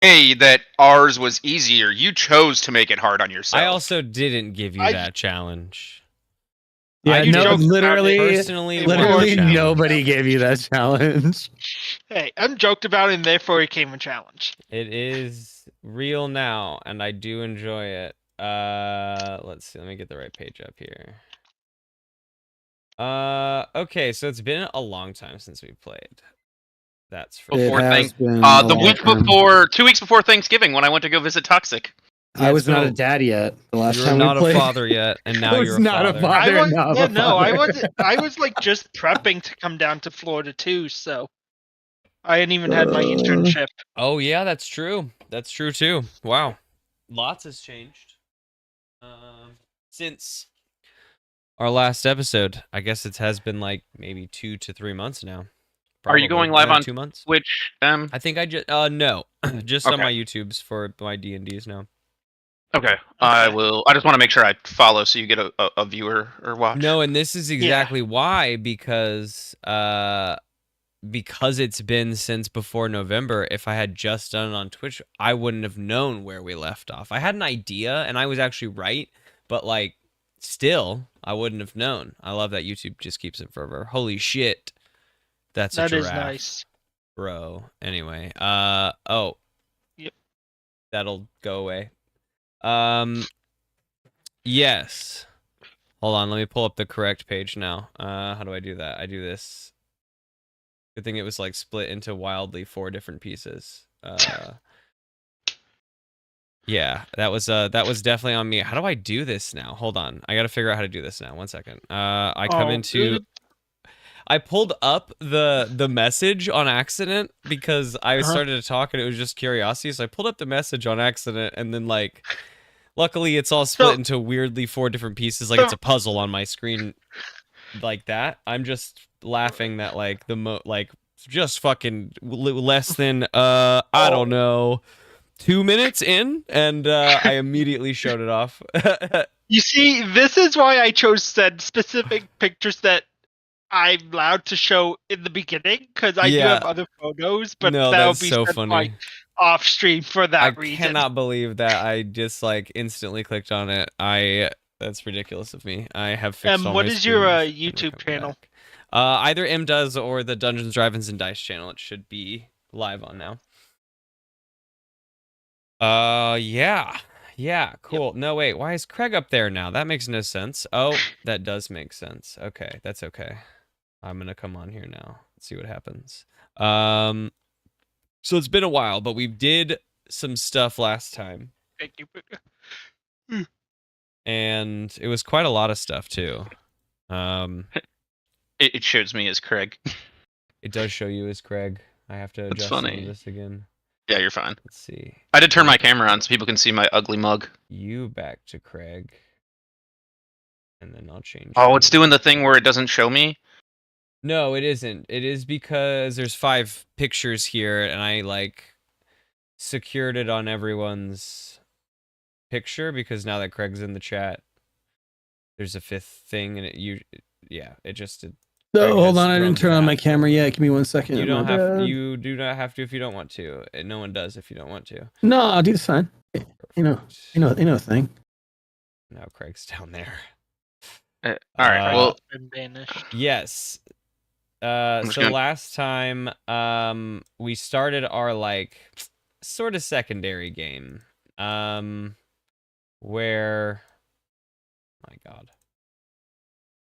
say that ours was easier. You chose to make it hard on yourself. I also didn't give you that challenge. Yeah, I literally challenge. nobody gave you that challenge. Hey, I'm joked about it, and therefore it became a challenge. It is real now, and I do enjoy it. Let's see. Let me get the right page up here. Okay, so it's been a long time since we played. That's for before the week before, 2 weeks before Thanksgiving, when I went to go visit Toxic. I was not a dad yet. The last you time were not we played. a father yet, and now you're a not father. a father. I was like just prepping to come down to Florida too, so I hadn't even had my internship. Oh yeah, that's true. That's true too. Wow, lots has changed since our last episode. I guess it has been like maybe 2 to 3 months now. Probably. Are you going live on 2 months? Twitch? I think I just no, just okay. on my YouTubes for my D&Ds now. Okay, I will. I just want to make sure I follow so you get a viewer or watch. No, and this is exactly why, because it's been since before November. If I had just done it on Twitch, I wouldn't have known where we left off. I had an idea, and I was actually right, but like, still, I wouldn't have known. I love that YouTube just keeps it forever. Holy shit, that is nice, bro. Anyway, oh, yep, that'll go away. Yes. Hold on, let me pull up the correct page now. How do I do that? I do this. Good thing it was like split into wildly 4 different pieces. Yeah, that was definitely on me. How do I do this now? Hold on. I got to figure out how to do this now. 1 second. I come into I pulled up the message on accident because I started to talk and it was just curiosity. So I pulled up the message on accident and then like luckily it's all split into weirdly 4 different pieces like it's a puzzle on my screen like that. I'm just laughing that like just fucking less than I don't know 2 minutes in and I immediately showed it off. You see, this is why I chose said specific pictures that I'm allowed to show in the beginning, because I do have other photos, but that'll be so funny. Like, off stream for that reason. I cannot believe that I just like instantly clicked on it. That's ridiculous of me. I have fixed all what my is your screens. YouTube channel? Either M does or the Dungeons, Drive-Ins, and Dice channel. It should be live on now. Yeah, cool. Yep. No, wait, why is Craig up there now? That makes no sense. Oh, that does make sense. Okay, that's okay. I'm gonna come on here now. Let's see what happens. So it's been a while, but we did some stuff last time. Thank you. And it was quite a lot of stuff too. It shows me as Craig. It does show you as Craig. I have to adjust this again. Yeah, you're fine. Let's see. I did turn my camera on so people can see my ugly mug. You back to Craig. And then I'll change. Oh, it's doing the thing where it doesn't show me? No, it isn't. It is because there's 5 pictures here and I like secured it on everyone's picture because now that Craig's in the chat, there's a 5th thing and it just No, hold on, I didn't turn on my camera yet. Give me 1 second. You don't have. You do not have to if you don't want to. No one does if you don't want to. No, I'll do this fine. You know the thing. Now Craig's down there. All right. Well, yes. So last time, we started our like sort of secondary game, where, my God.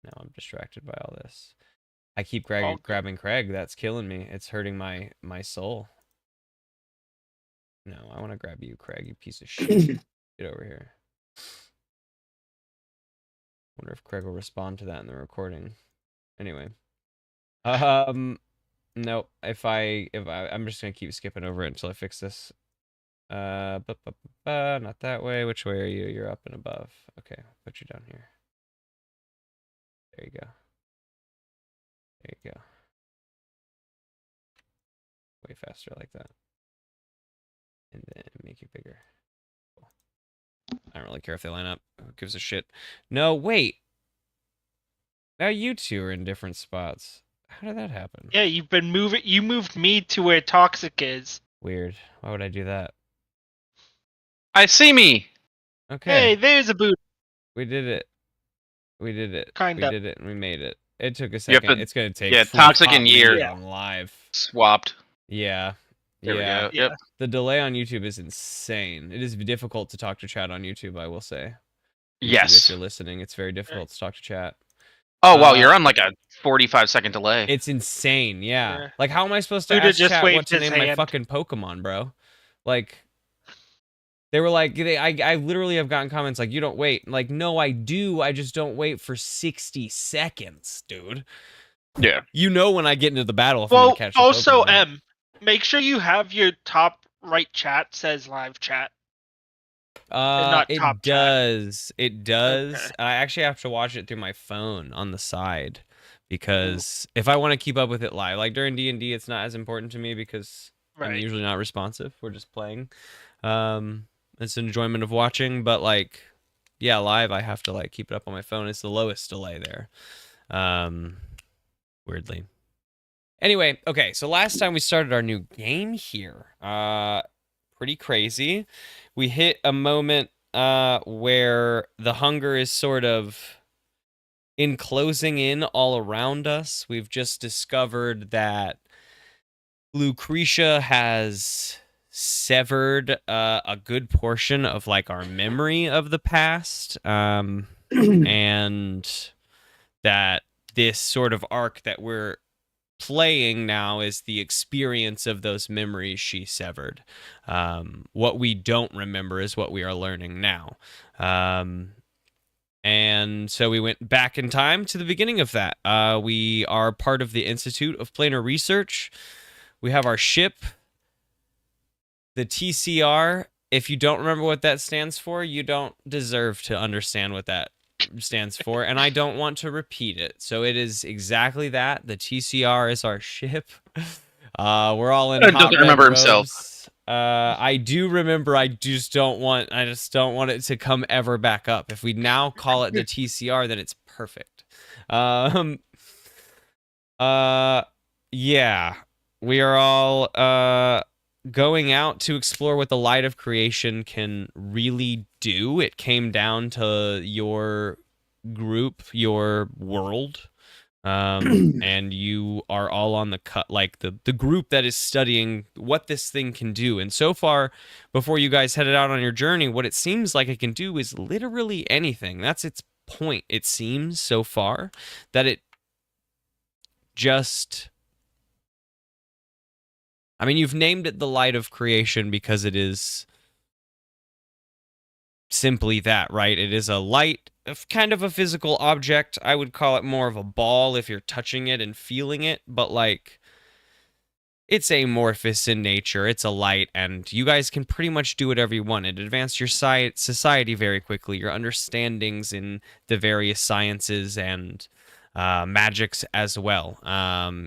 Now I'm distracted by all this. I keep grabbing Craig. That's killing me. It's hurting my soul. No, I want to grab you, Craig, you piece of shit. Get over here. Wonder if Craig will respond to that in the recording. Anyway. No, I'm just gonna keep skipping over it until I fix this. Not that way. Which way are you? You're up and above. Okay, put you down here. There you go. There you go. Way faster like that. And then make you bigger. Cool. I don't really care if they line up. Who gives a shit? No, wait. Now you 2 are in different spots. How did that happen? Yeah, you've been moving. You moved me to where Toxic is. Weird. Why would I do that? I see me. Okay. Hey, there's a boot. We did it. We did it. Kind we of. did it and we made it. It took a You have second. to- It's gonna take yeah, full Toxic hot and Year. minute on live. Swapped. Yeah. There we yeah. go. Yep. The delay on YouTube is insane. It is difficult to talk to chat on YouTube, I will say. YouTube, Yes. If you're listening, it's very difficult to talk to chat. Oh wow, you're on like a 45-second delay. It's insane, yeah. Yeah. Like, how am I supposed to Dude, it ask just chat waved what to his name my hand. fucking Pokemon, bro? Like, they were like, I literally have gotten comments like, you don't wait. Like, no, I do. I just don't wait for 60 seconds, dude. Yeah. You know when I get into the battle if I'm Well, gonna catch a also, Pokemon. make sure you have your top right chat says live chat. not It top chat. does. It does. Okay. I actually have to watch it through my phone on the side because if I want to keep up with it live, like during D&D, it's not as important to me because I'm Right. usually not responsive. We're just playing. It's an enjoyment of watching, but like, yeah, live I have to like keep it up on my phone. It's the lowest delay there. Weirdly. Anyway, okay, so last time we started our new game here. Pretty crazy. We hit a moment where the hunger is sort of enclosing in all around us. We've just discovered that Lucretia has severed a good portion of like our memory of the past, and that this sort of arc that we're playing now is the experience of those memories she severed. What we don't remember is what we are learning now. And so we went back in time to the beginning of that. We are part of the Institute of Planar Research. We have our ship, the TCR. If you don't remember what that stands for, you don't deserve to understand what that stands for, and I don't want to repeat it. So it is exactly that. The TCR is our ship. We're all in Doesn't hotbed remember robes. himself. I do remember. I just don't want it to come ever back up. If we now call it the TCR, then it's perfect. Yeah, we are all going out to explore what the light of creation can really do. It came down to your group, your world, and you are all on the cut, like the group that is studying what this thing can do. And so far, before you guys headed out on your journey, what it seems like it can do is literally anything. That's its point. It seems so far that it just... I mean, you've named it the light of creation because it is simply that, right? It is a light, kind of a physical object. I would call it more of a ball if you're touching it and feeling it, but like, it's amorphous in nature. It's a light, and you guys can pretty much do whatever you want. It advanced your society very quickly, your understandings in the various sciences and magics as well.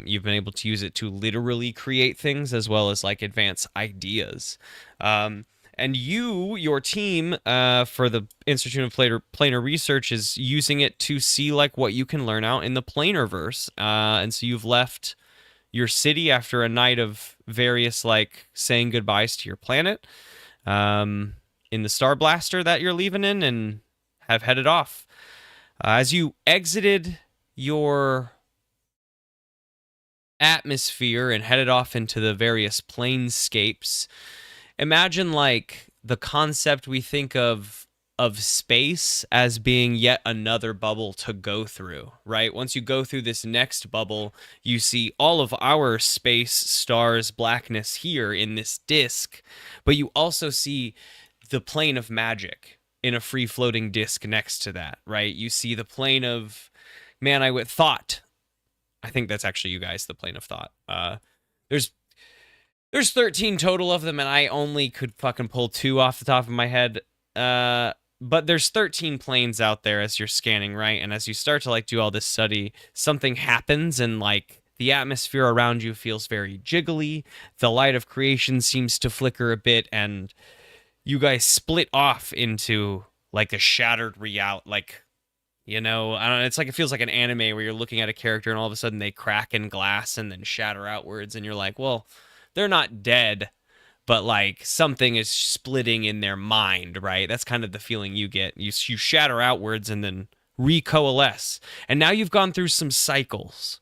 You've been able to use it to literally create things as well as like advance ideas. And your team for the Institute of Planar Research is using it to see like what you can learn out in the Planarverse. And so you've left your city after a night of various like saying goodbyes to your planet in the Star Blaster that you're leaving in, and have headed off. As you exited your atmosphere and headed off into the various planescapes, imagine like the concept we think of space as being yet another bubble to go through, right? Once you go through this next bubble, you see all of our space, stars, blackness here in this disk, but you also see the plane of magic in a free-floating disk next to that, right? You see the plane of thought. I think that's actually you guys, the plane of thought. There's 13 total of them, and I only could fucking pull 2 off the top of my head. But there's 13 planes out there as you're scanning, right? And as you start to like do all this study, something happens, and like the atmosphere around you feels very jiggly. The light of creation seems to flicker a bit, and you guys split off into like a shattered reality, like, you know, I don't know, it's like, it feels like an anime where you're looking at a character and all of a sudden they crack in glass and then shatter outwards, and you're like, well, they're not dead, but like something is splitting in their mind, right? That's kind of the feeling you get. You shatter outwards and then recoalesce. And now you've gone through some cycles.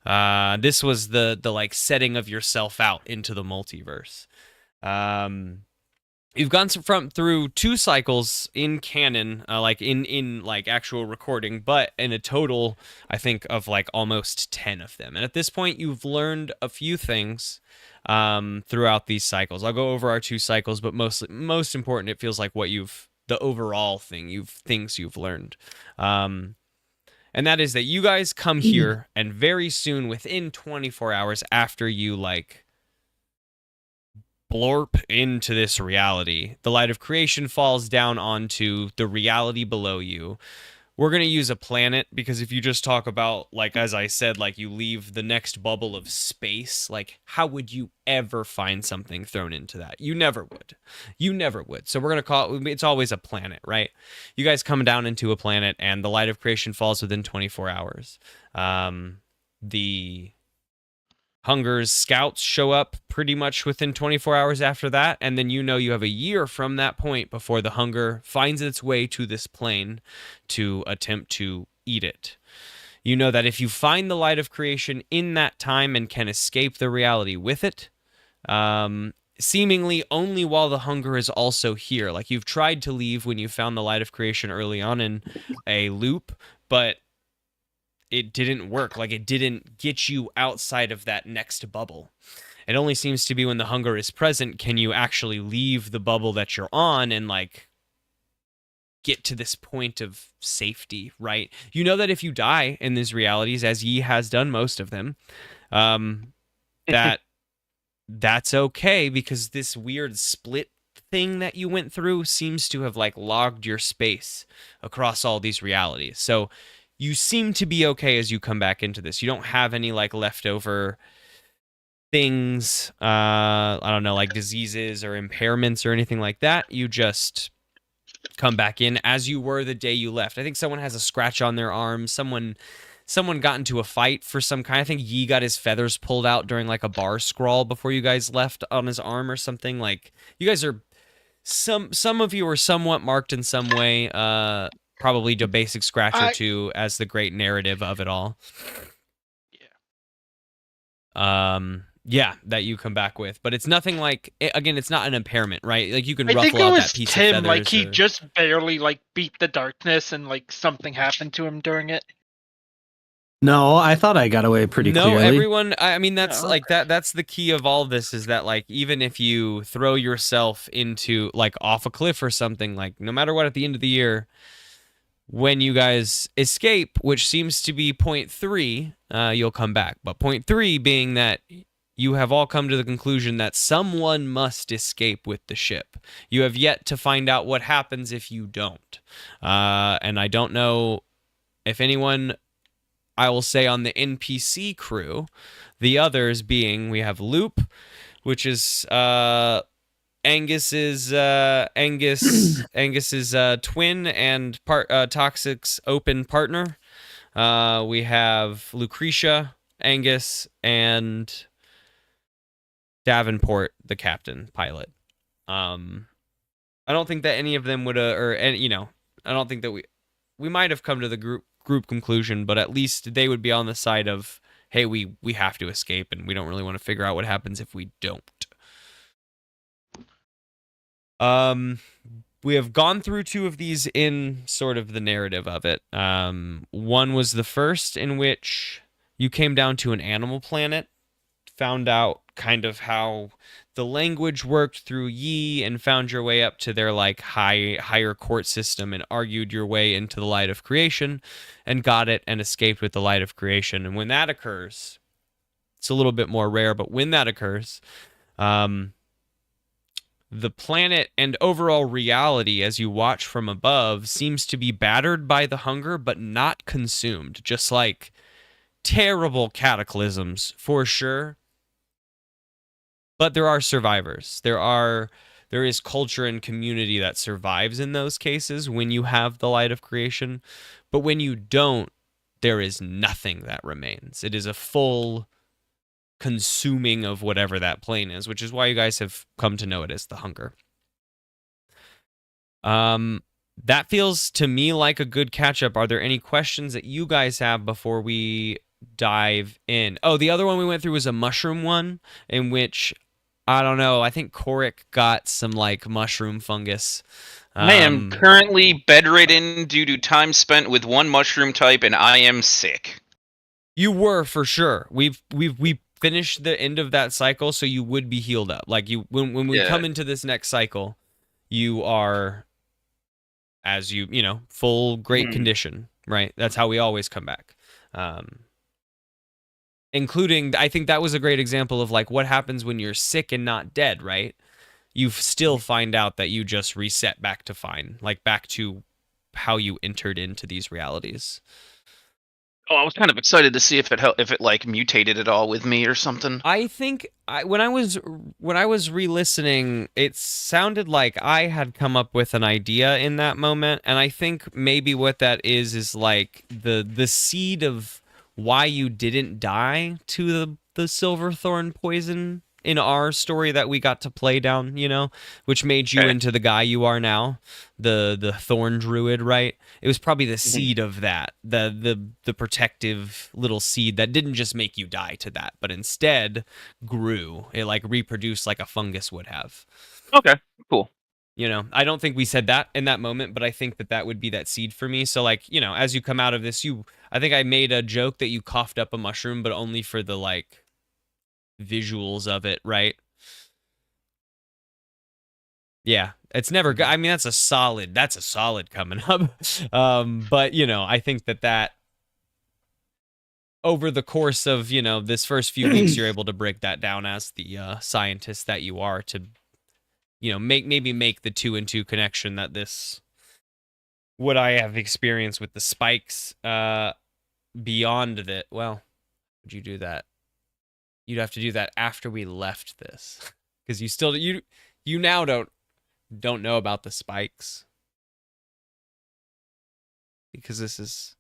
This was the like setting of yourself out into the multiverse. You've gone through 2 cycles in canon, like in like actual recording, but in a total, I think, of like almost 10 of them. And at this point, you've learned a few things throughout these cycles. I'll go over our 2 cycles, but most important, it feels like the overall things you've learned. And that is that you guys come here, and very soon, within 24 hours after you like blorp into this reality, the light of creation falls down onto the reality below you. We're going to use a planet because if you just talk about, like, as I said, like you leave the next bubble of space, like how would you ever find something thrown into that? You never would. So we're going to call it's always a planet, right? You guys come down into a planet and the light of creation falls within 24 hours. The Hunger's scouts show up pretty much within 24 hours after that, and then you have a year from that point before the Hunger finds its way to this plane to attempt to eat it. You know that if you find the light of creation in that time and can escape the reality with it, seemingly only while the Hunger is also here. Like you've tried to leave when you found the light of creation early on in a loop, but it didn't work. Like it didn't get you outside of that next bubble. It only seems to be when the Hunger is present can you actually leave the bubble that you're on and like get to this point of safety, right? You know that if you die in these realities, as Yi has done most of them, that's okay, because this weird split thing that you went through seems to have like logged your space across all these realities. So you seem to be okay as you come back into this. You don't have any like leftover things, I don't know, like diseases or impairments or anything like that. You just come back in as you were the day you left. I think someone has a scratch on their arm. Someone got into a fight for some kind. I think Yi got his feathers pulled out during like a bar scrawl before you guys left on his arm or something. Like you guys are some of you are somewhat marked in some way. Probably a basic scratch or 2 as the great narrative of it all. Yeah, that you come back with, but it's nothing like. Again, it's not an impairment, right? Like you can ruffle out that piece of feathers. Like he just barely like beat the darkness, and like something happened to him during it. No, I thought I got away pretty clearly. No, everyone. I mean, that's like that. That's the key of all this is that like even if you throw yourself into like off a cliff or something, like no matter what, at the end of the year, when you guys escape, which seems to be point 3, you'll come back. But point 3 being that you have all come to the conclusion that someone must escape with the ship. You have yet to find out what happens if you don't. And I don't know if anyone, I will say on the NPC crew, the others being, we have Loop, which is Angus's twin and Toxic's open partner. We have Lucretia, Angus, and Davenport, the captain pilot. I don't think that any of them would, I don't think that we might have come to the group conclusion, but at least they would be on the side of, hey, we have to escape, and we don't really want to figure out what happens if we don't. We have gone through 2 of these in sort of the narrative of it. One was the first, in which you came down to an animal planet, found out kind of how the language worked through Yi, and found your way up to their like higher court system, and argued your way into the light of creation, and got it, and escaped with the light of creation. And when that occurs, it's a little bit more rare, but when that occurs, the planet and overall reality as you watch from above seems to be battered by the Hunger, but not consumed. Just like terrible cataclysms, for sure. But there are survivors. There is culture and community that survives in those cases when you have the light of creation. But when you don't, there is nothing that remains. It is a full consuming of whatever that plane is, which is why you guys have come to know it as the hunger. That feels to me like a good catch-up. Are there any questions that you guys have before we dive in? Oh, the other one we went through was a mushroom one, in which, I don't know, I think Korik got some, like, mushroom fungus. I am currently bedridden due to time spent with one mushroom type, and I am sick. You were, for sure. We finished the end of that cycle, so you would be healed up. Like, when we come into this next cycle, you are, as you know, full great condition, right? That's how we always come back. Including, I think that was a great example of, like, what happens when you're sick and not dead, right? You still find out that you just reset back to fine, like back to how you entered into these realities. Oh, I was kind of excited to see if it like mutated at all with me or something. I think when I was re-listening, it sounded like I had come up with an idea in that moment, and I think maybe what that is like the seed of why you didn't die to the Silverthorn poison in our story that we got to play down, you know, which made you into the guy you are now, the Thorn Druid, right? It was probably the seed of that, the protective little seed that didn't just make you die to that, but instead grew. It like reproduced like a fungus would have. Okay, cool. You know, I don't think we said that in that moment, but I think that would be that seed for me. So, like, you know, as you come out of this, I think I made a joke that you coughed up a mushroom, but only for the, like, visuals of it, right? Yeah, it's never good. I mean, that's a solid coming up. But, you know, I think that over the course of, you know, this first few weeks, you're able to break that down as the scientist that you are to, you know, maybe make the 2 and 2 connection that what I have experienced with the spikes beyond that. Well, would you do that? You'd have to do that after we left this, because you now don't know about the spikes, because this is,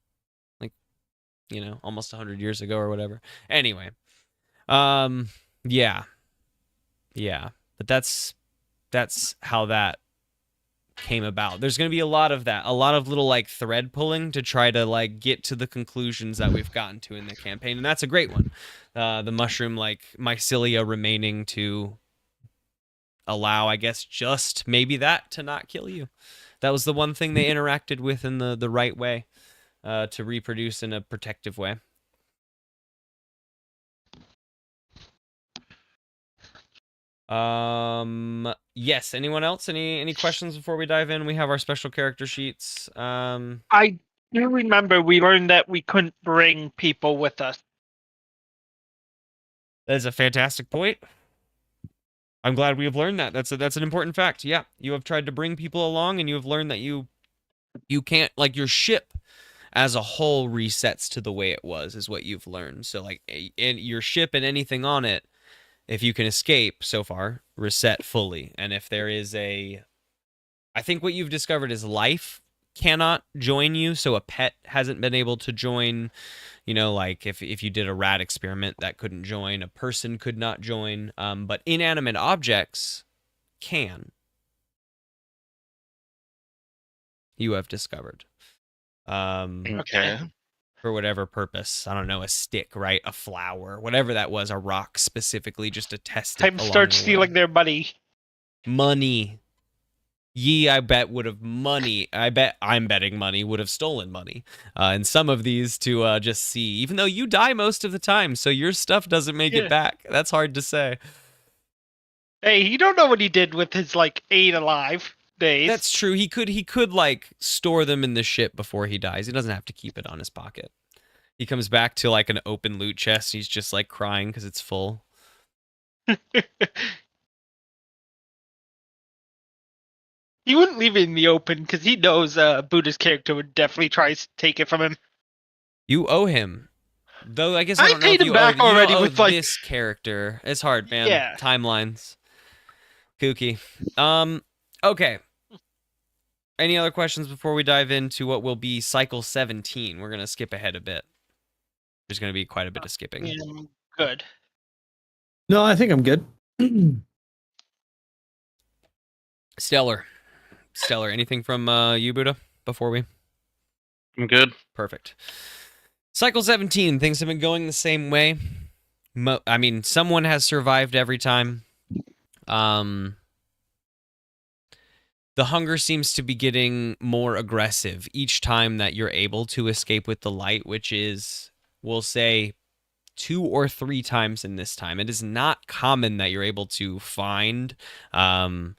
like, you know, almost 100 years ago or whatever. Anyway, yeah, but that's how that came about. There's going to be a lot of that, a lot of little, like, thread pulling to try to, like, get to the conclusions that we've gotten to in the campaign, and that's a great one. The mushroom, like, mycelia remaining to allow, I guess, just maybe that to not kill you. That was the one thing they interacted with in the right way, to reproduce in a protective way. Yes, anyone else? Any questions before we dive in? We have our special character sheets. I do remember we learned that we couldn't bring people with us. That is a fantastic point. I'm glad we have learned that. That's an important fact. Yeah, you have tried to bring people along, and you have learned that you can't, like, your ship as a whole resets to the way it was, is what you've learned. So, like, and your ship and anything on it, if you can escape so far, reset fully. And if there is I think what you've discovered is life cannot join you, so a pet hasn't been able to join. You know, like, if you did a rat experiment, that couldn't join. A person could not join. But inanimate objects can. You have discovered. Okay. For whatever purpose. I don't know, a stick, right? A flower, whatever that was, a rock specifically, just to test it. Time start stealing their money. Money. I bet would have money. I'm betting money would have stolen money. And some of these to just see, even though you die most of the time, so your stuff doesn't make it back. That's hard to say. Hey, you don't know what he did with his, like, 8 alive days. That's true. He could like store them in the ship before he dies. He doesn't have to keep it on his pocket. He comes back to, like, an open loot chest. He's just, like, crying because it's full. He wouldn't leave it in the open because he knows Buddha's character would definitely try to take it from him. You owe him. Though I guess I don't know paid if him back already with, like, this character. It's hard, man. Yeah. Timelines. Kooky. Okay. Any other questions before we dive into what will be cycle 17? We're going to skip ahead a bit. There's going to be quite a bit of skipping. Yeah, good. No, I think I'm good. Stellar. Anything from you, Buddha, before we? I'm good. Perfect. Cycle 17. Things have been going the same way. I mean, someone has survived every time. The hunger seems to be getting more aggressive each time that you're able to escape with the light, which is, we'll say, 2 or 3 times in this time. It is not common that you're able to find and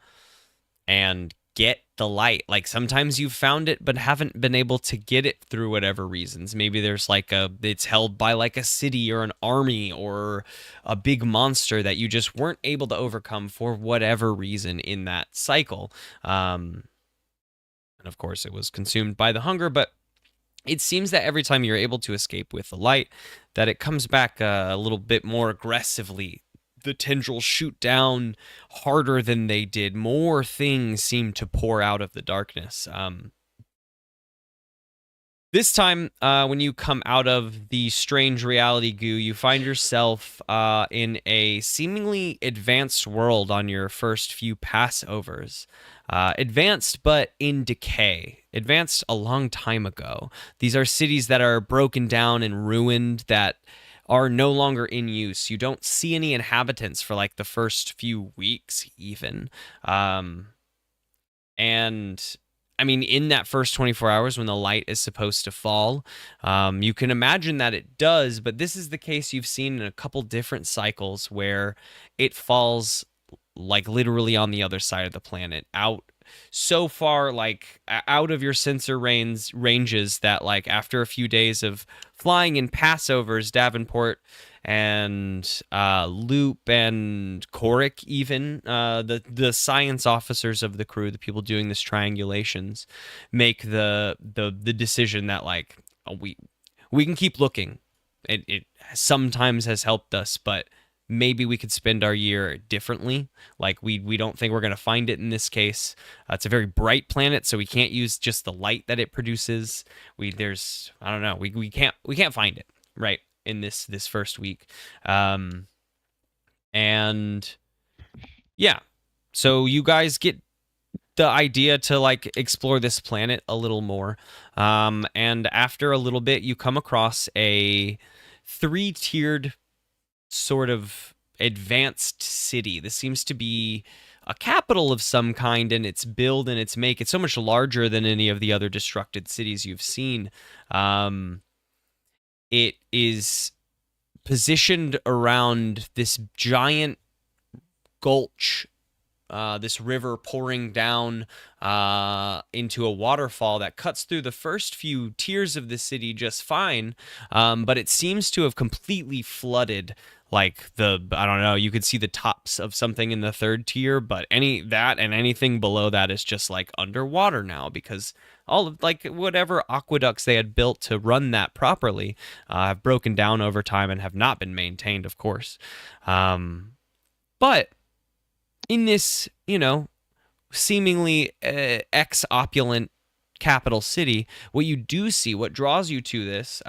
get the light. Like, sometimes you've found it but haven't been able to get it through whatever reasons. Maybe there's like it's held by like a city or an army or a big monster that you just weren't able to overcome for whatever reason in that cycle. And of course it was consumed by the hunger, but it seems that every time you're able to escape with the light, that it comes back a little bit more aggressively. The tendrils shoot down harder than they did. More things seem to pour out of the darkness. This time, when you come out of the strange reality goo, you find yourself in a seemingly advanced world on your first few passovers. Advanced, but in decay. Advanced a long time ago. These are cities that are broken down and ruined, that are no longer in use. You don't see any inhabitants for like the first few weeks even. And I mean, in that first 24 hours when the light is supposed to fall, you can imagine that it does, but this is the case you've seen in a couple different cycles where it falls like literally on the other side of the planet, out so far, like out of your sensor ranges, that like after a few days of flying in passovers, Davenport and Loop and Korik, even the science officers of the crew, the people doing this triangulations, make the decision that like we can keep looking. It sometimes has helped us, but maybe we could spend our year differently. Like we don't think we're going to find it in this case. It's a very bright planet, so we can't use just the light that it produces. We can't find it, right, in this first week. And yeah. So you guys get the idea to like explore this planet a little more. And after a little bit you come across a 3-tiered sort of advanced city. This seems to be a capital of some kind in its build and its make. It's so much larger than any of the other destructed cities you've seen. It is positioned around this giant gulch, this river pouring down into a waterfall that cuts through the first few tiers of the city just fine, but it seems to have completely flooded. Like I don't know, you could see the tops of something in the 3rd tier, but anything below that is just like underwater now, because all of like whatever aqueducts they had built to run that properly have broken down over time and have not been maintained, of course. But in this, seemingly ex-opulent capital city, what you do see, what draws you to this,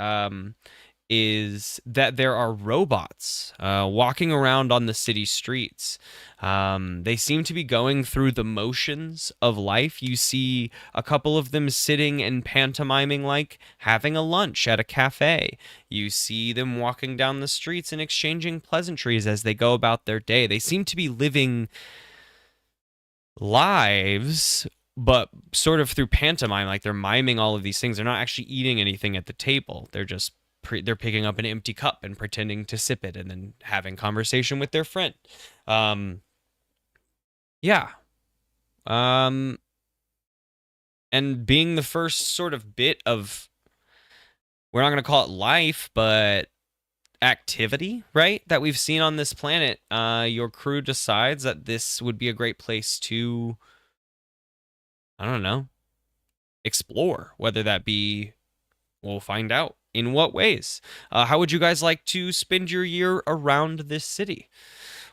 is that there are robots walking around on the city streets. They seem to be going through the motions of life. You see a couple of them sitting and pantomiming, like having a lunch at a cafe. You see them walking down the streets and exchanging pleasantries as they go about their day. They seem to be living lives, but sort of through pantomime, like they're miming all of these things. They're not actually eating anything at the table. They're just they're picking up an empty cup and pretending to sip it and then having conversation with their friend. And being the first sort of bit of, we're not going to call it life, but activity, right, that we've seen on this planet, your crew decides that this would be a great place to, I don't know, explore, whether that be, we'll find out in what ways. How would you guys like to spend your year around this city?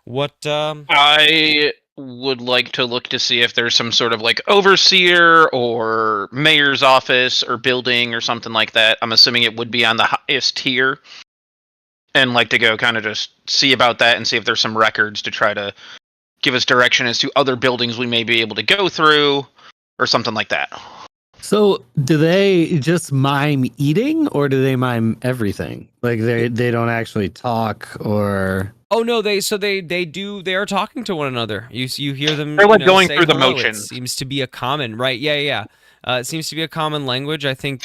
I would like to look to see if there's some sort of like overseer or mayor's office or building or something like that. I'm assuming it would be on the highest tier. and like to go kind of just see about that and see if there's some records to try to give us direction as to other buildings we may be able to go through or something like that. So do they just mime eating, or do they mime everything? Like they don't actually talk, or Oh no, they are talking to one another. You hear them. They're like going say through the hello. motions. It seems to be a common, right? Yeah. It seems to be a common language. I think,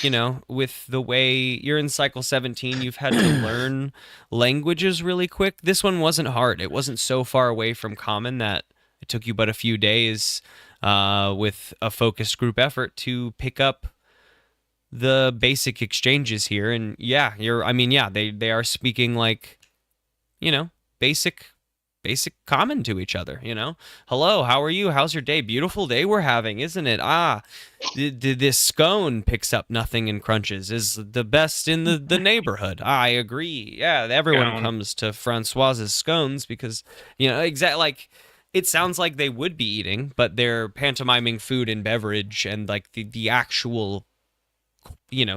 with the way you're in cycle 17, you've had to learn languages really quick. This one wasn't hard. It wasn't so far away from common that it took you but a few days with a focused group effort to pick up the basic exchanges here. And yeah, they are speaking like, basic common to each other, Hello, how are you? How's your day? Beautiful day we're having, isn't it? This scone picks up nothing and crunches is the best in the neighborhood. I agree. Yeah, everyone comes to Francoise's scones because, like, it sounds like they would be eating, but they're pantomiming food and beverage and like the actual,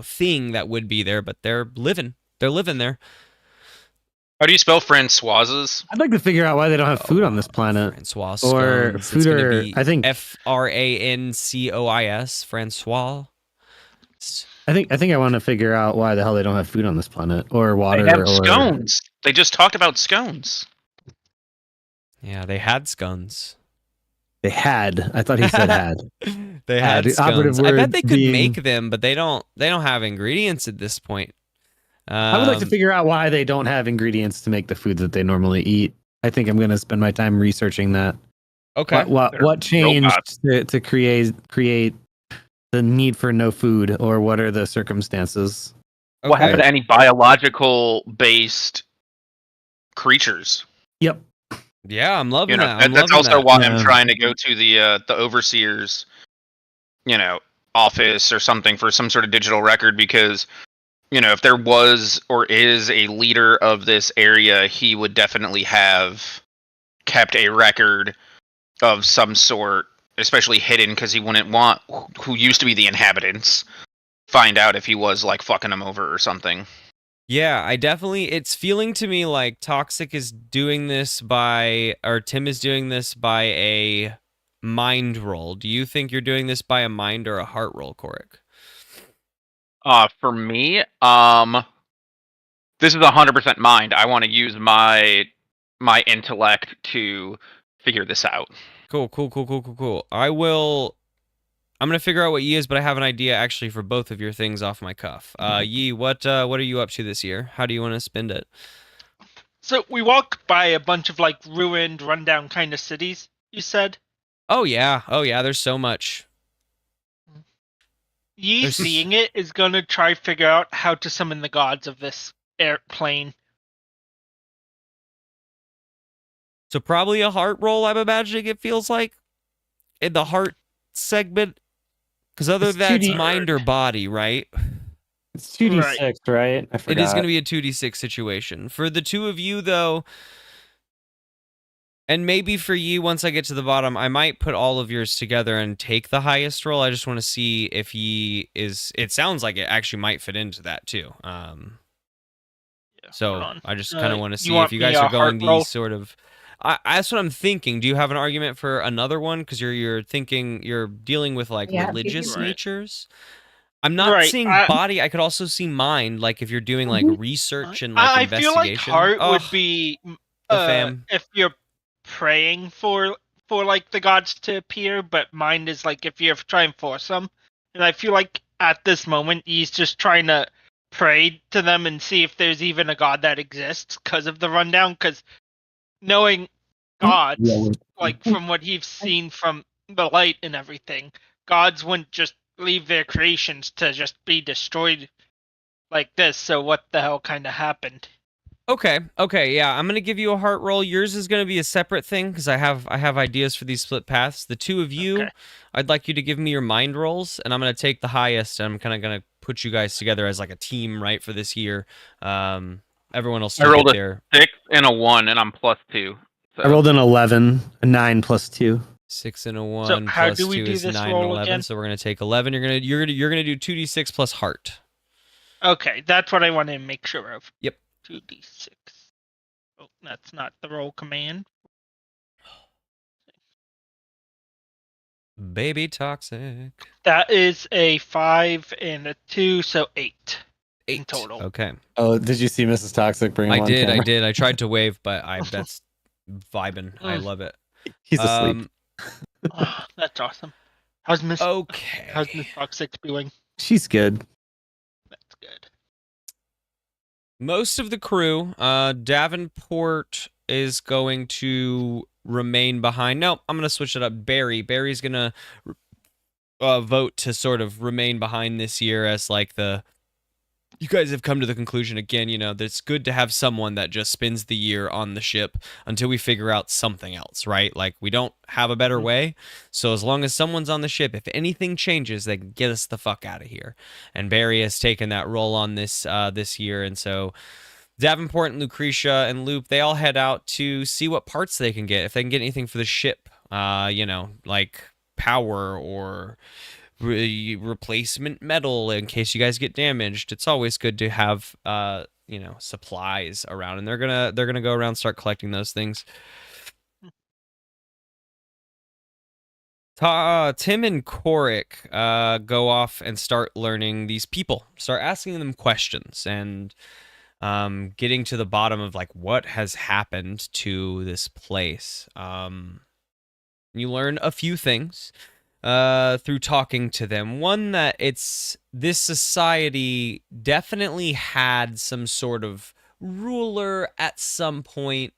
thing that would be there, but they're living there. How do you spell Francoise's? I'd like to figure out why they don't have food on this planet. Francois Or scones. food, It's gonna or be I think Francois. Francois. I think I want to figure out why the hell they don't have food on this planet, or water, They have or scones. They just talked about scones. Yeah, they had scones. They had. I thought he said had. They had the operative scones. I bet word they could being- make them, but they don't have ingredients at this point. I would like to figure out why they don't have ingredients to make the food that they normally eat. I think I'm going to spend my time researching that. Okay. What changed to create the need for no food, or what are the circumstances? What happened to any biological based creatures? Yep. Yeah, I'm loving that. That's also why Yeah. I'm trying to go to the overseer's, office or something for some sort of digital record, because if there was or is a leader of this area, he would definitely have kept a record of some sort, especially hidden, because he wouldn't want who used to be the inhabitants find out if he was like fucking them over or something. Yeah, it's feeling to me like Toxic is doing this or Tim is doing this by a mind roll. Do you think you're doing this by a mind or a heart roll, Korik? For me, this is 100% mind. I want to use my intellect to figure this out. Cool. I'm gonna figure out what Yi is, but I have an idea actually for both of your things off my cuff. Yi, what are you up to this year? How do you want to spend it? So we walk by a bunch of like ruined, rundown kind of cities, you said? Oh yeah. There's so much. Yi seeing it is gonna try figure out how to summon the gods of this airplane. So probably a heart roll, I'm imagining it feels like. In the heart segment. Because other It's than that, it's 2D. mind or body, right? It's 2d6, right? I forgot. It is going to be a 2d6 situation. For the two of you, though, and maybe for you, once I get to the bottom, I might put all of yours together and take the highest roll. I just want to see if he is... It sounds like it actually might fit into that, too. So I just kind of want to see if you guys are going these sort of... that's what I'm thinking. Do you have an argument for another one? Because you're dealing with like religious natures. I'm not seeing body. I could also see mind. Like if you're doing like research and like investigation. I feel like heart would be if you're praying for like the gods to appear, but mind is like if you try and force them. And I feel like at this moment he's just trying to pray to them and see if there's even a god that exists because of the rundown. Because knowing gods, like from what he's seen from the light and everything, gods wouldn't just leave their creations to just be destroyed like this. So what the hell kind of happened? Okay, yeah, I'm gonna give you a heart roll. Yours is gonna be a separate thing because I have ideas for these split paths. The two of you, I'd like you to give me your mind rolls, and I'm gonna take the highest. And I'm kind of gonna put you guys together as like a team, right, for this year. Everyone else. I rolled a 6 and a 1, and I'm +2. So. I rolled an 11, a 9 plus 2. 6 and a 1 so how plus do we 2 do is this 9 roll and 11. again? So we're gonna take 11. You're gonna do 2d6 plus heart. Okay, that's what I want to make sure of. Yep. 2d6. Oh, that's not the roll command. Baby toxic. That is a 5 and a 2, so 8 in 8 total. Okay. Oh, did you see Mrs. Toxic bring him on camera? I did. I tried to wave, but that's vibing. I love it. He's asleep. Oh, that's awesome. How's Miss Toxic doing? She's good. That's good. Most of the crew, Davenport is going to remain behind. No, I'm going to switch it up. Barry's going to vote to sort of remain behind this year as like you guys have come to the conclusion again, that it's good to have someone that just spends the year on the ship until we figure out something else, right? Like, we don't have a better way. So as long as someone's on the ship, if anything changes, they can get us the fuck out of here. And Barry has taken that role on this year. And so Davenport and Lucretia and Loop, they all head out to see what parts they can get. If they can get anything for the ship, like power or replacement metal in case you guys get damaged. It's always good to have supplies around, and they're gonna go around and start collecting those things. Tim and Korik go off and start learning these people, start asking them questions, and getting to the bottom of like what has happened to this place. You learn a few things through talking to them. One, that this society definitely had some sort of ruler at some point,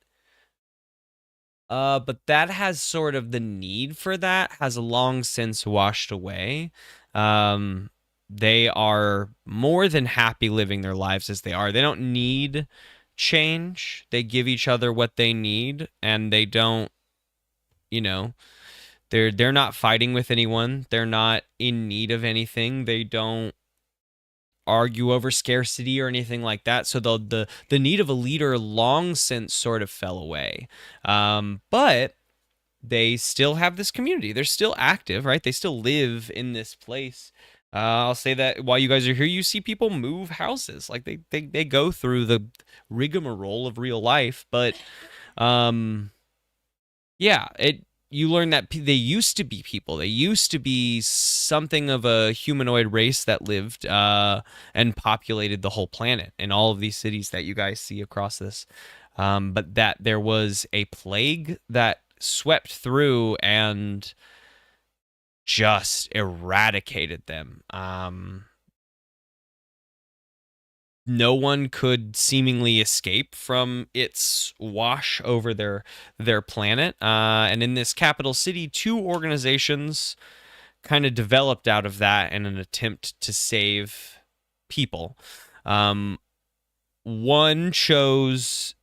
but that has sort of the need for that has long since washed away. They are more than happy living their lives as they are. They don't need change. They give each other what they need, and they don't, they're not fighting with anyone. They're not in need of anything. They don't argue over scarcity or anything like that. So the need of a leader long since sort of fell away. But they still have this community. They're still active, right? They still live in this place. I'll say that while you guys are here, you see people move houses. Like they go through the rigmarole of real life. But you learn that they used to be people. They used to be something of a humanoid race that lived and populated the whole planet and all of these cities that you guys see across this. But that there was a plague that swept through and just eradicated them. No one could seemingly escape from its wash over their planet. And in this capital city, 2 organizations kind of developed out of that in an attempt to save people. One chose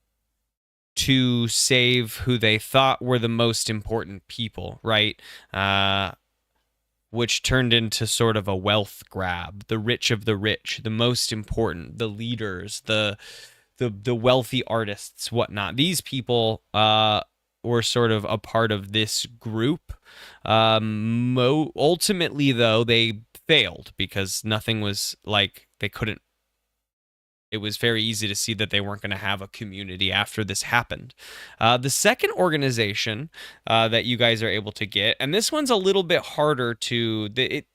to save who they thought were the most important people, right? Which turned into sort of a wealth grab. The rich of the rich, the most important, the leaders, the wealthy artists, whatnot. These people were sort of a part of this group. Ultimately, though, they failed because nothing was like they couldn't. It was very easy to see that they weren't going to have a community after this happened. The second organization that you guys are able to get, and this one's a little bit harder to...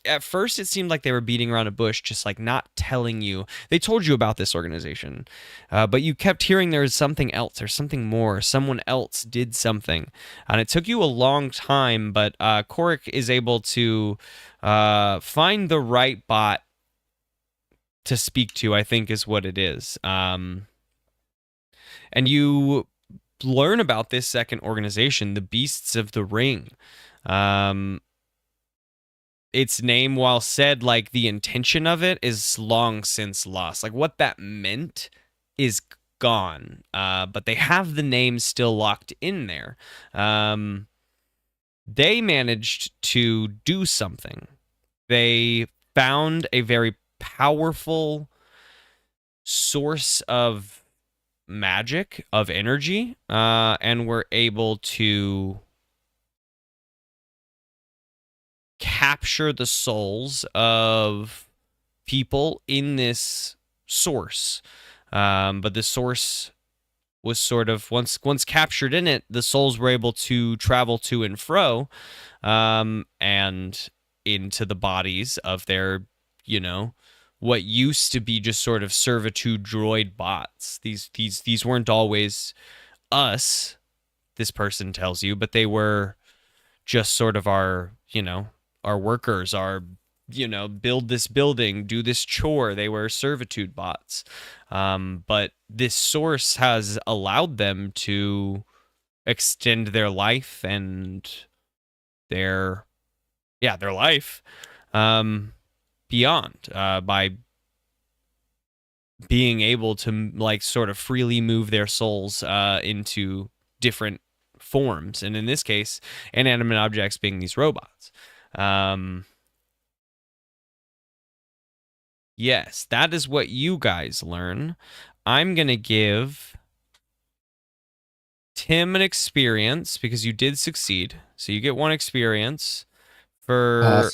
At first, it seemed like they were beating around a bush, just like not telling you. They told you about this organization, but you kept hearing there was something else, there's something more, someone else did something. And it took you a long time, but Korik is able to find the right bot to speak to, I think, is what it is. And you learn about this second organization, the Beasts of the Ring. Its name, while said, like the intention of it is long since lost. Like what that meant is gone. But they have the name still locked in there. They managed to do something. They found a very powerful source of magic, of energy, and were able to capture the souls of people in this source. But the source was sort of once captured in it, the souls were able to travel to and fro, and into the bodies of their, what used to be just sort of servitude droid bots. These weren't always us, this person tells you, but they were just sort of our, our workers, our, build this building, do this chore. They were servitude bots. But this source has allowed them to extend their life and their life beyond by being able to like sort of freely move their souls into different forms, and in this case, inanimate objects being these robots. Yes, that is what you guys learn. I'm gonna give Tim an experience because you did succeed, so you get 1 experience for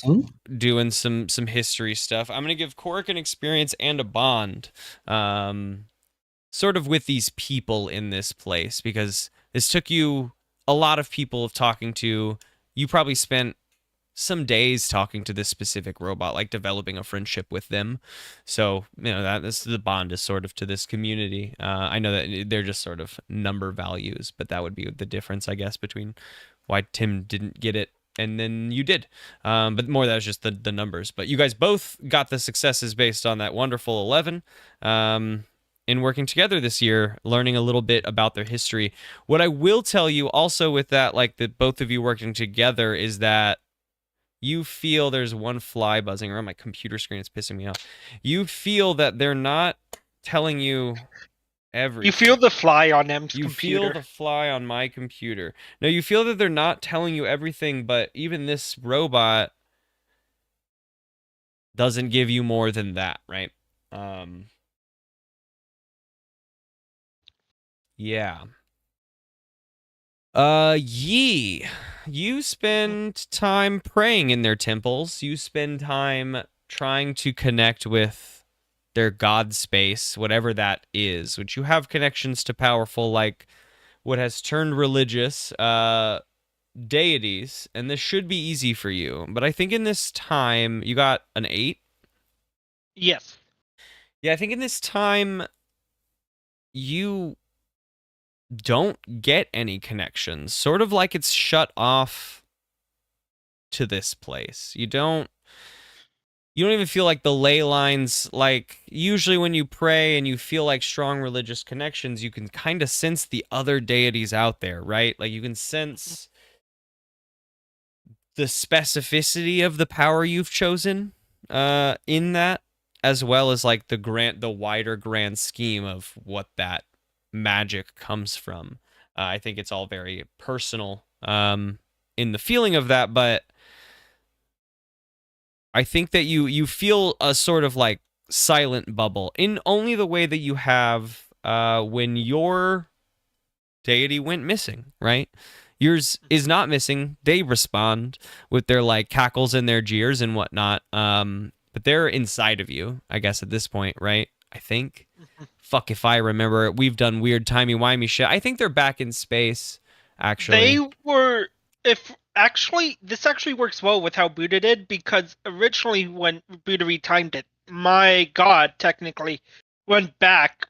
doing some history stuff. I'm gonna give Cork an experience and a bond, sort of with these people in this place, because this took you a lot of people of talking to. You probably spent some days talking to this specific robot, like developing a friendship with them. So, the bond is sort of to this community. I know that they're just sort of number values, but that would be the difference, I guess, between why Tim didn't get it and then you did. But more that was just the numbers. But you guys both got the successes based on that wonderful 11. In working together this year, learning a little bit about their history. What I will tell you also with that, like that both of you working together, is that you feel there's one fly buzzing around my computer screen. It's pissing me off. You feel that they're not telling you everything. You feel the fly on M's computer. You feel the fly on my computer. No, you feel that they're not telling you everything, but even this robot doesn't give you more than that, right? Yeah. Yi, you spend time praying in their temples. You spend time trying to connect with their god space, whatever that is, which you have connections to powerful, like what has turned religious deities, and this should be easy for you. But I think in this time, you got an 8? Yes. Yeah, I think in this time, you don't get any connections. Sort of like it's shut off to this place. You don't even feel like the ley lines, like usually when you pray and you feel like strong religious connections, you can kind of sense the other deities out there, right? Like you can sense the specificity of the power you've chosen in that, as well as like the wider grand scheme of what that magic comes from. I think it's all very personal in the feeling of that, but I think that you feel a sort of like silent bubble in only the way that you have when your deity went missing, right? Yours is not missing. They respond with their like cackles and their jeers and whatnot, but they're inside of you, I guess, at this point, right? I think. Fuck if I remember. We've done weird timey-wimey shit. I think they're back in space, actually. They were... This actually works well with how Buddha did, because originally when Buddha retimed it, my god technically went back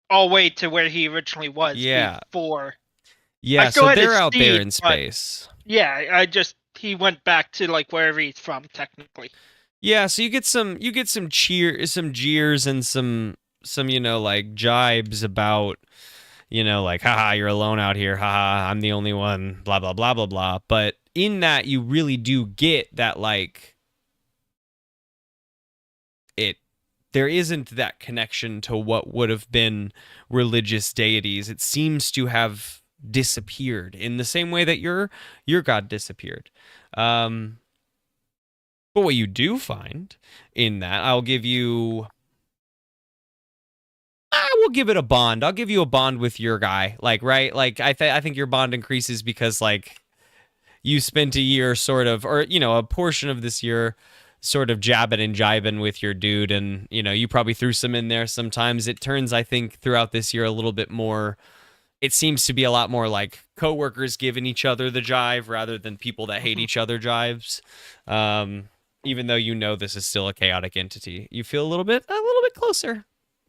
all the way to where he originally was before. Yeah, so they're out there in space. Yeah, he went back to like wherever he's from technically. Yeah, so you get some jeers and some like jibes about, like, haha, you're alone out here, haha, I'm the only one, blah blah blah blah blah. But in that, you really do get that, like, there isn't that connection to what would have been religious deities. It seems to have disappeared in the same way that your god disappeared. But what you do find in that, I'll give you... we'll give it a bond. I'll give you a bond with your guy. Like, right? Like, I think your bond increases because, like, you spent a year sort of, or, a portion of this year sort of jabbing and jibing with your dude, and you probably threw some in there sometimes. It turns, I think, throughout this year a little bit more. It seems to be a lot more like coworkers giving each other the jive rather than people that hate each other jives. Even though this is still a chaotic entity, you feel a little bit closer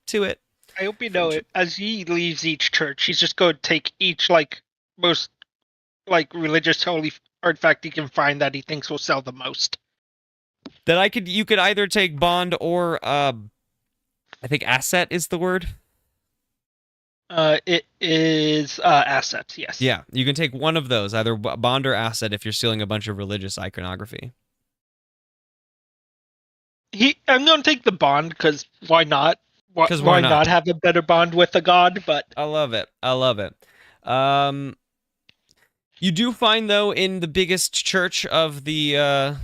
to it. I hope you know it. As he leaves each church, he's just going to take each most religious holy artifact he can find that he thinks will sell the most. That you could either take bond or I think asset is the word. It is assets, yes. Yeah, you can take one of those, either bond or asset, if you're stealing a bunch of religious iconography. I'm going to take the bond because why not? Why not have a better bond with a god? But I love it. You do find, though, in the biggest church of the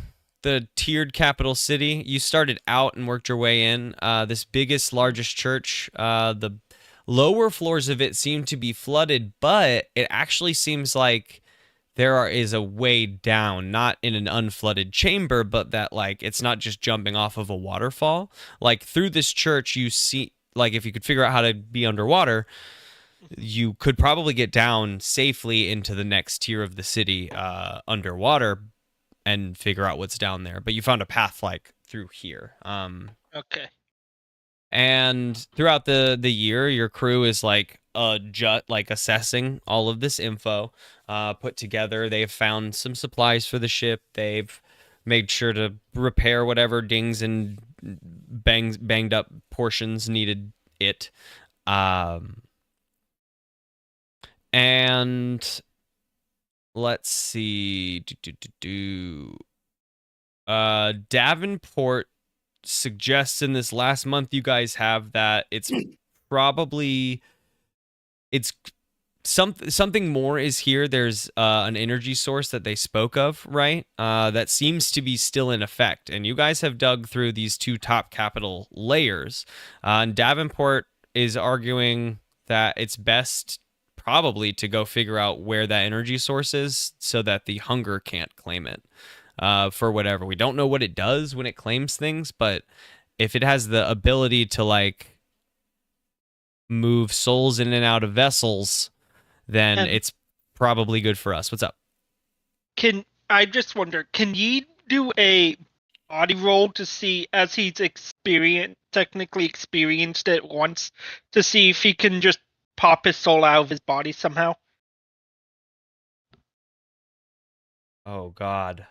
tiered capital city, you started out and worked your way in. This largest church, the lower floors of it seem to be flooded, but it actually seems like is a way down, not in an unflooded chamber, but that it's not just jumping off of a waterfall. Through this church, you see, if you could figure out how to be underwater, you could probably get down safely into the next tier of the city underwater and figure out what's down there. But you found a path through here. Okay. And throughout the year, your crew is assessing all of this info put together. They've found some supplies for the ship. They've made sure to repair whatever dings and banged up portions needed it. And let's see. Davenport suggests in this last month you guys have that it's something more is here. There's an energy source that they spoke of, right? That seems to be still in effect. And you guys have dug through these two top capital layers. And Davenport is arguing that it's best probably to go figure out where that energy source is so that the hunger can't claim it. For whatever. We don't know what it does when it claims things, but if it has the ability to move souls in and out of vessels, then it's probably good for us. What's up? I just wonder, can ye do a body roll to see, as he's technically experienced it once, to see if he can just pop his soul out of his body somehow? Oh, God.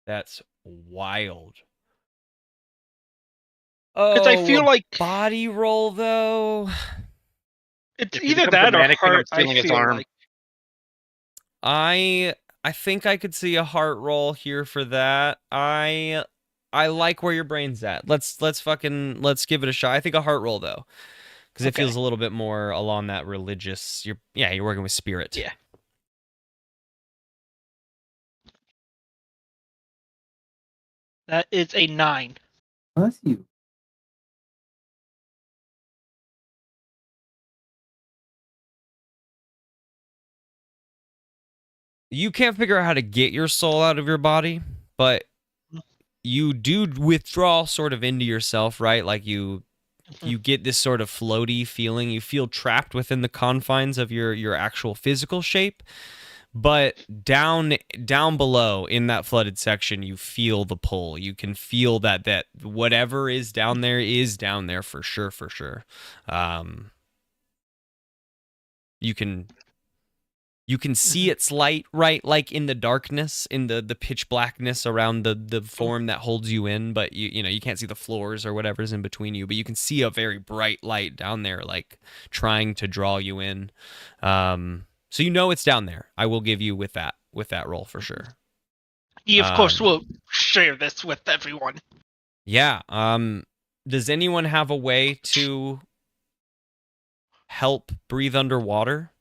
That's wild. Because I feel like body roll, though. It's either that or heart. I feel like I think I could see a heart roll here for that. I like where your brain's at. Let's give it a shot. I think a heart roll though, because it feels a little bit more along that religious. You're working with spirit. Yeah. That is a 9. Bless you. You can't figure out how to get your soul out of your body, but you do withdraw sort of into yourself, right? You get this sort of floaty feeling. You feel trapped within the confines of your actual physical shape. But down below in that flooded section, you feel the pull. You can feel that whatever is down there for sure. You can see its light, right? In the darkness, in the pitch blackness around the form that holds you in, but you can't see the floors or whatever's in between you, but you can see a very bright light down there, trying to draw you in. So it's down there. I will give you with that roll for sure. He, of course, will share this with everyone. Yeah. Does anyone have a way to help breathe underwater?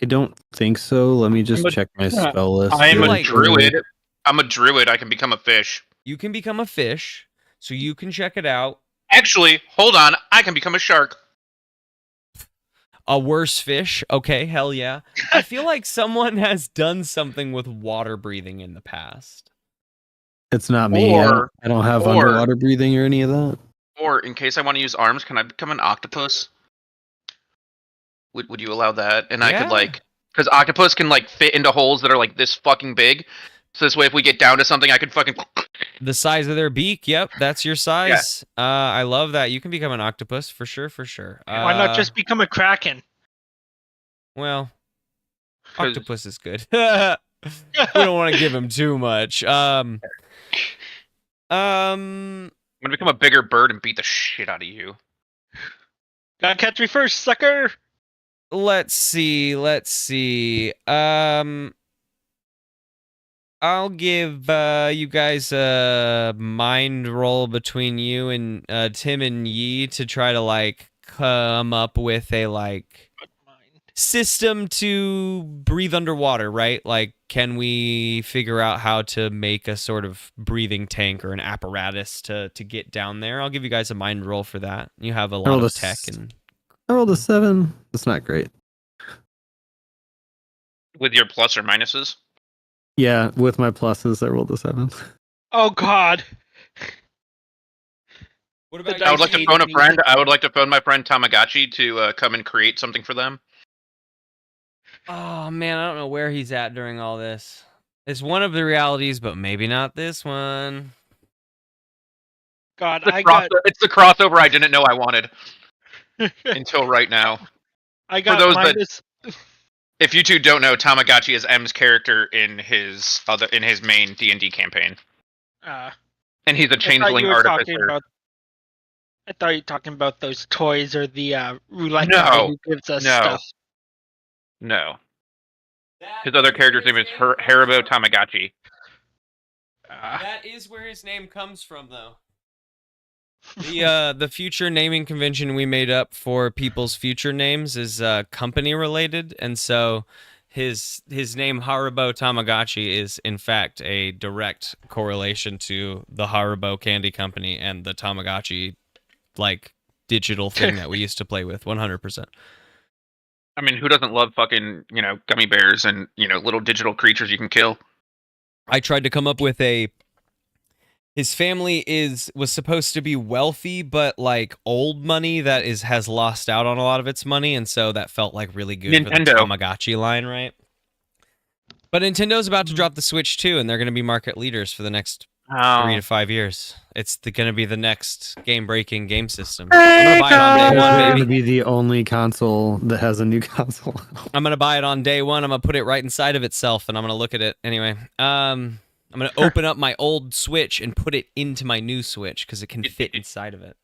I don't think so. Let me just check my spell list. I am a druid. I'm a druid. I can become a fish. You can become a fish, so you can check it out. Actually, hold on. I can become a shark. A worse fish? Okay, hell yeah. I feel like someone has done something with water breathing in the past. It's not me. I don't have underwater breathing or any of that. Or in case I want to use arms, can I become an octopus? Would you allow that? And I could because octopus can fit into holes that are this fucking big. So this way, if we get down to something, I could fucking the size of their beak. Yep, that's your size. Yeah. I love that. You can become an octopus for sure. Why not just become a kraken? Well, octopus is good. We don't want to give him too much. I'm gonna become a bigger bird and beat the shit out of you. Gotta catch me first, sucker. Let's see. I'll give you guys a mind roll between you and Tim and Yi to try to come up with a system to breathe underwater, right? Can we figure out how to make a sort of breathing tank or an apparatus to get down there? I'll give you guys a mind roll for that. You have a lot of tech and I rolled a 7. That's not great. With your plus or minuses? Yeah, with my pluses, I rolled a 7. Oh God. What about I would like to phone a friend. I would like to phone my friend Tamagotchi to come and create something for them. Oh man, I don't know where he's at during all this. It's one of the realities, but maybe not this one. God, it's the crossover I didn't know I wanted until right now. I got for those if you two don't know, Tamagotchi is M's character in his main D&D campaign. And he's a changeling artificer. I thought you were talking about those toys or the roulette guy who gives us stuff. No. His other character's name is Haribo Tamagotchi. That is where his name comes from, though. The future naming convention we made up for people's future names is company related, and so his name Haribo Tamagotchi is in fact a direct correlation to the Haribo candy company and the Tamagotchi digital thing that we used to play with. 100%. I mean, who doesn't love fucking gummy bears and little digital creatures you can kill? I tried to come up with his family was supposed to be wealthy, but old money that has lost out on a lot of its money, and so that felt really good for the Tamagotchi line, right? But Nintendo's about to drop the Switch too, and they're going to be market leaders for the next 3 to 5 years. It's going to be the next game-breaking game system. I'm going to buy it on day one, baby. It's going to be the only console that has a new console. I'm going to buy it on day one. I'm going to put it right inside of itself, and I'm going to look at it anyway. I'm going to open up my old Switch and put it into my new Switch because it can fit inside of it.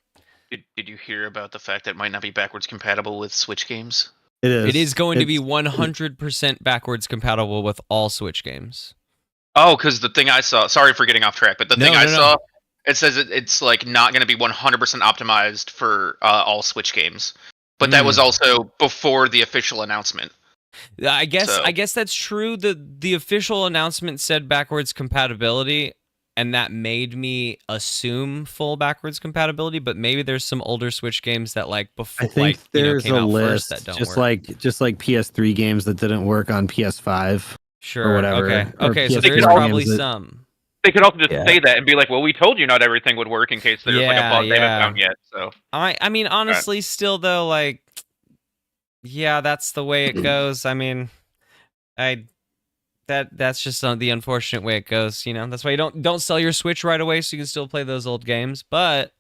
Did you hear about the fact that it might not be backwards compatible with Switch games? It is. It is going to be 100% backwards compatible with all Switch games. Oh, because the thing I saw... Sorry for getting off track, but the thing I saw, it says it's not going to be 100% optimized for all Switch games. But that was also before the official announcement. I guess that's true. The official announcement said backwards compatibility, and that made me assume full backwards compatibility. But maybe there's some older Switch games that before I think there's came a out list, first that don't just work. just like PS3 games that didn't work on PS5. Sure. Or whatever. Okay. So PS3 there's probably some. They could also just say that and be like, "Well, we told you not everything would work in case there's a bug they haven't found yet." So I mean, honestly, still though, that's the way it goes. I mean, that's just the unfortunate way it goes. That's why you don't sell your Switch right away, so you can still play those old games. But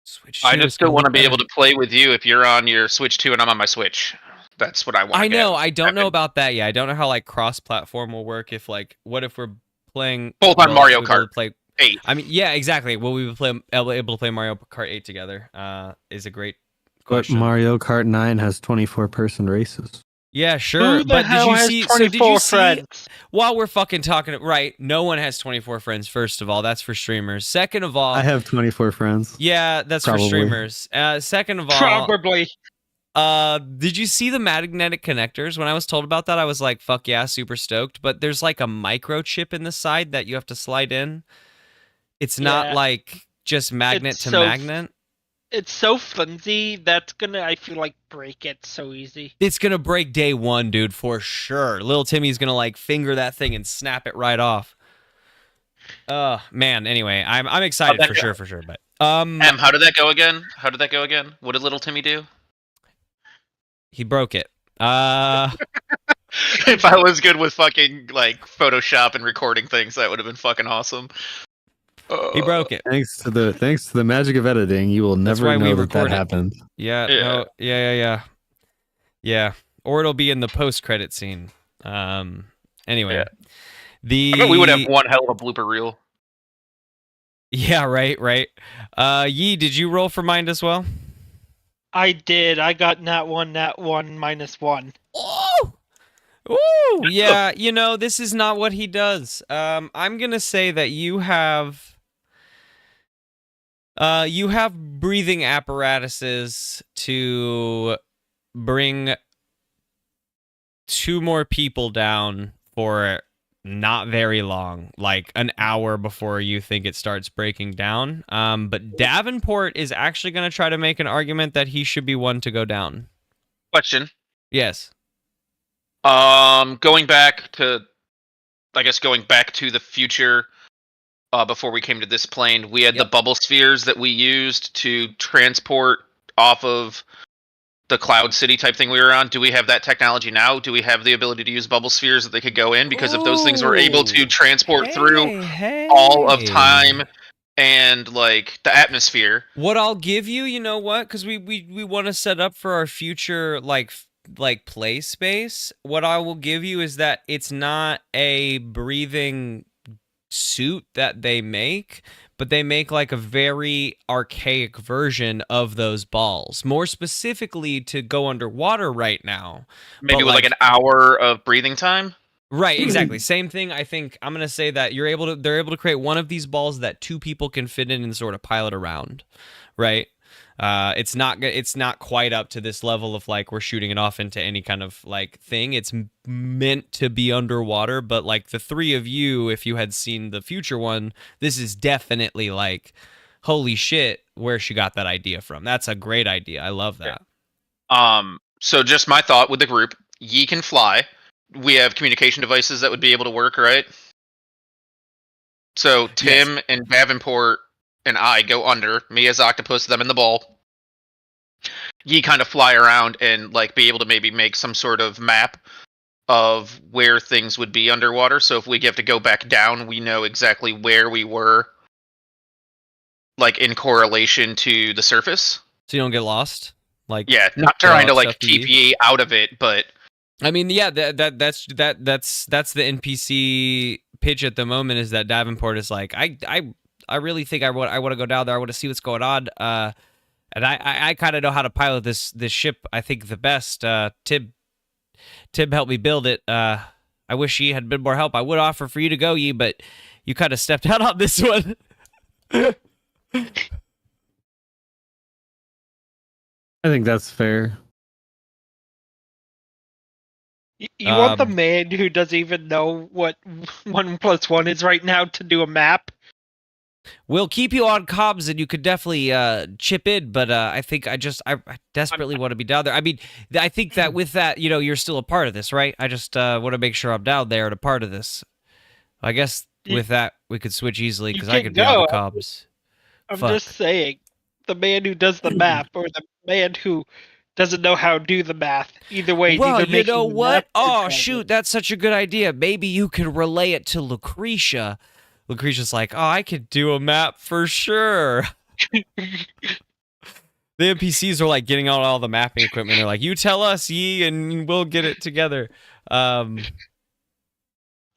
Switch. I just still want to be able to play with you if you're on your Switch 2 and I'm on my Switch. That's what I want. I know. I don't know about that. Yeah, I don't know how cross-platform will work. If what if we're playing both on Mario Kart 8? I mean, yeah, exactly. Will we be able to play Mario Kart 8 together? Is a great question. But Mario Kart 9 has 24-person races. Yeah, sure. Who the hell has 24 friends? While we're fucking talking, right? No one has 24 friends. First of all, that's for streamers. Second of all, I have 24 friends. Yeah, that's Probably. for streamers. Second of all, probably. Did you see the magnetic connectors? When I was told about that, I was like, fuck yeah, super stoked. But there's a microchip in the side that you have to slide in. It's not just magnet to magnet. It's so flimsy that's gonna, I feel break it so easy. It's gonna break day one, dude, for sure. Little Timmy's gonna finger that thing and snap it right off. Man. Anyway, I'm excited for sure. But how did that go again? What did little Timmy do? he broke it. If I was good with fucking like Photoshop and recording things, that would have been fucking awesome. He broke it. Thanks to the magic of editing, you will never know that happened. Yeah. No, yeah. Or it'll be in the post-credit scene. Anyway, I bet we would have one hell of a blooper reel. Yeah, right. Yi, did you roll for mind as well? I did. I got nat 1, -1. Oh! Ooh! Yeah, this is not what he does. I'm gonna say that you have breathing apparatuses to bring 2 more people down for not very long, like an hour before you think it starts breaking down. But Davenport is actually going to try to make an argument that he should be one to go down. Question. Yes. Going back to the future, before we came to this plane, we had the bubble spheres that we used to transport off of the cloud city type thing we were on. Do we have that technology now? Do we have the ability to use bubble spheres that they could go in? Because if those things were able to transport through all of time and like the atmosphere. What I'll give you, you know what? Because we want to set up for our future like play space. What I will give you is that it's not a breathing suit that they make, but they make like a very archaic version of those balls, more specifically to go underwater right now. Maybe with like an hour of breathing time. Right, exactly. Same thing. I think I'm gonna say that they're able to create one of these balls that 2 people can fit in and sort of pilot around. Right. It's not quite up to this level of like we're shooting it off into any kind of like thing. It's meant to be underwater, but like the 3 of you, if you had seen the future one, this is definitely like, holy shit, where she got that idea from. That's a great idea. I love that. So just my thought with the group, Yi can fly. We have communication devices that would be able to work, right? So Tim and Davenport and I go under, me as Octopus, them in the ball. Ye kind of fly around and like be able to maybe make some sort of map of where things would be underwater. So if we have to go back down, we know exactly where we were, like in correlation to the surface. So you don't get lost. Like not trying to like keep Ye out of it, but I mean, that's the NPC pitch at the moment is that Davenport is like I really think I want to go down there. I want to see what's going on. And I kind of know how to pilot this ship. I think the best. Tim helped me build it. I wish Yi had been more help. I would offer for you to go, Yi, but you kind of stepped out on this one. I think that's fair. You want the man who doesn't even know what 1 + 1 is right now to do a map? We'll keep you on comms, and you could definitely chip in. But I think I desperately want to be down there. I mean, I think that with that, you're still a part of this, right? I just want to make sure I'm down there and a part of this. I guess with that, we could switch easily because I could be on the comms. I'm just saying, the man who does the map or the man who doesn't know how to do the math. Either way, well, you know what? Oh, shoot, that's such a good idea. Maybe you could relay it to Lucretia. Lucretia's like, oh, I could do a map for sure. The NPCs are like getting out all the mapping equipment. They're like, you tell us, Yi, and we'll get it together. Yi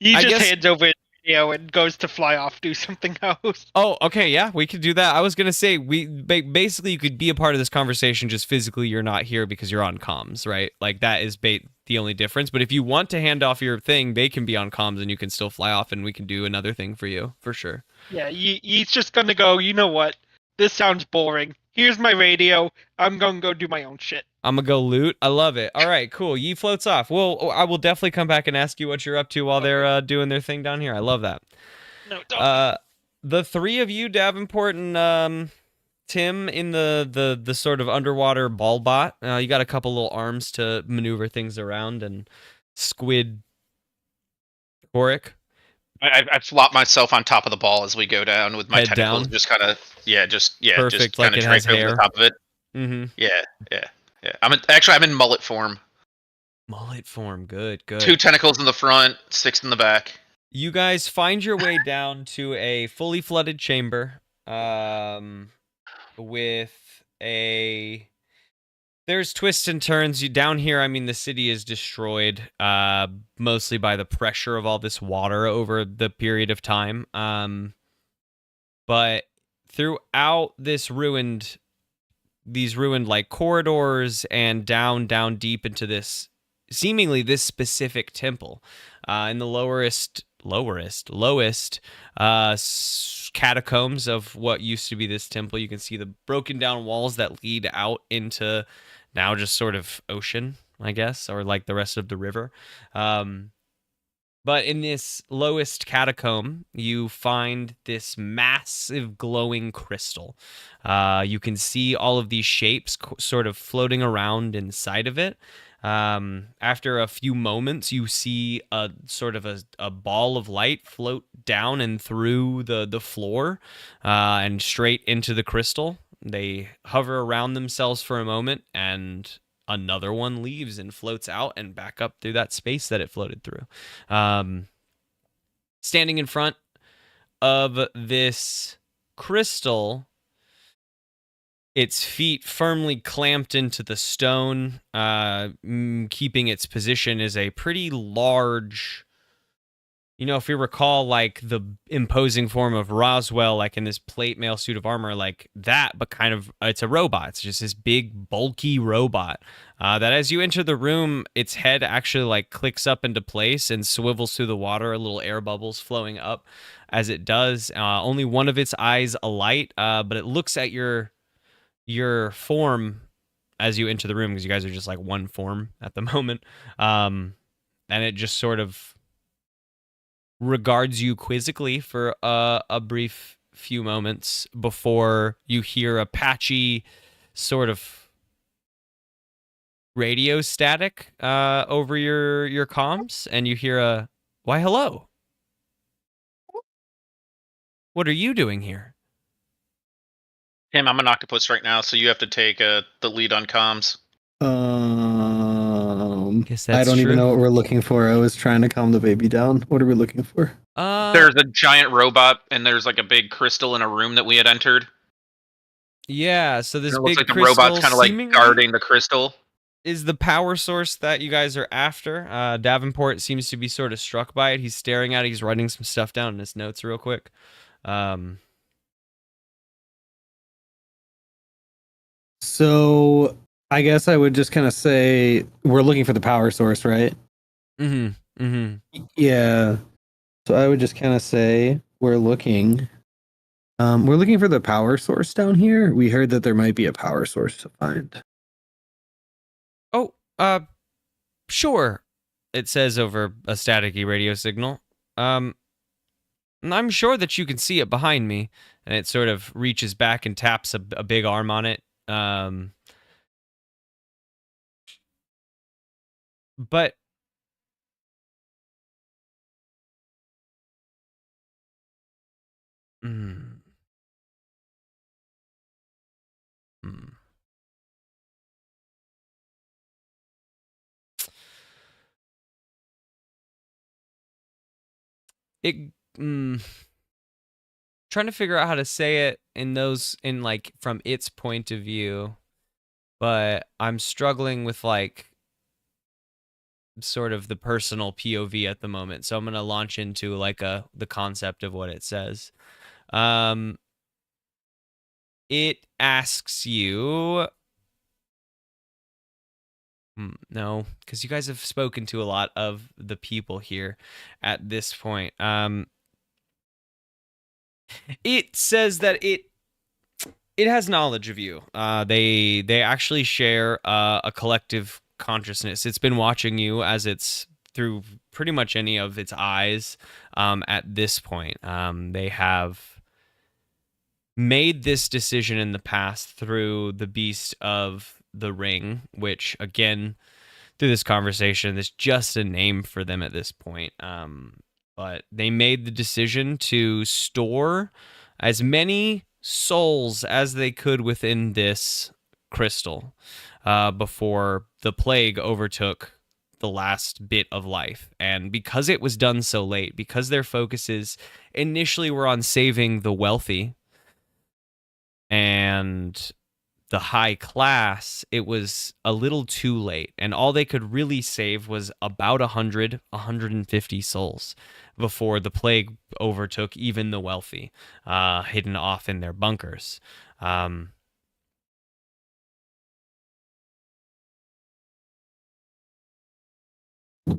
just hands over and goes to fly off, do something else. Oh, okay, yeah, we could do that. I was gonna say basically you could be a part of this conversation, just physically you're not here because you're on comms, right? Like that is the only difference. But if you want to hand off your thing, they can be on comms and you can still fly off, and we can do another thing for you for sure. Yeah, Yi's just gonna go. You know what? This sounds boring. Here's my radio. I'm gonna go do my own shit. I'm gonna go loot. I love it. All right, cool. Yi floats off. Well, I will definitely come back and ask you what you're up to while they're doing their thing down here. I love that. No, don't. The 3 of you, Davenport and Tim, in the sort of underwater ball bot. You got a couple little arms to maneuver things around, and Squid Oric. I flop myself on top of the ball as we go down with my Head tentacles, down? just kind of just Perfect, just kind like of it has drape over the hair. top of it. Mm-hmm. Yeah. I'm in mullet form. Mullet form, good. 2 tentacles in the front, 6 in the back. You guys find your way down to a fully flooded chamber, with a. There's twists and turns. You down here, I mean, the city is destroyed, mostly by the pressure of all this water over the period of time. But throughout these ruined like corridors and down deep into this seemingly this specific temple, in the lowest catacombs of what used to be this temple, you can see the broken down walls that lead out into now just sort of ocean, I guess, or like the rest of the river. But in this lowest catacomb, you find this massive glowing crystal. You can see all of these shapes sort of floating around inside of it. After a few moments, you see a sort of a ball of light float down and through the floor, and straight into the crystal. They hover around themselves for a moment, and another one leaves and floats out and back up through that space that it floated through. Standing in front of this crystal, its feet firmly clamped into the stone, keeping its position, is a pretty large... if you recall, like, the imposing form of Roswell, like in this plate mail suit of armor, like that, but kind of, it's a robot. It's just this big, bulky robot that as you enter the room, its head actually, like, clicks up into place and swivels through the water, little air bubbles flowing up as it does. Only one of its eyes alight, but it looks at your form as you enter the room, because you guys are just, like, one form at the moment. And it just sort of regards you quizzically for a brief few moments before you hear a patchy sort of radio static over your comms, and you hear a, "Why, hello. What are you doing here?" Tim, I'm an octopus right now, so you have to take the lead on comms. Guess I that's don't true. even know what we're looking for. I was trying to calm the baby down. What are we looking for? There's a giant robot, and there's like a big crystal in a room that we had entered. Yeah, so this And it big looks like the crystal robot's kind of like guarding the crystal. Is the power source that you guys are after. Davenport seems to be sort of struck by it. He's staring at it. He's writing some stuff down in his notes real quick. So I guess I would just kind of say we're looking for the power source, right? Yeah. So I would just kind of say we're looking for the power source down here. We heard that there might be a power source to find. Oh, sure. It says over a staticky radio signal. I'm sure that you can see it behind me. And it sort of reaches back and taps a big arm on it. But trying to figure out how to say it in like from its point of view, but I'm struggling with like sort of the personal POV at the moment. So I'm going to launch into like the concept of what it says. It asks you, no, because you guys have spoken to a lot of the people here at this point. It says that it has knowledge of you. They actually share a collective consciousness. It's been watching you as it's through pretty much any of its eyes at this point. They have made this decision in the past through the beast of the ring, which again, through this conversation, is just a name for them at this point. but they made the decision to store as many souls as they could within this crystal before the plague overtook the last bit of life. And because it was done so late, because their focuses initially were on saving the wealthy and the high class, it was a little too late, and all they could really save was about 150 souls before the plague overtook even the wealthy, hidden off in their bunkers. And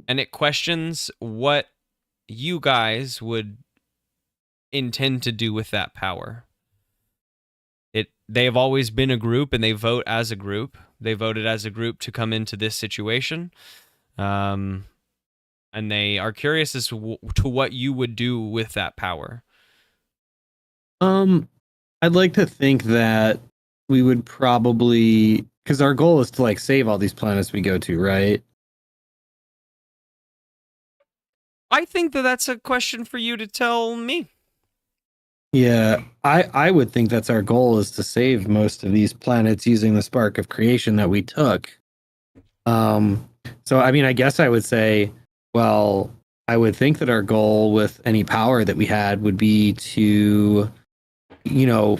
it questions what you guys would intend to do with that power. They have always been a group, and they vote as a group. They voted as a group to come into this situation. And they are curious as to what you would do with that power. I'd like to think that we would probably, because our goal is to like save all these planets we go to, right? I think that that's a question for you to tell me. Yeah, I would think that's our goal, is to save most of these planets using the spark of creation that we took. So I mean, I guess I would say, well, I would think that our goal with any power that we had would be to,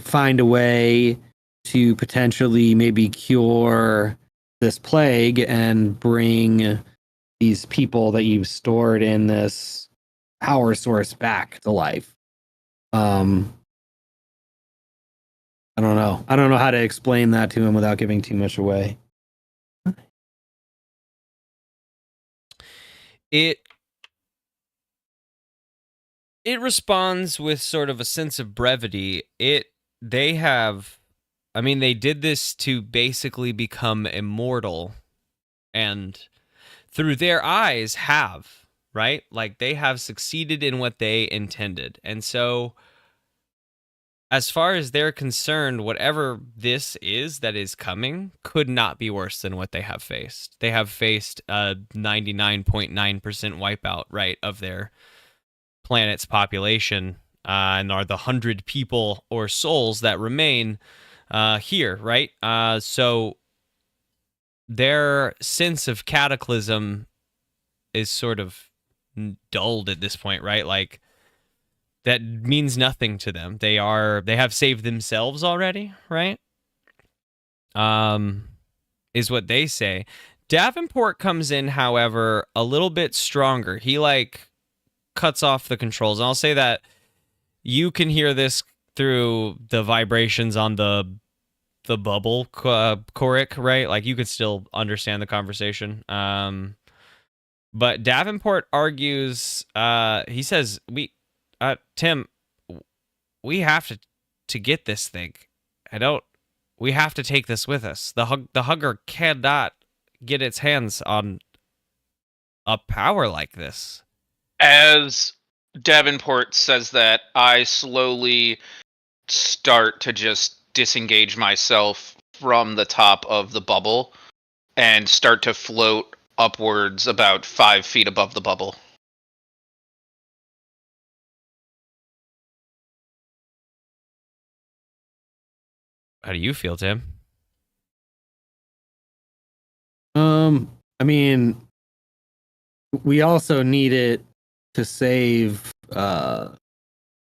find a way to potentially maybe cure this plague and bring these people that you've stored in this power source back to life. I don't know. I don't know how to explain that to him without giving too much away. It responds with sort of a sense of brevity. They did this to basically become immortal, and through their eyes right? Like, they have succeeded in what they intended. And so, as far as they're concerned, whatever this is that is coming could not be worse than what they have faced. They have faced a 99.9% wipeout, right, of their planet's population, and are the 100 people or souls that remain here, right? So their sense of cataclysm is sort of dulled at this point, right? Like, that means nothing to them. They have saved themselves already, right? Is what they say. Davenport comes in, however, a little bit stronger. He cuts off the controls. And I'll say that you can hear this through the vibrations on the bubble choric, right? Like, you could still understand the conversation. But Davenport argues, he says, Tim, we have to get this thing. We have to take this with us. The Hugger cannot get its hands on a power like this. As Davenport says that, I slowly start to just disengage myself from the top of the bubble and start to float upwards about 5 feet above the bubble. How do you feel, Tim? I mean, we also need it to save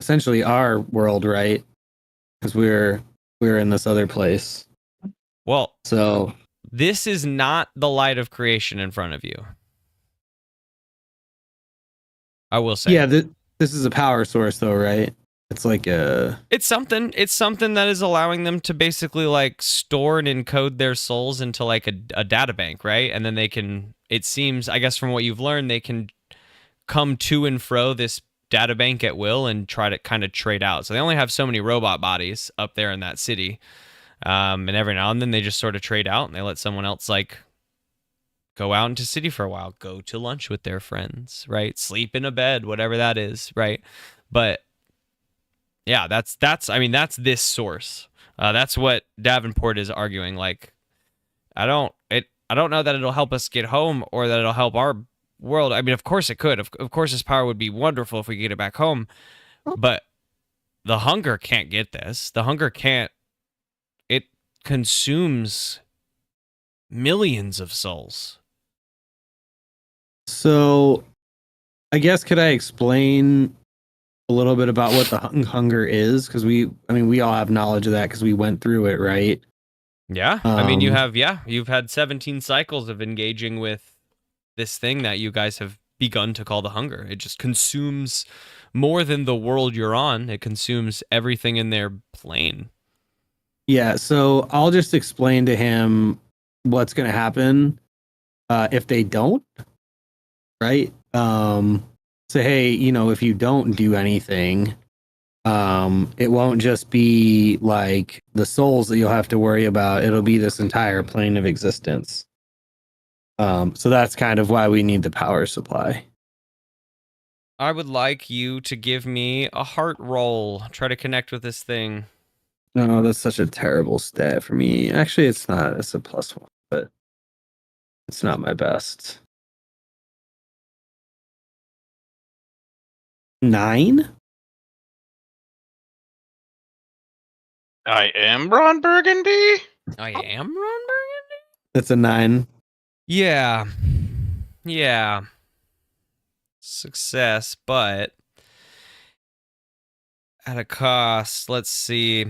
essentially our world, right? Because we're in this other place. Well, so this is not the light of creation in front of you. I will say. Yeah, this is a power source, though, right? It's like It's something that is allowing them to basically store and encode their souls into a data bank, right? And then they can, it seems, I guess from what you've learned, they can come to and fro this data bank at will and try to kind of trade out. So they only have so many robot bodies up there in that city. And every now and then they just sort of trade out and they let someone else go out into city for a while, go to lunch with their friends, right? Sleep in a bed, whatever that is, right? But yeah, that's this source. That's what Davenport is arguing. I don't know that it'll help us get home or that it'll help our world. I mean, of course it could. Of course this power would be wonderful if we get it back home. But the hunger can't get this. The hunger can't. It consumes millions of souls. So, I guess could I explain a little bit about what the hunger is? Because we all have knowledge of that because we went through it, right? Yeah. I mean, you've had 17 cycles of engaging with this thing that you guys have begun to call the hunger. It just consumes more than the world you're on. It consumes everything in their plane. Yeah, so I'll just explain to him what's going to happen if they don't, right? Say, hey, if you don't do anything, it won't just be like the souls that you'll have to worry about. It'll be this entire plane of existence. So that's kind of why we need the power supply. I would like you to give me a heart roll. Try to connect with this thing. No, that's such a terrible stat for me. Actually, it's not. It's a +1, but it's not my best. 9? I am Ron Burgundy. I am Ron Burgundy? That's a 9. Yeah. Success, but at a cost. Let's see.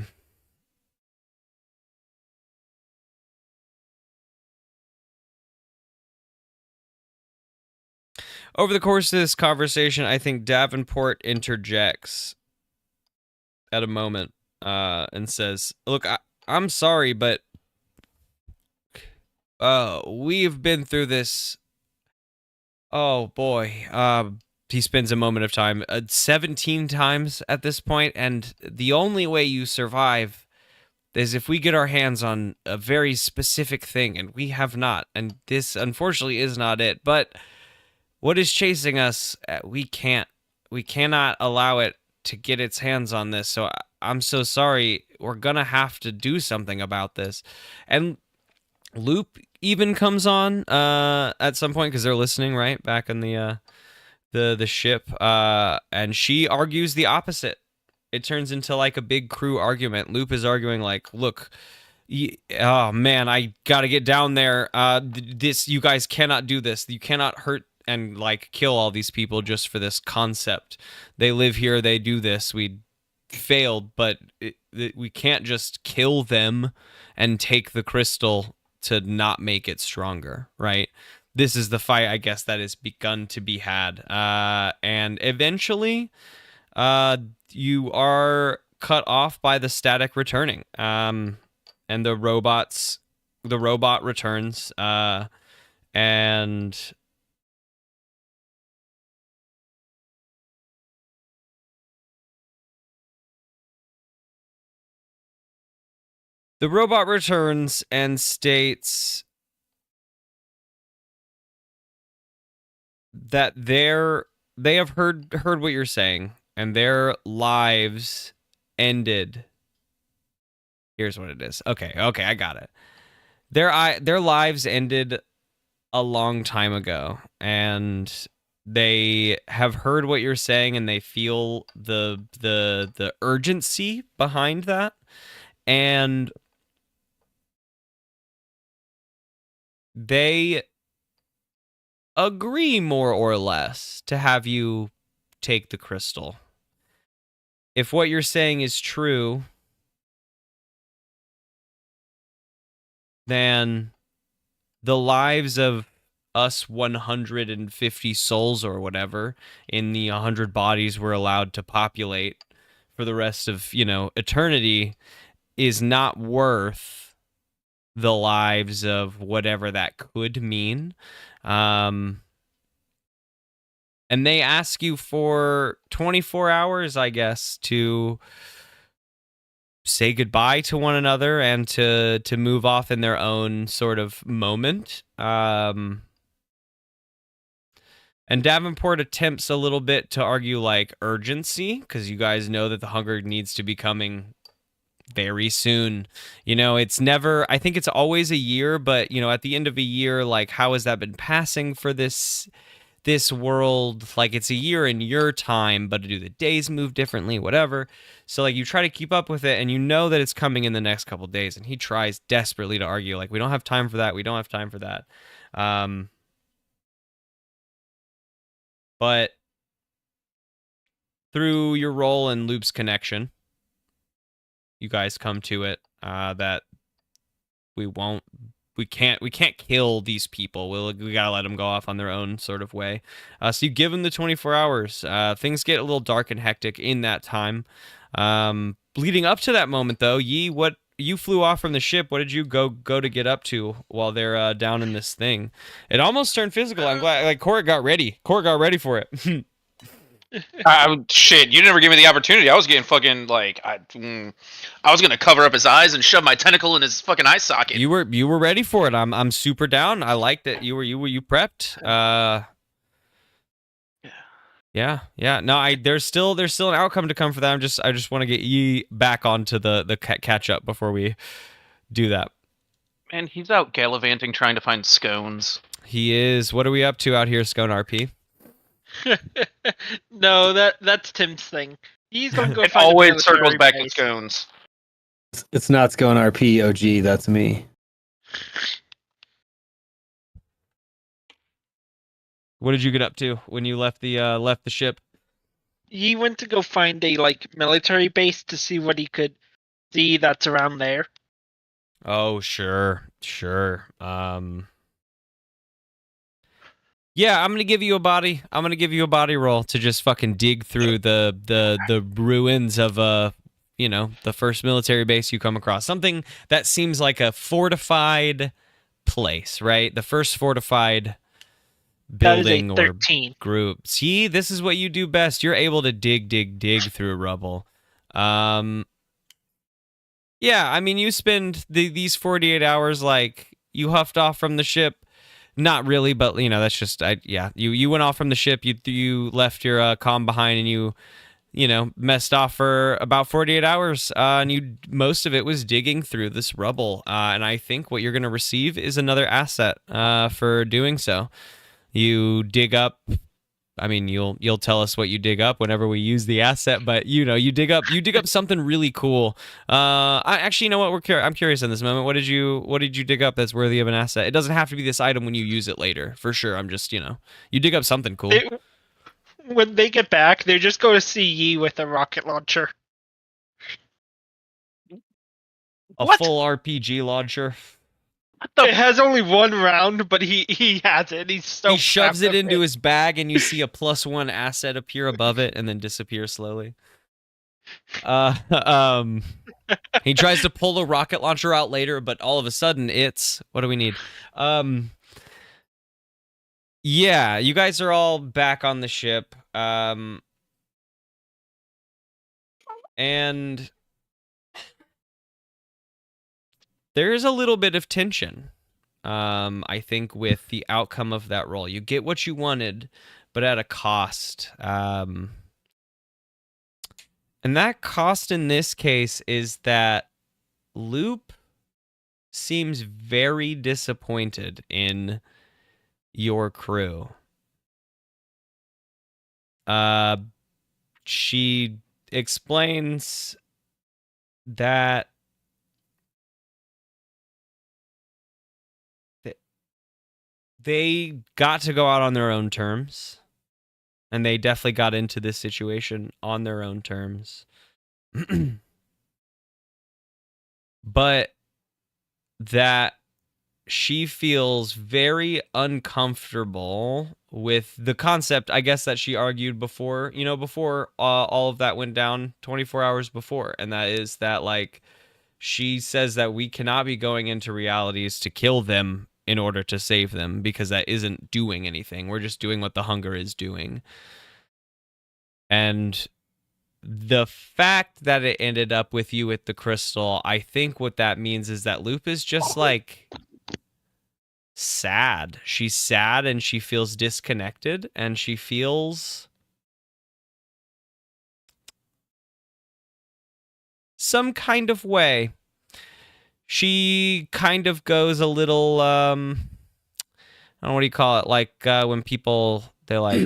Over the course of this conversation, I think Davenport interjects at a moment and says, look, I'm sorry, but we've been through this. Oh, boy. He spends a moment of time 17 times at this point, and the only way you survive is if we get our hands on a very specific thing, and we have not. And this, unfortunately, is not it. But what is chasing us, we cannot allow it to get its hands on this. So I'm so sorry. We're going to have to do something about this. And Loop even comes on at some point because they're listening, right? Back in the ship. And she argues the opposite. It turns into like a big crew argument. Loop is arguing like, look, oh man, I got to get down there. You guys cannot do this. You cannot hurt and like kill all these people just for this concept. They live here, they do this. We failed, but we can't just kill them and take the crystal to not make it stronger, right? This is the fight, I guess, that has begun to be had. And eventually, you are cut off by the static returning. And the robot returns. And the robot returns and states that they have heard what you're saying, and their lives ended. Here's what it is. Okay, I got it. Their lives ended a long time ago, and they have heard what you're saying, and they feel the urgency behind that, and they agree more or less to have you take the crystal. If what you're saying is true, then the lives of us 150 souls or whatever in the 100 bodies we're allowed to populate for the rest of, eternity is not worth the lives of whatever that could mean. And they ask you for 24 hours, I guess, to say goodbye to one another and to move off in their own sort of moment. And Davenport attempts a little bit to argue like urgency, because you guys know that the hunger needs to be coming very soon. It's never, I think it's always a year, but at the end of a year, like, how has that been passing for this this world, like it's a year in your time, but do the days move differently, whatever. So like you try to keep up with it, and you know that it's coming in the next couple days, and he tries desperately to argue like, we don't have time for that, we don't have time for that. But through your role in Loop's connection, you guys come to it that we can't kill these people. We gotta let them go off on their own sort of way. So you give them the 24 hours. Things get a little dark and hectic in that time. Leading up to that moment, though, Yi, what you flew off from the ship? What did you go to get up to while they're down in this thing? It almost turned physical. I'm glad. Like Court got ready. Court got ready for it. Shit, you never gave me the opportunity. I was getting fucking like I was gonna cover up his eyes and shove my tentacle in his fucking eye socket. You were ready for it. I'm super down. I liked it. You prepped. Yeah. No, there's still an outcome to come for that. I just want to get Yi back onto the catch up before we do that. Man, he's out gallivanting trying to find scones. He is. What are we up to out here, Scone RP? No, that's Tim's thing. He's gonna go. It always circles back to scones. It's not Scone RP, OG. That's me. What did you get up to when you left the ship? He went to go find a military base to see what he could see that's around there. Oh, sure. Yeah, I'm gonna give you a body. I'm gonna give you a body roll to just fucking dig through the ruins of the first military base you come across. Something that seems like a fortified place, right? The first fortified building or group. See, this is what you do best. You're able to dig through rubble. Yeah, I mean, you spend these 48 hours like you huffed off from the ship. Not really, but that's just you went off from the ship. You left your comm behind, and you messed off for about 48 hours. And most of it was digging through this rubble. And I think what you're going to receive is another asset for doing so. You dig up. I mean, you'll tell us what you dig up whenever we use the asset, but you dig up something really cool. I actually, you know what? I'm curious in this moment. What did you dig up that's worthy of an asset? It doesn't have to be this item when you use it later, for sure. I'm just you dig up something cool. When they get back, they're just going to see Yi with a rocket launcher. A full RPG launcher. It has only one round, but he has it. He shoves it into his bag, and you see a +1 asset appear above it, and then disappear slowly. He tries to pull the rocket launcher out later, but all of a sudden, what do we need? Yeah, you guys are all back on the ship, and there's a little bit of tension, I think, with the outcome of that roll. You get what you wanted, but at a cost. And that cost in this case is that Loop seems very disappointed in your crew. She explains that they got to go out on their own terms, and they definitely got into this situation on their own terms. But that she feels very uncomfortable with the concept, I guess, that she argued before, before all of that went down 24 hours before. And that is that, she says that we cannot be going into realities to kill them in order to save them, because that isn't doing anything. We're just doing what the hunger is doing. And the fact that it ended up with you at the crystal, I think what that means is that Loop is just sad. She's sad, and she feels disconnected, and she feels some kind of way. She kind of goes a little, I don't know, what do you call it? When people, They like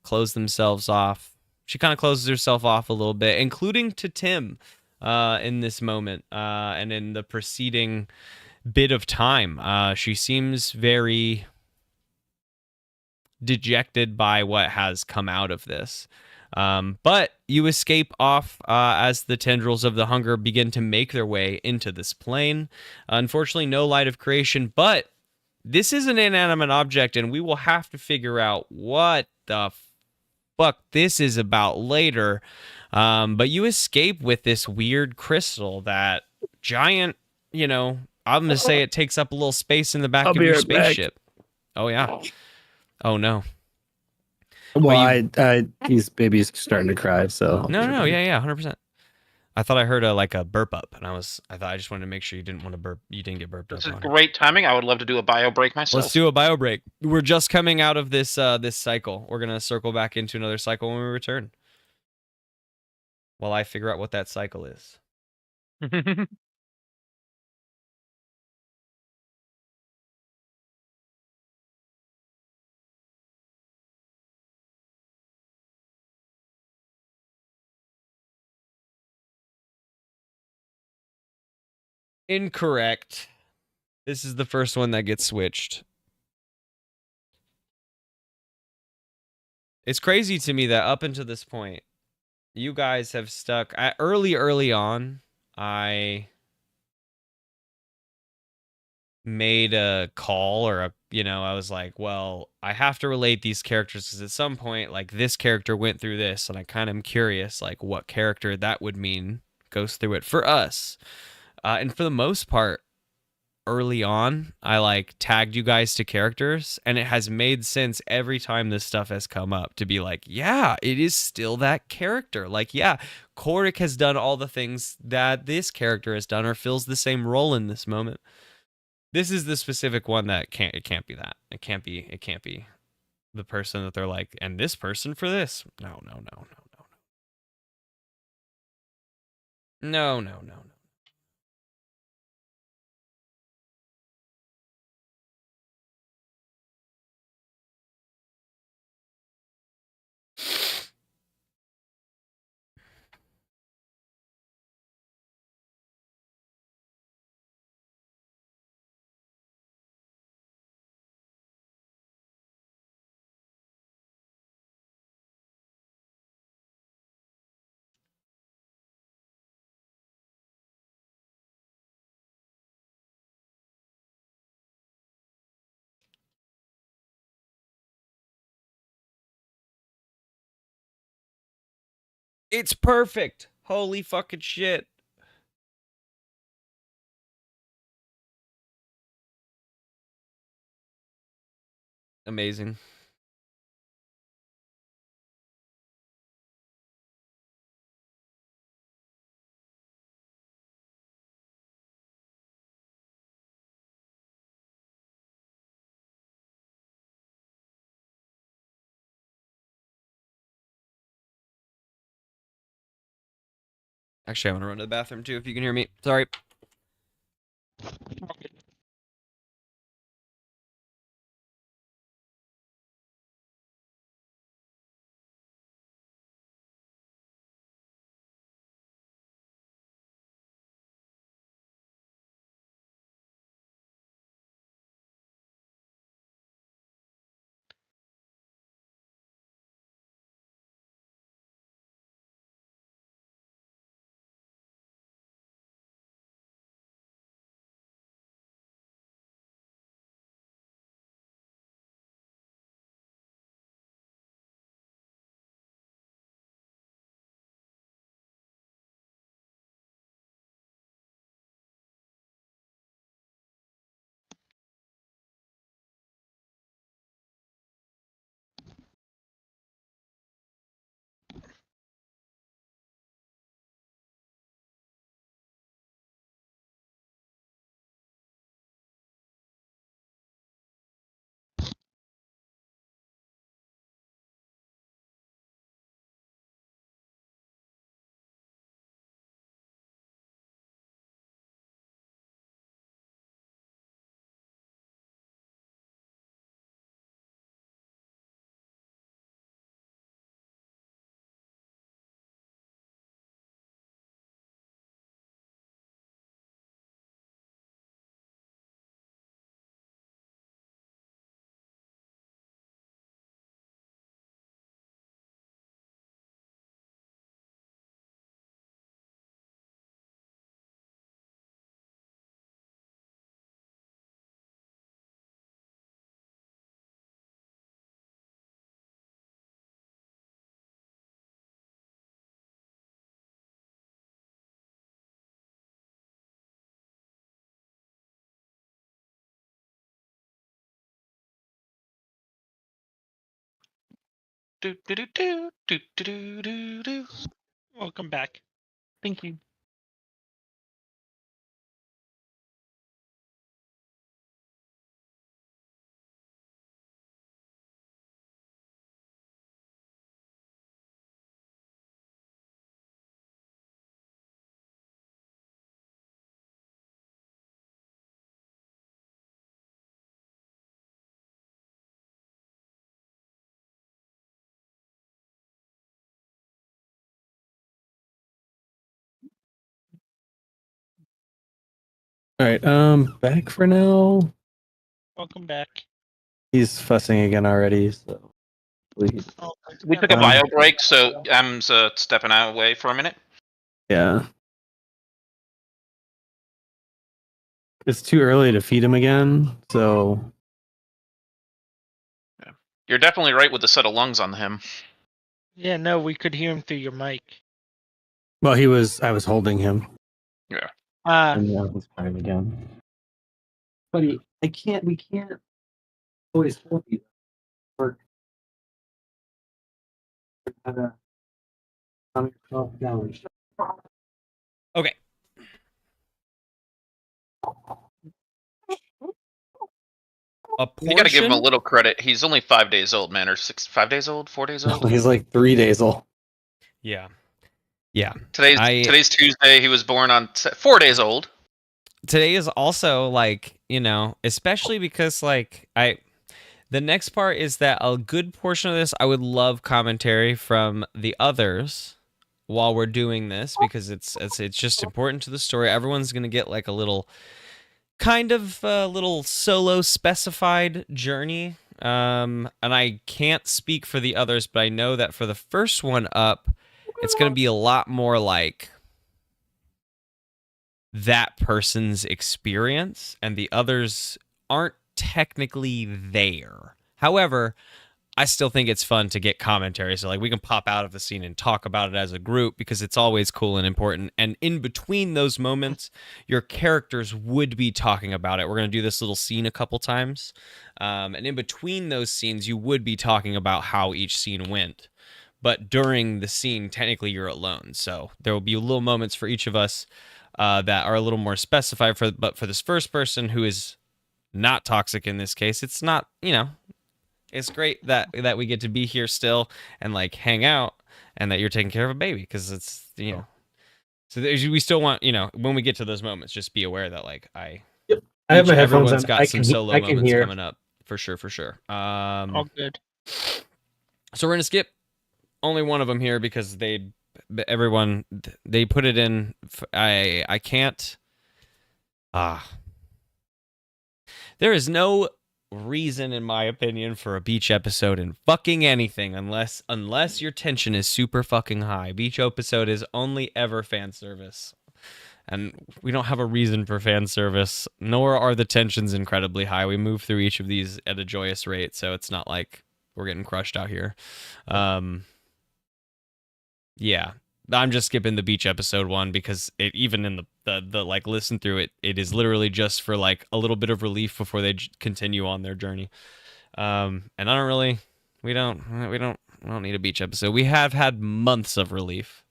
close themselves off. She kind of closes herself off a little bit, including to Tim in this moment and in the preceding bit of time. She seems very dejected by what has come out of this. But you escape off as the tendrils of the hunger begin to make their way into this plane. Unfortunately, no light of creation, but this is an inanimate object, and we will have to figure out what the fuck this is about later. But you escape with this weird crystal that giant, I'm going to say it takes up a little space in the back of your spaceship. Back. Oh, yeah. Oh, no. Well, he's starting to cry, so no, yeah, 100%. I thought I heard a burp up, and I thought I just wanted to make sure you didn't want to burp. You didn't get burped up. This is great timing. I would love to do a bio break myself. Let's do a bio break. We're just coming out of this cycle. We're gonna circle back into another cycle when we return. While I figure out what that cycle is. Incorrect. This is the first one that gets switched. It's crazy to me that up until this point, you guys have stuck early on. I made a call I was like, well, I have to relate these characters because at some point, like, this character went through this, and I kind of am curious, like, what character that would mean goes through it for us. And for the most part, early on, I tagged you guys to characters, and it has made sense every time this stuff has come up to be like, yeah, it is still that character. Like, yeah, Korik has done all the things that this character has done or fills the same role in this moment. This is the specific one that it can't be that. It can't be the person that they're like, and this person for this. No. No. It's perfect. Holy fucking shit. Amazing. Actually, I'm gonna run to the bathroom too if you can hear me. Sorry. Do, do, do, do, do, do, do, do, do. Welcome back. Thank you. All right, back for now. Welcome back. He's fussing again already, so please. Oh, We took a bio break, so I'm stepping out away for a minute. Yeah. It's too early to feed him again, so You're definitely right with the set of lungs on him. Yeah, no, we could hear him through your mic. well, I was holding him. Yeah. And now he's crying again. Buddy, we can't always hold you. Work. Calm yourself down. Okay. You gotta give him a little credit. He's only 5 days old, man, or 5 days old, 4 days old. He's like 3 days old. Yeah. Yeah. Today's Tuesday. He was born on 4 days old. Today is also like, especially because like the next part is that a good portion of this I would love commentary from the others while we're doing this, because it's just important to the story. Everyone's going to get like a little kind of little solo specified journey. And I can't speak for the others, but I know that for the first one up, it's going to be a lot more like that person's experience, and the others aren't technically there. However, I still think it's fun to get commentary, so like we can pop out of the scene and talk about it as a group, because it's always cool and important. And in between those moments, your characters would be talking about it. We're going to do this little scene a couple times, and in between those scenes, you would be talking about how each scene went. But during the scene, technically you're alone, so there will be little moments for each of us that are a little more specified. But for this first person who is not toxic in this case, it's not, it's great that we get to be here still and like hang out, and that you're taking care of a baby, because it's, so we still want, when we get to those moments, just be aware that like I have my headphones everyone's on. got some solo moments hear. coming up for sure. All good. So we're gonna skip only one of them here because they put it in. I can't. There is no reason, in my opinion, for a beach episode in fucking anything unless your tension is super fucking high. Beach episode is only ever fan service, and we don't have a reason for fan service, nor are the tensions incredibly high. We move through each of these at a joyous rate, so it's not like we're getting crushed out here. Yeah, I'm just skipping the beach episode one because it, even in the like listen through it, it is literally just for like a little bit of relief before they continue on their journey. And I don't really, we don't need a beach episode. We have had months of relief.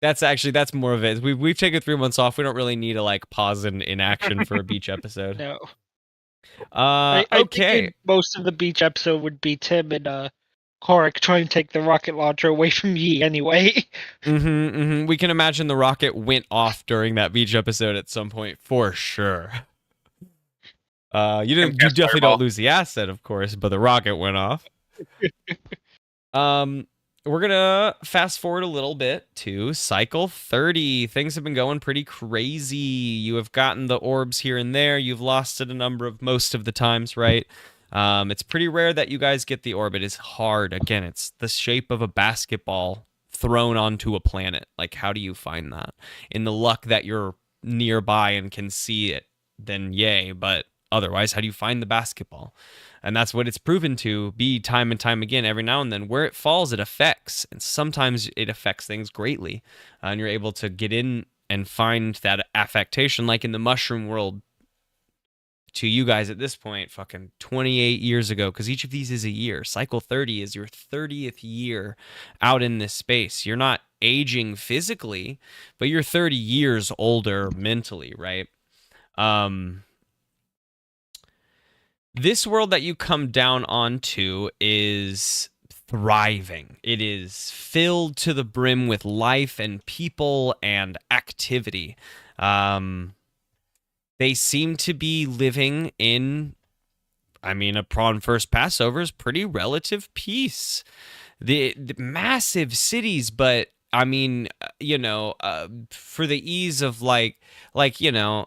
That's more of it. We've taken 3 months off. We don't really need to like pause in action for a beach episode. No. I okay. Think most of the beach episode would be Tim and Korik trying to take the rocket launcher away from Yi anyway. We can imagine the rocket went off during that beach episode at some point for sure. You definitely don't lose the asset, of course, but the rocket went off. We're gonna fast forward a little bit to cycle 30. Things have been going pretty crazy. You have gotten the orbs here and there. You've lost it most of the times, right? It's pretty rare that you guys get the orb. It is hard. Again, it's the shape of a basketball thrown onto a planet. Like, how do you find that? In the luck that you're nearby and can see it, then yay. But otherwise, how do you find the basketball? And that's what it's proven to be time and time again. Every now and then, where it falls, it affects. And sometimes it affects things greatly. And you're able to get in and find that affectation, like in the mushroom world. to you guys at this point, fucking 28 years ago, because each of these is a year. Cycle 30 is your 30th year out in this space. You're not aging physically, but you're 30 years older mentally, right? This world that you come down onto is thriving. It is filled to the brim with life and people and activity. They seem to be living in, upon first Passover is pretty relative peace. The massive cities, but for the ease of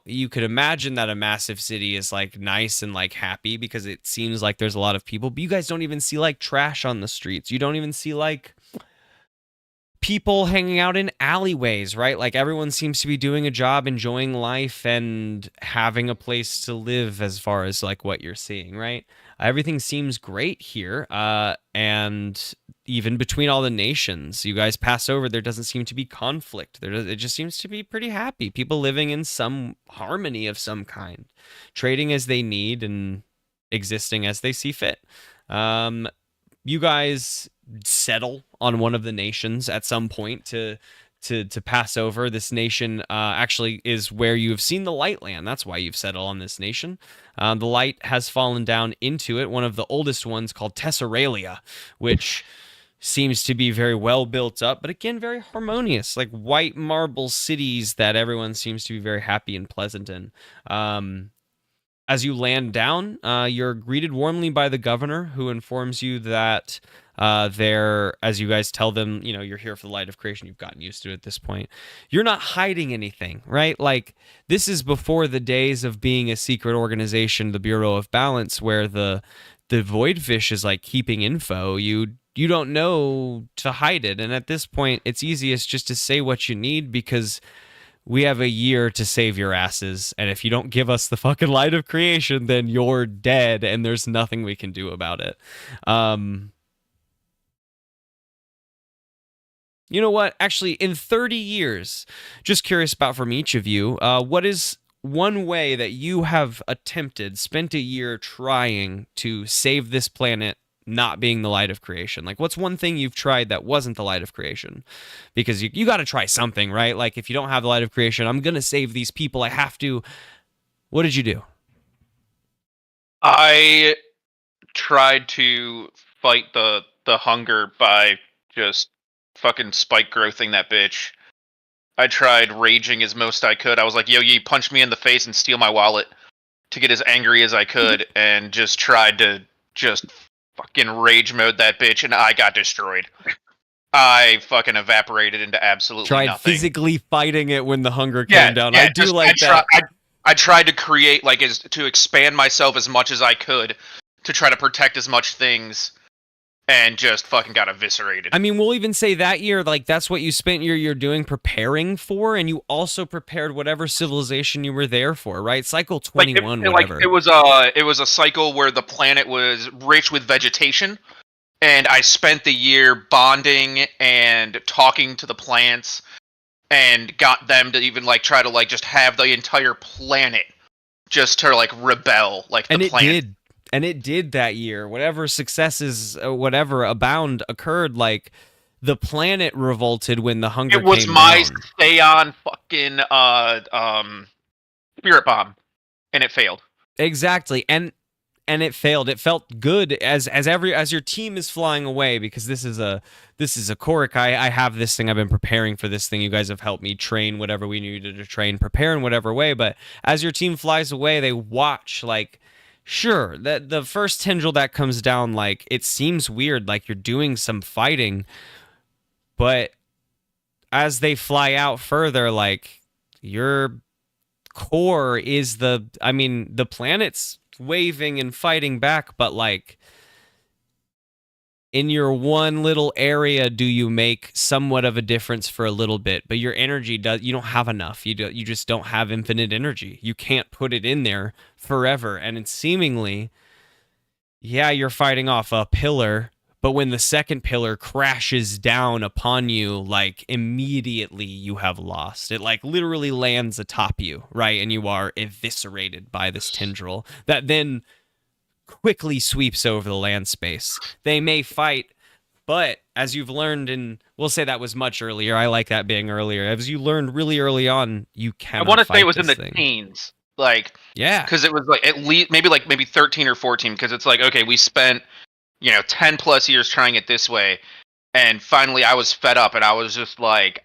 you could imagine that a massive city is like nice and like happy because it seems like there's a lot of people, but you guys don't even see like trash on the streets. You don't even see like people hanging out in alleyways, right? Like everyone seems to be doing a job, enjoying life and having a place to live as far as like what you're seeing, right? Everything seems great here. And even between all the nations, you guys pass over, there doesn't seem to be conflict. It just seems to be pretty happy. People living in some harmony of some kind, trading as they need and existing as they see fit. You guys settle on one of the nations at some point to pass over. This nation actually is where you have seen the light land. That's why you've settled on this nation. The light has fallen down into it, one of the oldest ones called Tesseralia, which seems to be very well built up, but again, very harmonious, like white marble cities that everyone seems to be very happy and pleasant in. As you land down, you're greeted warmly by the governor, who informs you that as you guys tell them, you're here for the light of creation. You've gotten used to it at this point. You're not hiding anything, right? Like, this is before the days of being a secret organization, the Bureau of Balance, where the Voidfish is like keeping info. You don't know to hide it. And at this point, it's easiest just to say what you need, because we have a year to save your asses, and if you don't give us the fucking light of creation, then you're dead, and there's nothing we can do about it. You know what? Actually, in 30 years, just curious about from each of you, what is one way that you have spent a year trying to save this planet not being the light of creation? Like, what's one thing you've tried that wasn't the light of creation? Because you got to try something, right? Like, if you don't have the light of creation, I'm going to save these people, I have to. What did you do? I tried to fight the hunger by just fucking spike growthing that bitch. I tried raging as most I could. I was like, yo, you punch me in the face and steal my wallet, to get as angry as I could, and just tried to just fucking rage mode that bitch, and I got destroyed. I fucking evaporated into absolutely nothing. Tried physically fighting it when the hunger came down. I do like that. I tried to create, to expand myself as much as I could to try to protect as much things, and just fucking got eviscerated. I mean, we'll even say that year, like, that's what you spent your year doing, preparing for, and you also prepared whatever civilization you were there for, right? Cycle 21, whatever. It was a cycle where the planet was rich with vegetation, and I spent the year bonding and talking to the plants, and got them to even try to just have the entire planet just to rebel, and it did. And it did that year. Whatever successes, whatever abound occurred, the planet revolted when the hunger came down. It was my stay-on fucking spirit bomb, and it failed. Exactly, and it failed. It felt good as your team is flying away, because this is a Korik. I have this thing. I've been preparing for this thing. You guys have helped me train whatever we needed to train, prepare in whatever way. But as your team flies away, they watch Sure, the first tendril that comes down, it seems weird, you're doing some fighting, but as they fly out further, your core is the planet's waving and fighting back, but in your one little area, do you make somewhat of a difference for a little bit, but your energy you don't have enough. You just don't have infinite energy. You can't put it in there forever. And it's seemingly, you're fighting off a pillar, But when the second pillar crashes down upon you, like immediately you have lost. It like literally lands atop you, right? And you are eviscerated by this tendril that then quickly sweeps over the land space. They may fight, but as you've learned, and we'll say that was much earlier. I like that being earlier. As you learned really early on, you cannot. I want to say it was this in the thing. teens, like Yeah, because it was like at least maybe 13 or 14. Because it's like, okay, we spent 10 plus years trying it this way, and finally I was fed up, and I was just like,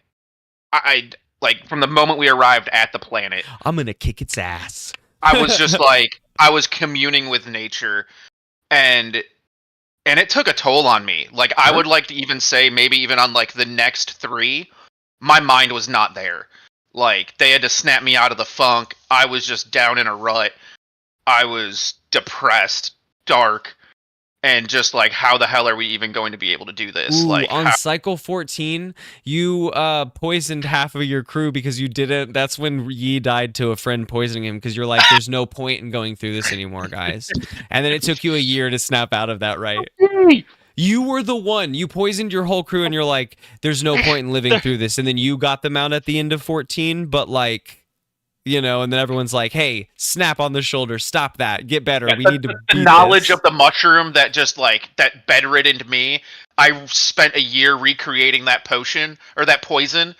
I like from the moment we arrived at the planet, I'm gonna kick its ass. I was just like, I was communing with nature, and it took a toll on me. Like, I would like to even say maybe even on like the next 3, my mind was not there. Like, they had to snap me out of the funk. I was just down in a rut. I was depressed, dark, and just like, how the hell are we even going to be able to do this? Ooh, Like, on cycle 14, you poisoned half of your crew because you didn't. That's when Yi died to a friend poisoning him because you're like, there's no point in going through this anymore, guys. And then it took you a year to snap out of that, right? You were the one. You poisoned your whole crew and you're like, there's no point in living through this. And then you got them out at the end of 14, but like, and then everyone's like, hey, snap on the shoulder, stop that, get better. We need to the knowledge of the mushroom that just like that bedriddened me. I spent a year recreating that potion or that poison,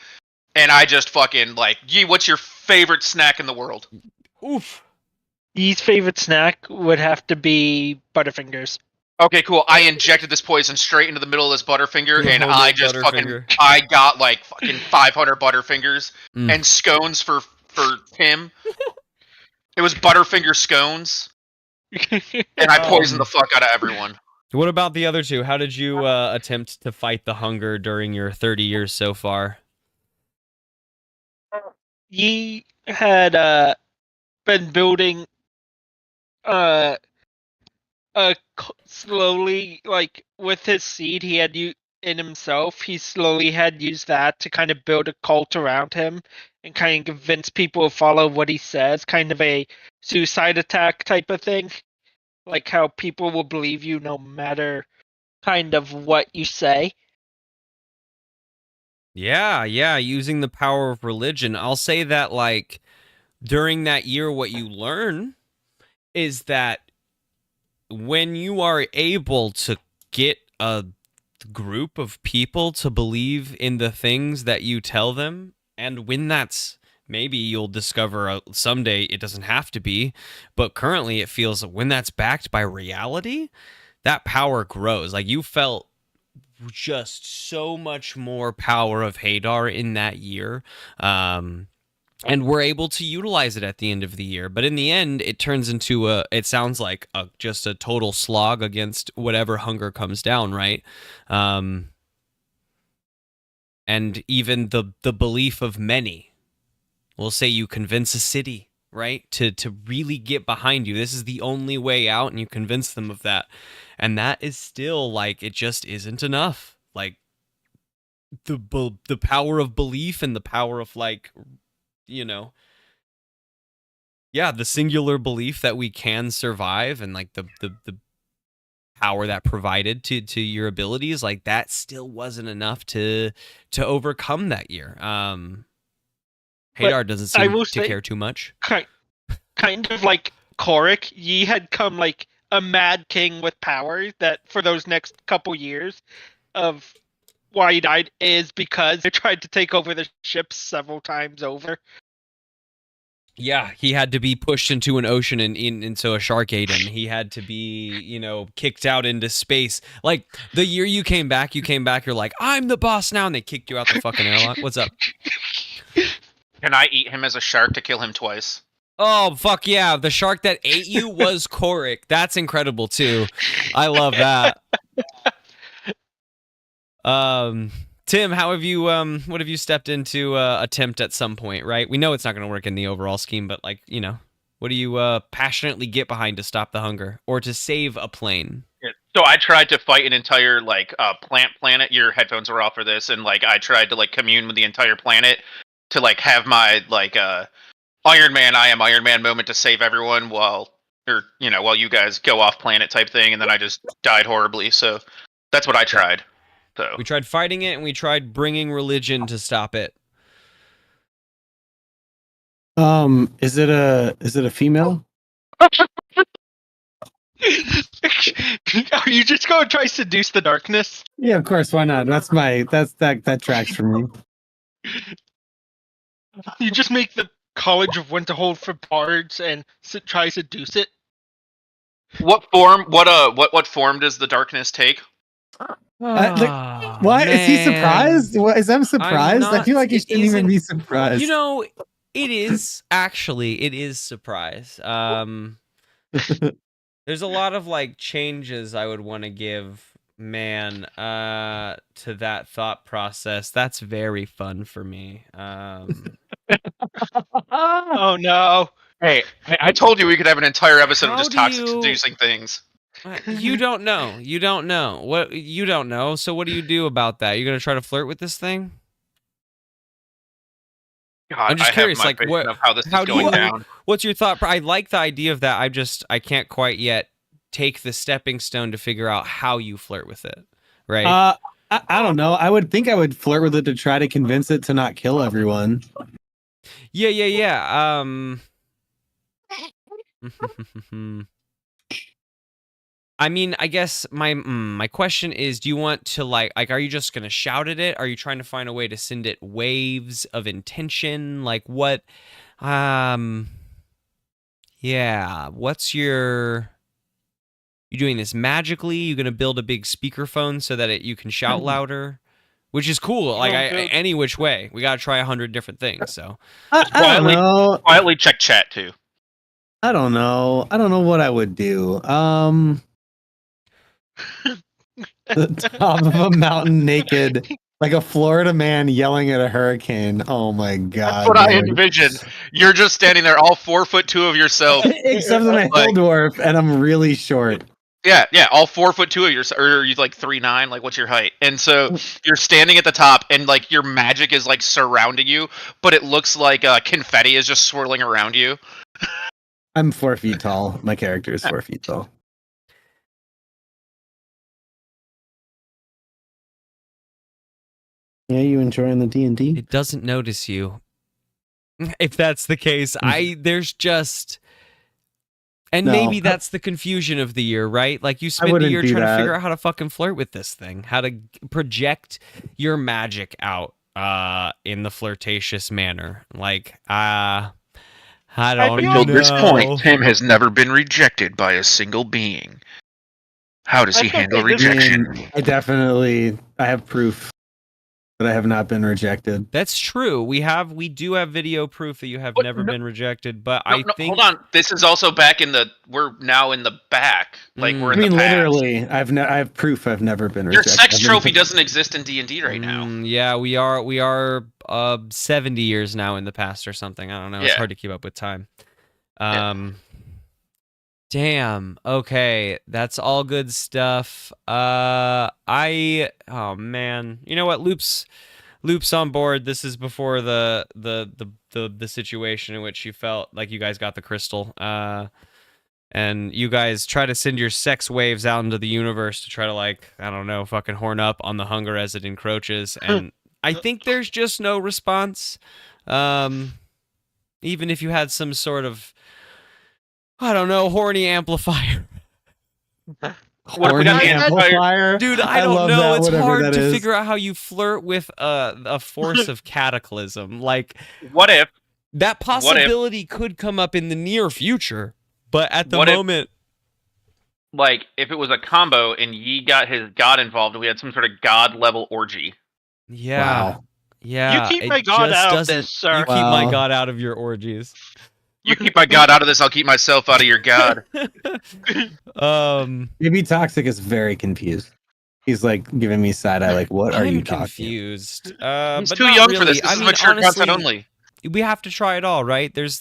and I just fucking like, Yi, what's your favorite snack in the world? Oof. Yi's favorite snack would have to be Butterfingers. Okay, cool. I injected this poison straight into the middle of this Butterfinger, and I just I got like fucking 500 Butterfingers and scones for Tim. It was Butterfinger scones, and I poisoned the fuck out of everyone. What about the other two? How did you attempt to fight the hunger during your 30 years so far? Yi had been building slowly, like with his seed he had in himself, he slowly had used that to kind of build a cult around him and kind of convince people to follow what he says, kind of a suicide attack type of thing. Like how people will believe you no matter kind of what you say. Yeah, using the power of religion. I'll say that like during that year what you learn is that when you are able to get a group of people to believe in the things that you tell them, and when that's maybe you'll discover someday it doesn't have to be, but currently it feels when that's backed by reality, that power grows. Like you felt just so much more power of Hadar in that year. And we're able to utilize it at the end of the year. But in the end, it turns into it sounds like just a total slog against whatever hunger comes down, right? And even the belief of many. We'll say you convince a city, right? To really get behind you. This is the only way out, and you convince them of that. And that is still, like, it just isn't enough. Like, the power of belief and the power of, like, the singular belief that we can survive and like the power that provided to your abilities, like that still wasn't enough to overcome that year. Hadar doesn't seem to care too much. Kind of like Korik, Yi had come like a mad king with power that for those next couple years of why he died is because they tried to take over the ships several times over. Yeah, he had to be pushed into an ocean and so a shark ate him. He had to be, kicked out into space. Like, the year you came back, you're like, I'm the boss now, and they kicked you out the fucking airlock. What's up? Can I eat him as a shark to kill him twice? Oh, fuck yeah. The shark that ate you was Korik. That's incredible, too. I love that. Tim, how have you what have you stepped into attempt at some point, right? We know it's not going to work in the overall scheme, but like, what do you passionately get behind to stop the hunger or to save a plane? So I tried to fight an entire like plant planet. Your headphones are off for this, and like I tried to like commune with the entire planet to like have my like Iron Man, I am Iron Man moment to save everyone while you guys go off planet type thing, and then I just died horribly. So That's what I tried. So We tried fighting it, and we tried bringing religion to stop it. Is it a female? Are you just going to try seduce the darkness? Yeah, of course. Why not? That tracks for me. You just make the College of Winterhold for bards and try seduce it. what form? What form does the darkness take? What is he surprised? What is I'm surprised? I feel like he shouldn't even be surprised. You know, it is surprise. There's a lot of like changes I would want to give man to that thought process. That's very fun for me. Oh no. Hey, I told you we could have an entire episode of How just do toxic you- seducing things. You don't know. You don't know. What you don't know. So what do you do about that? You're gonna try to flirt with this thing? God, I'm just I curious, have my like, vision what- of how this how is do going you- down. What's your thought? I like the idea of that. I can't quite yet take the stepping stone to figure out how you flirt with it. Right? I don't know. I would think I would flirt with it to try to convince it to not kill everyone. Yeah. I mean, I guess my question is, do you want to like are you just gonna shout at it? Are you trying to find a way to send it waves of intention? Like what? Yeah. What's your? You doing this magically? You gonna build a big speakerphone so that you can shout louder? Which is cool. Like any which way, we gotta try 100 different things. So I don't know. Quietly check chat too. I don't know. I don't know what I would do. The top of a mountain naked, like a Florida man yelling at a hurricane. Oh my god. That's what I dude. envision. You're just standing there, all 4'2" of yourself. Except I'm a hill Like- dwarf and I'm really short. Yeah, all 4'2" of yourself, or you like 3'9", like what's your height? And so you're standing at the top, and like your magic is like surrounding you, but it looks like confetti is just swirling around you. I'm 4 feet tall. My character is 4 feet tall. Yeah, you enjoying the D&D? it doesn't notice you. If that's the case, there's just. And No. maybe that's the confusion of the year, right? Like you spend a wouldn't year do trying to that. figure out how to fucking flirt with this thing, how to project your magic out in the flirtatious manner. Like I don't know. Until this point, Tim has never been rejected by a single being. How does he I think handle it is- rejection? I have proof that I have not been rejected. That's true. We do have video proof that you have But never no- been rejected, but No, I think hold on. This is also back in the. We're now in the back. Like we're I in mean, the past. literally, I have proof I've never been Your rejected. sex I've been trophy picked- doesn't exist in D&D right now. Yeah, we are 70 years now in the past or something. I don't know. It's Yeah. hard to keep up with time. Damn. Okay, that's all good stuff. Oh man. You know what? Loops on board. This is before the situation in which you felt like you guys got the crystal. And you guys try to send your sex waves out into the universe to try to, like, I don't know, fucking horn up on the hunger as it encroaches. And I think there's just no response. Even if you had some sort of, I don't know, horny amplifier. What if we Horny got the amplifier? Dude, I don't love know. that, It's whatever hard that to is. figure out how you flirt with a force of cataclysm. Like, What if? that possibility could come up in the near future. But at the What if- moment, Like, if it was a combo and Yi got his god involved and we had some sort of god level orgy. yeah. Wow. Yeah. You keep it my god just out of doesn't- this, sir. You keep my Wow. god out of your orgies. You keep my god out of this, I'll keep myself out of your god. Maybe Toxic is very confused. He's like giving me side eye, like, "What are I'm you talking?" confused. He's But too not young really. for this. This I is mean, mature honestly, content only. we have to try it all, right? There's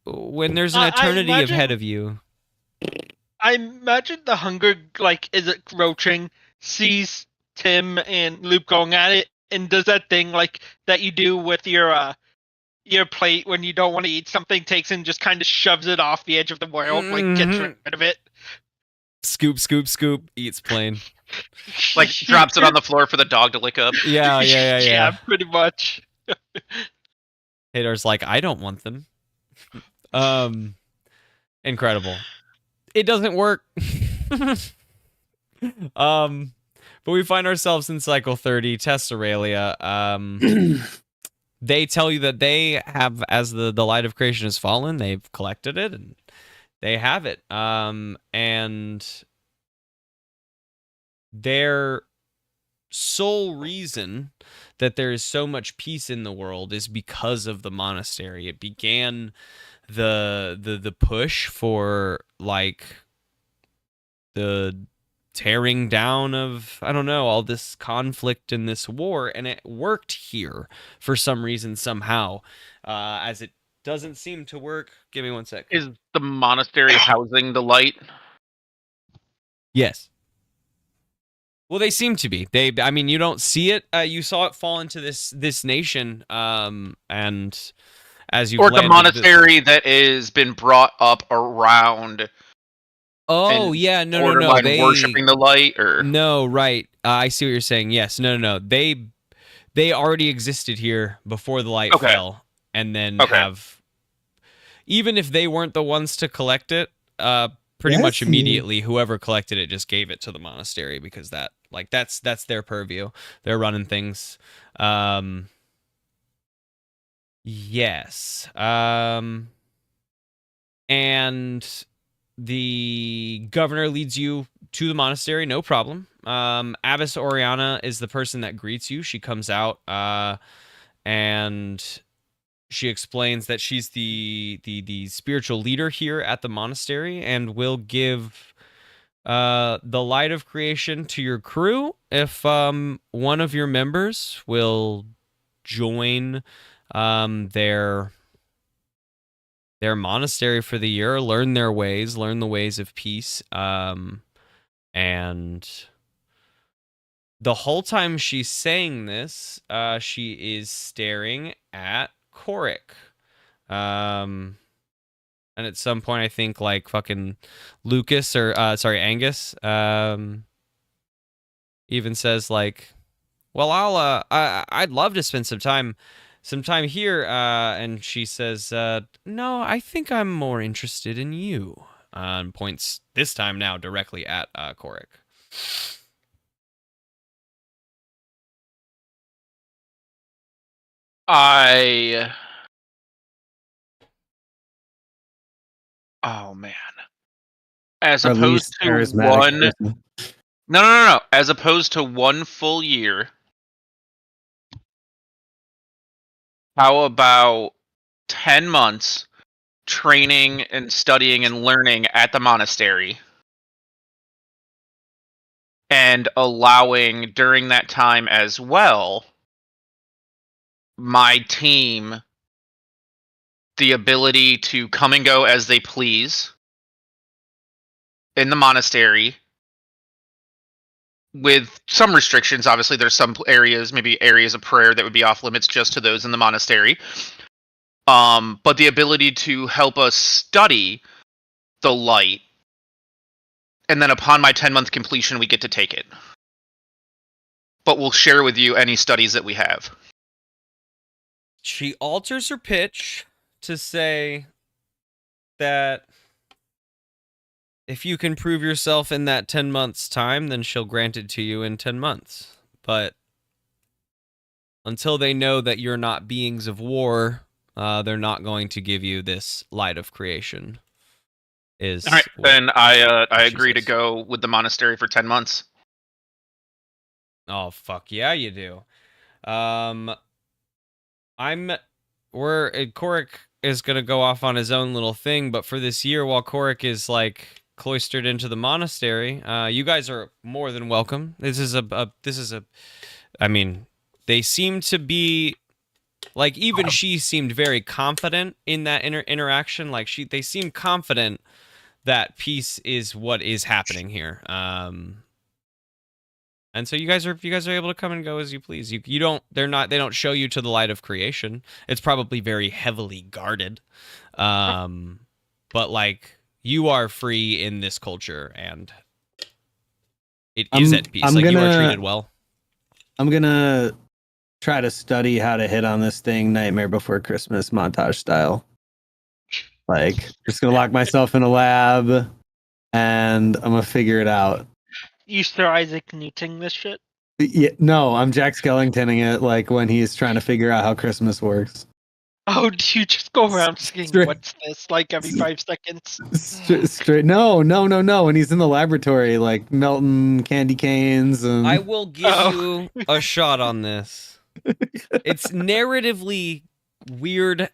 when there's an I eternity imagine- ahead of you. I imagine the hunger like is encroaching, sees Tim and Luke going at it, and does that thing like that you do with your plate when you don't want to eat something, takes and just kind of shoves it off the edge of the world, like gets Mhm. rid of it. Scoop, scoop, scoop. Eats plain. Like drops it on the floor for the dog to lick up. Yeah. Yeah, pretty much. Hadar's like, I don't want them. Incredible. It doesn't work. But we find ourselves in cycle 30, Tesseralia. They tell you that they have, as the light of creation has fallen, they've collected it and they have it. And their sole reason that there is so much peace in the world is because of the monastery. It began the push for like the tearing down of, I don't know, all this conflict and this war, and it worked here for some reason somehow, as it doesn't seem to work. Give me 1 sec. Is the monastery housing the light? Yes. Well, they seem to be. I mean, you don't see it. You saw it fall into this nation, and as you or the monastery that has been brought up around. Oh yeah, no. They worshiping the light, or no, right? I see what you're saying. Yes, no. They already existed here before the light fell, and then have. Even if they weren't the ones to collect it, pretty much immediately, whoever collected it just gave it to the monastery because that's their purview. They're running things. Yes. And the governor leads you to the monastery, no problem. Abbess Oriana is the person that greets you. She comes out and she explains that she's the spiritual leader here at the monastery and will give the light of creation to your crew if one of your members will join their monastery for the year, learn their ways, learn the ways of peace. And the whole time she's saying this, she is staring at Korik. And at some point, I think like fucking Lucas or Angus even says like, well, I'd love to spend some time here, and she says, no, I think I'm more interested in you. And points this time now directly at Korik. Oh man. As opposed to one. No. As opposed to 1 full year. How about 10 months training and studying and learning at the monastery? And allowing during that time as well, my team the ability to come and go as they please in the monastery with some restrictions. Obviously, there's some areas, maybe areas of prayer that would be off limits just to those in the monastery. But the ability to help us study the light, and then upon my 10-month completion, we get to take it. But we'll share with you any studies that we have. She alters her pitch to say that if you can prove yourself in that 10 months time, then she'll grant it to you in 10 months. But until they know that you're not beings of war, they're not going to give you this light of creation. All right, then I agree to go with the monastery for 10 months. Oh, fuck yeah, you do. Korik is going to go off on his own little thing, but for this year, while Korik is like cloistered into the monastery, you guys are more than welcome. I mean, they seem to be like, even she seemed very confident in that interaction. Like they seem confident that peace is what is happening here. And so you guys are able to come and go as you please. They don't show you to the light of creation. It's probably very heavily guarded. But like, you are free in this culture, and It is at peace. Like you are treated well. I'm gonna try to study how to hit on this thing Nightmare Before Christmas montage style. Like, just gonna lock myself in a lab, and I'm gonna figure it out. You Sir Isaac Newton this shit? Yeah, no, I'm Jack Skellingtoning it, like when he's trying to figure out how Christmas works. Oh, do you just go around singing "What's this?" like every 5 seconds? Straight. No. When he's in the laboratory, like melting candy canes. And I will give you a shot on this. It's narratively weird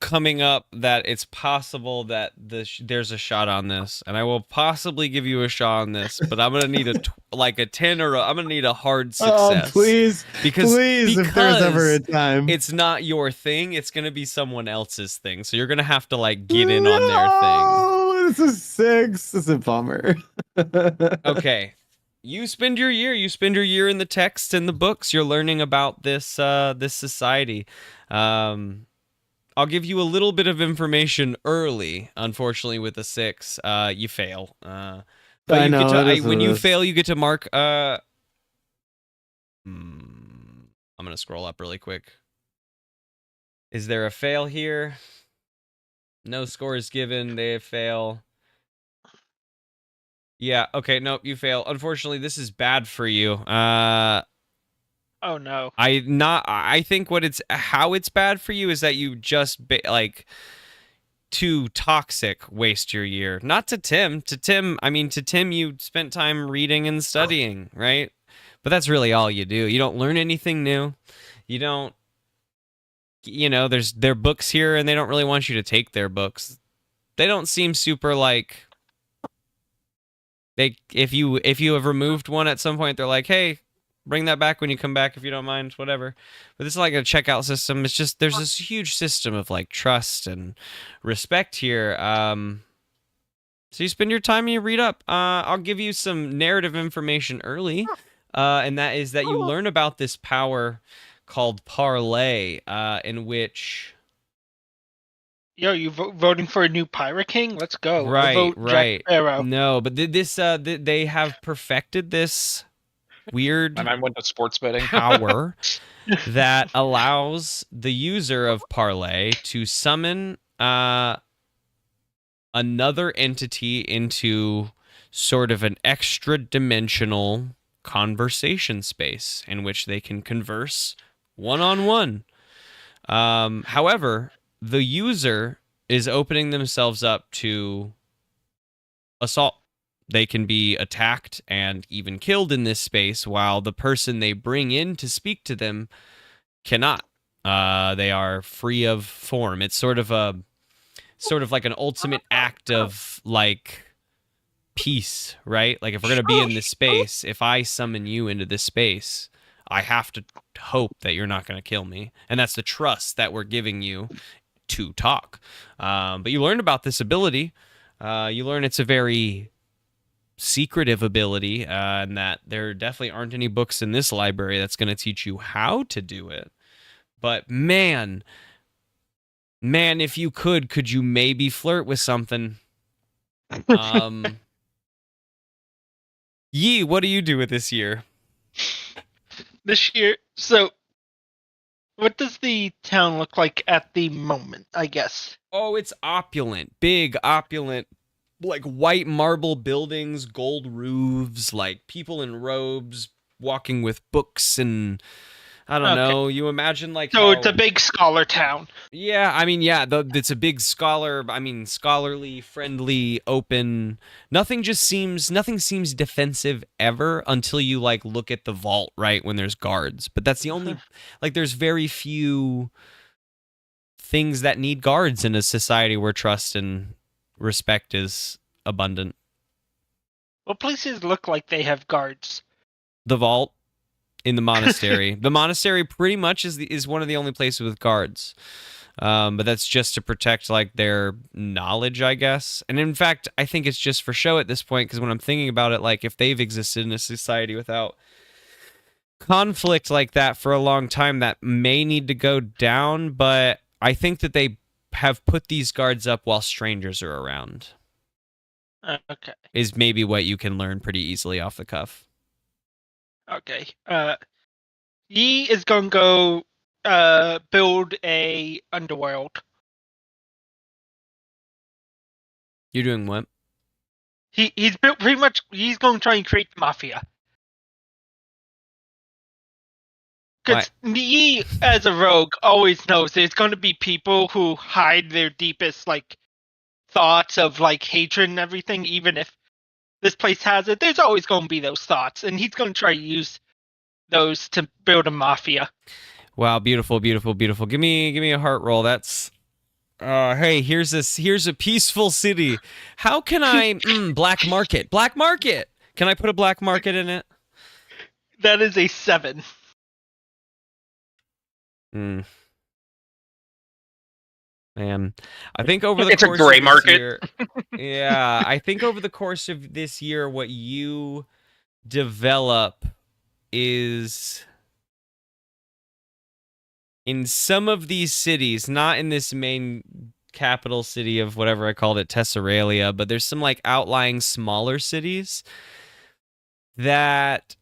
coming up that it's possible that there's a shot on this, and I will possibly give you a shot on this, but I'm gonna need a 10 or I'm gonna need a hard success. Oh, please, because if there's ever a time, it's not your thing. It's gonna be someone else's thing, so you're gonna have to like get in on their thing. Oh, this is 6. This is a bummer. Okay. You spend your year in the texts and the books. You're learning about this this society. I'll give you a little bit of information early. Unfortunately, with a 6, you fail. But I know. When you fail, you get to mark. I'm gonna scroll up really quick. Is there a fail here? No score is given. They fail. Yeah. Okay. Nope. You fail. Unfortunately, this is bad for you. Oh no. I think how it's bad for you is that you just too toxic waste your year. Not to Tim. To Tim you spent time reading and studying, right? But that's really all you do. You don't learn anything new. You don't their books here and they don't really want you to take their books. They don't seem super like if you have removed one at some point, they're like, "Hey, bring that back when you come back if you don't mind, whatever." But this is like a checkout system. It's just there's this huge system of like trust and respect here. So you spend your time and you read up. I'll give you some narrative information early, and that is that you learn about this power called parlay, in which. Yo, you voting for a new Pirate King? Let's go. Right. Jack Sparrow. No, but they have perfected this weird and I went to sports betting power that allows the user of Parlay to summon another entity into sort of an extra dimensional conversation space in which they can converse one-on-one. However, the user is opening themselves up to assault. They can be attacked and even killed in this space, while the person they bring in to speak to them cannot. They are free of form. It's sort of like an ultimate act of like peace, right? Like if we're gonna be in this space, if I summon you into this space, I have to hope that you're not gonna kill me, and that's the trust that we're giving you to talk. But you learn about this ability. You learn it's a very secretive ability, and that there definitely aren't any books in this library that's going to teach you how to do it. But man, if you could you maybe flirt with something? Yee, what do you do with this year? This year, so what does the town look like at the moment, I guess? Oh, it's opulent. Big, opulent, like white marble buildings, gold roofs, like people in robes walking with books, and I don't know. You imagine like it's a big scholar town. Yeah, I mean, yeah, it's a big scholarly, friendly, open. Nothing seems defensive ever until you like look at the vault, right, when there's guards. But that's the only like there's very few things that need guards in a society where trust and respect is abundant. What places look like they have guards? The vault in the monastery. The monastery pretty much is one of the only places with guards. But that's just to protect like their knowledge, I guess. And in fact, I think it's just for show at this point, because when I'm thinking about it, like if they've existed in a society without conflict like that for a long time, that may need to go down. But I think that they have put these guards up while strangers are around. Okay. is maybe what you can learn pretty easily off the cuff. Okay. Yi is going to go build a underworld. You're doing what? He's built pretty much. He's going to try and create the mafia. Because Yi, as a rogue, always knows there's going to be people who hide their deepest thoughts of hatred and everything. Even if this place has it, there's always going to be those thoughts, and he's going to try to use those to build a mafia. Wow, beautiful, beautiful, beautiful. Give me a heart roll. That's hey, here's a peaceful city. How can I black market? Black market. Can I put a black market in it? That is a 7. Man, I think over the it's course a gray of this market. Year, yeah, I think over the course of this year, what you develop is in some of these cities, not in this main capital city of whatever I called it, Tesseralia, but there's some outlying smaller cities that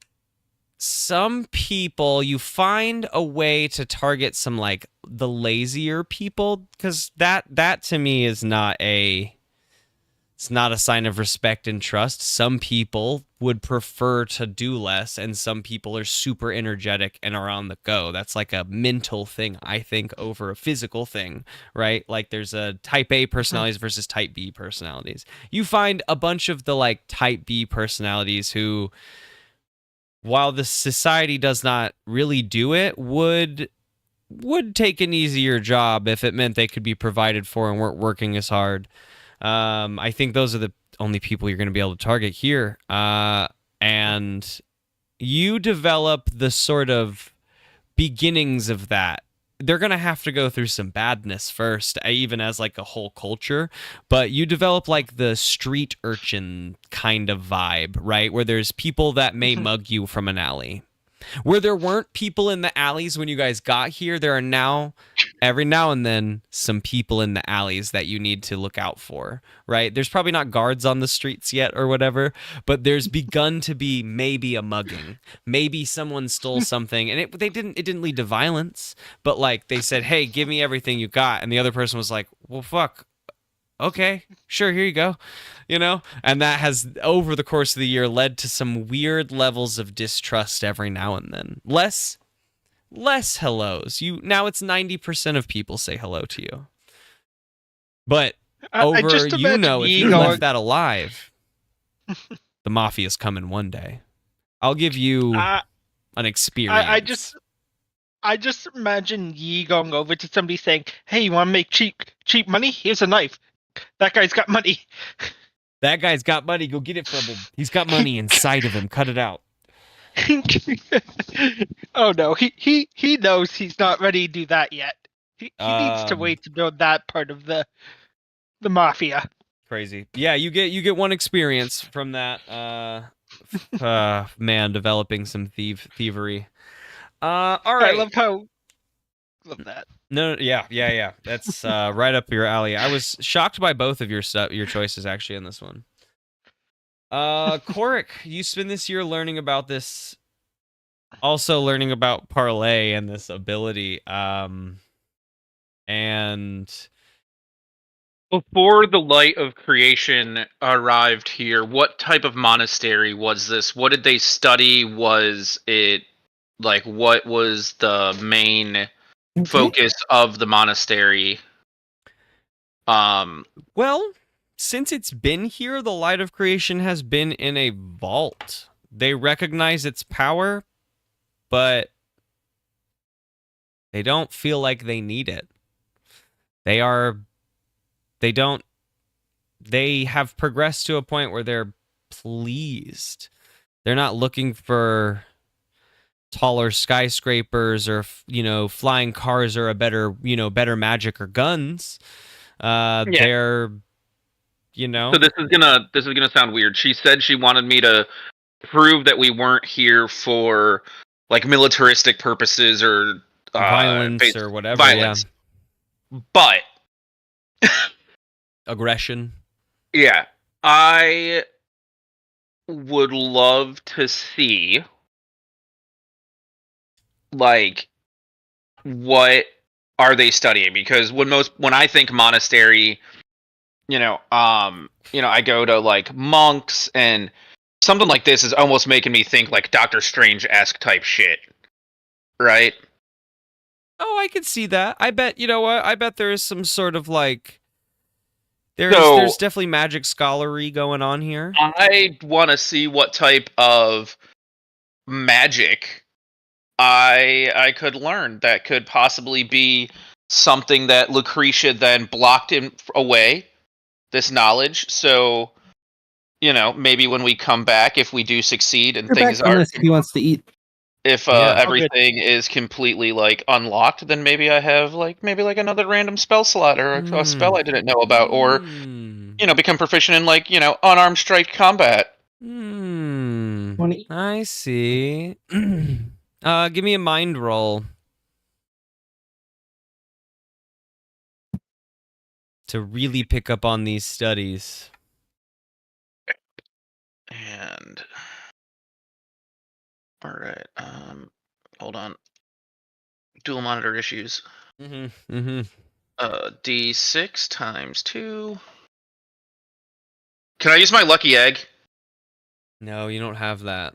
some people, you find a way to target some the lazier people, because that to me is it's not a sign of respect and trust. Some people would prefer to do less, and some people are super energetic and are on the go. That's a mental thing, I think, over a physical thing, right? There's a type A personalities versus type B personalities. You find a bunch of the type B personalities who, while the society does not really do it, would take an easier job if it meant they could be provided for and weren't working as hard. I think those are the only people you're going to be able to target here. And you develop the sort of beginnings of that. They're going to have to go through some badness first, even as a whole culture, but you develop the street urchin kind of vibe, right? Where there's people that may mug you from an alley. Where there weren't people in the alleys when you guys got here, there are now, every now and then, some people in the alleys that you need to look out for, right? There's probably not guards on the streets yet or whatever, but there's begun to be maybe a mugging. Maybe someone stole something, and it didn't lead to violence, but they said, hey, give me everything you got, and the other person was like, well, fuck. Okay, sure, here you go. And that has, over the course of the year, led to some weird levels of distrust every now and then. Less hellos. Now it's 90% of people say hello to you. But if you left that alive, the mafia's coming one day. I'll give you an experience. I just imagine Yi going over to somebody saying, hey, you want to make cheap money? Here's a knife. That guy's got money. That guy's got money. Go get it from him. He's got money inside of him. Cut it out. Oh no, he knows he's not ready to do that yet. He needs to wait to build that part of the mafia. Crazy. Yeah, you get one experience from that. Man, developing some thievery. All right. I love that. No, yeah. That's right up your alley. I was shocked by both of your choices actually in this one. Korik, you spend this year learning about this, also learning about parlay and this ability. And before the light of creation arrived here, what type of monastery was this? What did they study? Was it what was the main focus of the monastery? Well, since it's been here, the light of creation has been in a vault. They recognize its power, but they don't feel like they need it. They have progressed to a point where they're pleased. They're not looking for taller skyscrapers or flying cars or a better magic or guns. They're So this is gonna sound weird. She said she wanted me to prove that we weren't here for militaristic purposes or violence or whatever. Violence. Yeah. But aggression. Yeah. I would love to see, like, what are they studying? Because when I think monastery, I go to like monks, and something like this is almost making me think like Doctor Strange-esque type shit, right? Oh, I could see that. I bet, you know what? I bet there is some sort of like So there's definitely magic scholarly going on here. I want to see what type of magic I could learn that could possibly be something that Lucretia then blocked him away, this knowledge. So, maybe when we come back, if we do succeed and things are, unless he wants to eat. if everything is completely like unlocked, then maybe I have maybe another random spell slot or a spell I didn't know about, or become proficient in unarmed strike combat. I see. Give me a mind roll to really pick up on these studies. And all right, hold on. Dual monitor issues. D6 times 2. Can I use my lucky egg? No, you don't have that.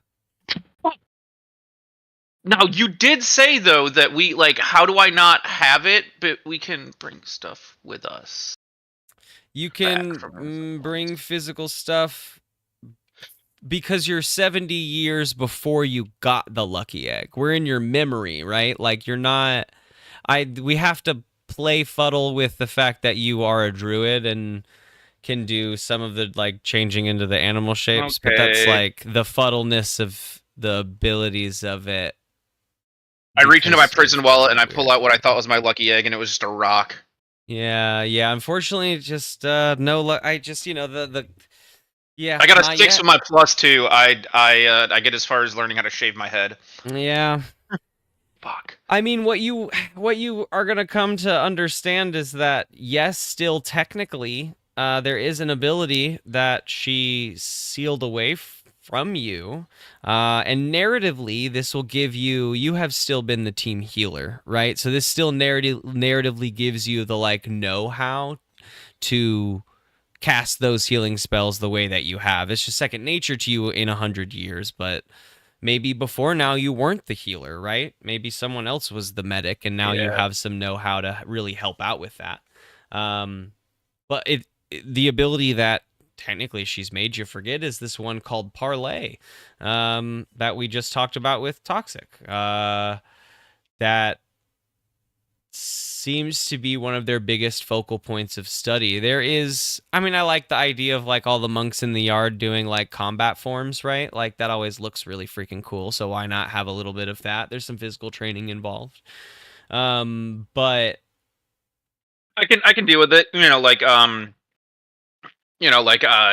Now, you did say, though, that we, how do I not have it, but we can bring stuff with us? You can bring physical stuff because you're 70 years before you got the lucky egg. We're in your memory, right? Like, you're not... We have to play fuddle with the fact that you are a druid and can do some of the, changing into the animal shapes, but that's, the fuddleness of the abilities of it. I reach into my prison wallet and I pull out what I thought was my lucky egg, and it was just a rock. Yeah. Unfortunately, just no luck. I just, yeah. I got a 6 with my +2. I get as far as learning how to shave my head. Yeah. Fuck. I mean, what you are gonna come to understand is that yes, still technically, there is an ability that she sealed away from you, and narratively this will give you have still been the team healer, right? So this still narratively gives you the know-how to cast those healing spells the way that you have. It's just second nature to you in 100 years, but maybe before now you weren't the healer, right? Maybe someone else was the medic, and now you have some know-how to really help out with that. But the ability that technically she's made you forget is this one called Parlay, that we just talked about with Toxic. That seems to be one of their biggest focal points of study. There is, I like the idea of all the monks in the yard doing combat forms, right? That always looks really freaking cool. So why not have a little bit of that? There's some physical training involved. But I can deal with it.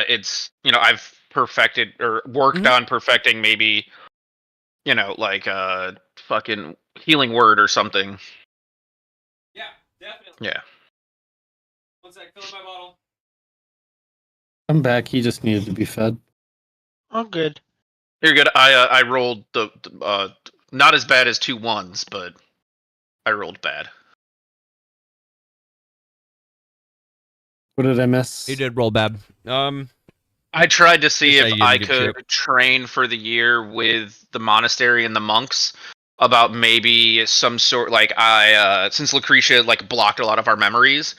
It's, I've perfected or worked on perfecting maybe, fucking healing word or something. Yeah, definitely. Yeah. One sec, fill up my bottle. I'm back. He just needed to be fed. I'm good. You're good. I rolled the not as bad as 2 1s, but I rolled bad. What did I miss? He did roll bad. I tried to see if I could trip. train for the year with the monastery and the monks about maybe some sort, since Lucretia blocked a lot of our memories,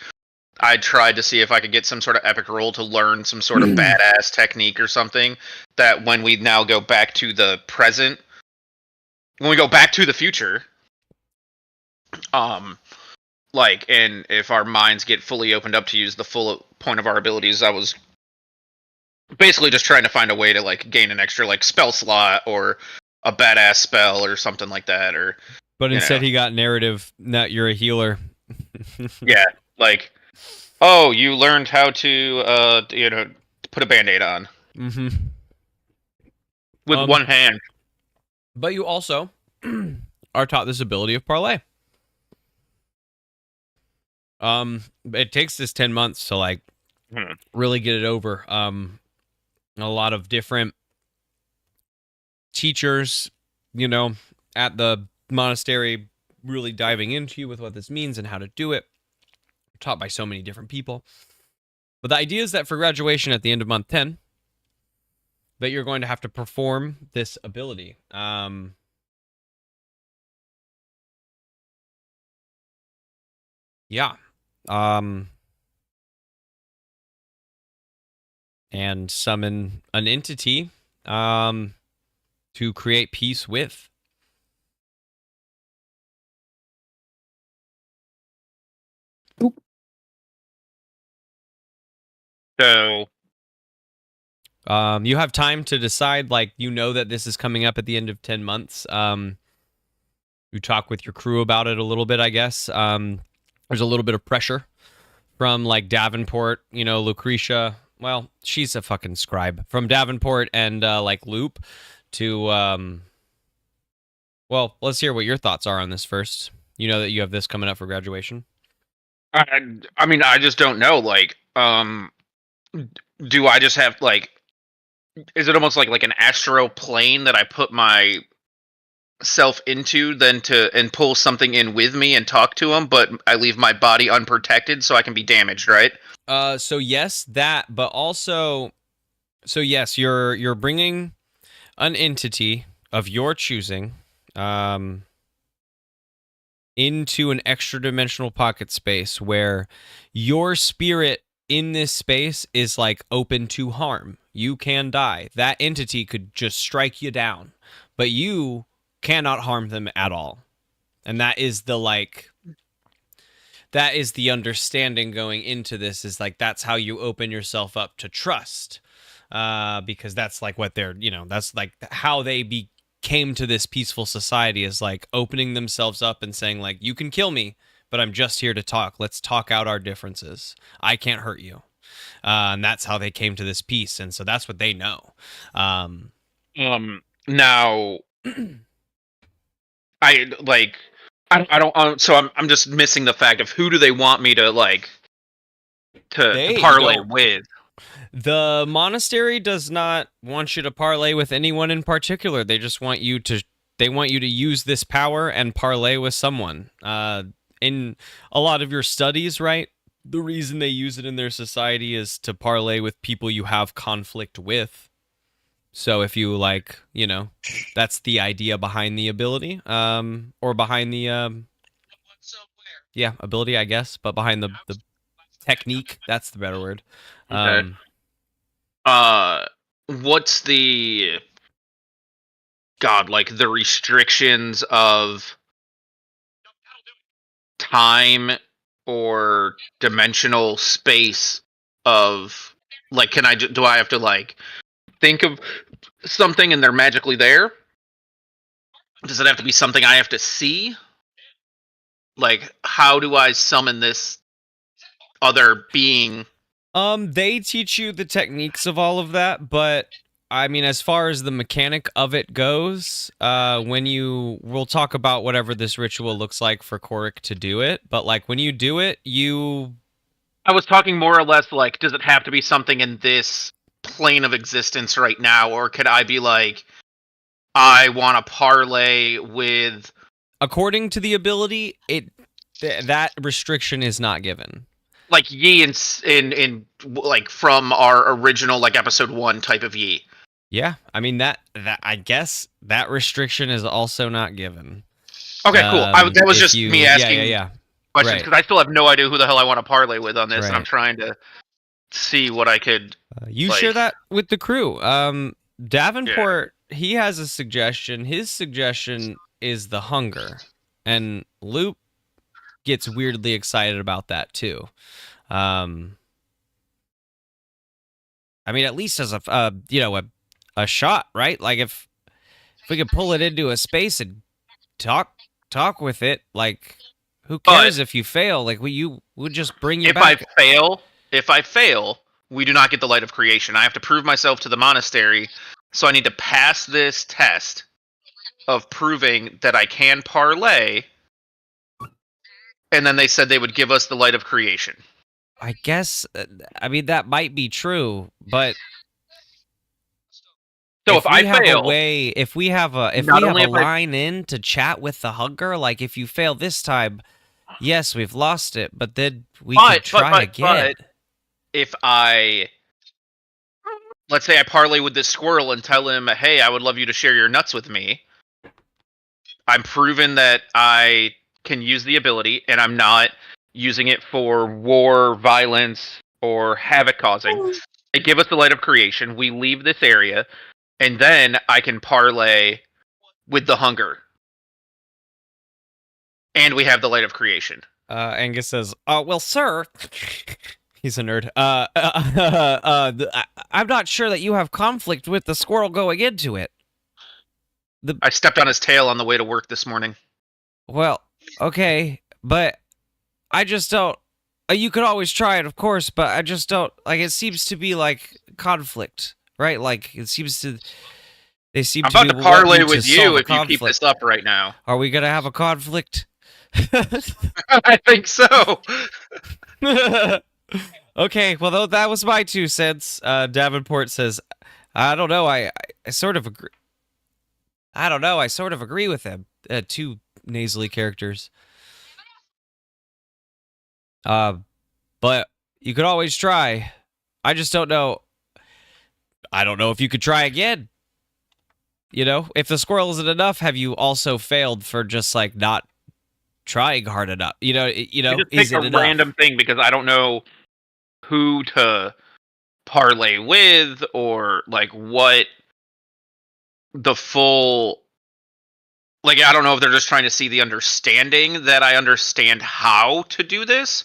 I tried to see if I could get some sort of epic roll to learn some sort of badass technique or something that when we now go back to the present, when we go back to the future, and if our minds get fully opened up to use the full point of our abilities, I was basically just trying to find a way to gain an extra spell slot or a badass spell or something like that, or. But instead, he got narrative that you're a healer. Yeah, oh, you learned how to put a band-aid on. Mm-hmm. With one hand. But you also are taught this ability of parlay. It takes this 10 months to really get it over. a lot of different teachers, you know, at the monastery really diving into you with what this means and how to do it. Taught by so many different people. But the idea is that for graduation at the end of month 10, that you're going to have to perform this ability. Yeah. And summon an entity to create peace with. So, you have time to decide, like, you know that this is coming up at the end of 10 months. You talk with your crew about it a little bit, I guess. There's a little bit of pressure from, like, Davenport, you know, Lucretia. Well, she's a fucking scribe. From Davenport and, like, Loop to, well, let's hear what your thoughts are on this first. You know that you have this coming up for graduation. I mean, I just don't know. Like, do I just have, like, is it almost like an astral plane that I put myself into then and pull something in with me and talk to them, but I leave my body unprotected so I can be damaged, right? So yes, that, but also, so yes, you're bringing an entity of your choosing, into an extra dimensional pocket space where your spirit in this space is like open to harm. You can die. That entity could just strike you down, but you cannot harm them at all. And that is the, like, that is the understanding going into this, is like, that's how you open yourself up to trust. Because that's like what they're, you know, that's like how they came to this peaceful society, is like opening themselves up and saying, like, you can kill me, but I'm just here to talk. Let's talk out our differences. I can't hurt you. And that's how they came to this peace. And so that's what they know. Now, I don't. So I'm just missing the fact of who do they want me to, like, to parlay with. The monastery does not want you to parlay with anyone in particular. They just want you to. They want you to use this power and parlay with someone. In a lot of your studies, right? The reason they use it in their society is to parlay with people you have conflict with. So if you, like, you know, that's the idea behind the ability, or behind the ability, I guess, but behind the technique, that's the better word. Okay. What's the like the restrictions of time or dimensional space of, like, do I have to, like, think of something and they're magically there? Does it have to be something I have to see? Like, how do I summon this other being? They teach you the techniques of all of that, but I mean, as far as the mechanic of it goes, we'll talk about whatever this ritual looks like for Korik to do it, but, like, when you do it, I was talking more or less, like, does it have to be something in this plane of existence right now, or could I be like, I want to parlay with... According to the ability, that restriction is not given. Like Yi in like from our original, like, episode 1 type of Yi. Yeah, I mean, that I guess that restriction is also not given. Okay, cool. That was just me asking questions, because right. I still have no idea who the hell I want to parlay with on this, and I'm trying to see what I could... you share that with the crew. Davenport, he has a suggestion. His suggestion is the hunger, and Loop gets weirdly excited about that too. I mean, at least as a shot, right? Like, if we could pull it into a space and talk with it, like, who cares if you fail? Like, we would just bring you back. If I fail, we do not get the light of creation. I have to prove myself to the monastery, so I need to pass this test of proving that I can parlay, and then they said they would give us the light of creation. I guess, I mean, that might be true, but So if I fail, if we have a line in to chat with the hunger, like if you fail this time, yes, we've lost it, but then we can try again. But if let's say I parlay with this squirrel and tell him, hey, I would love you to share your nuts with me. I'm proven that I can use the ability, and I'm not using it for war, violence, or havoc causing. They give us the light of creation. We leave this area, and then I can parlay with the hunger. And we have the light of creation. Angus says, well, sir... He's a nerd. I'm not sure that you have conflict with the squirrel going into it. I stepped on his tail on the way to work this morning. Well, okay, but I just don't... you could always try it, of course, but I just don't... Like, it seems to be, like, conflict, right? Like, it seems to... They seem I'm to about to parlay with you if you keep this up right now. Are we gonna have a conflict? I think so. Okay, well, that was my 2 cents. Davenport says, I don't know, I sort of agree. I don't know, I sort of agree with him. 2 nasally characters. But you could always try. I just don't know. I don't know if you could try again. You know, if the squirrel isn't enough, have you also failed for just, like, not trying hard enough? You know, just pick a random thing because I don't know who to parlay with or like what the full, like, I don't know if they're just trying to see the understanding that I understand how to do this,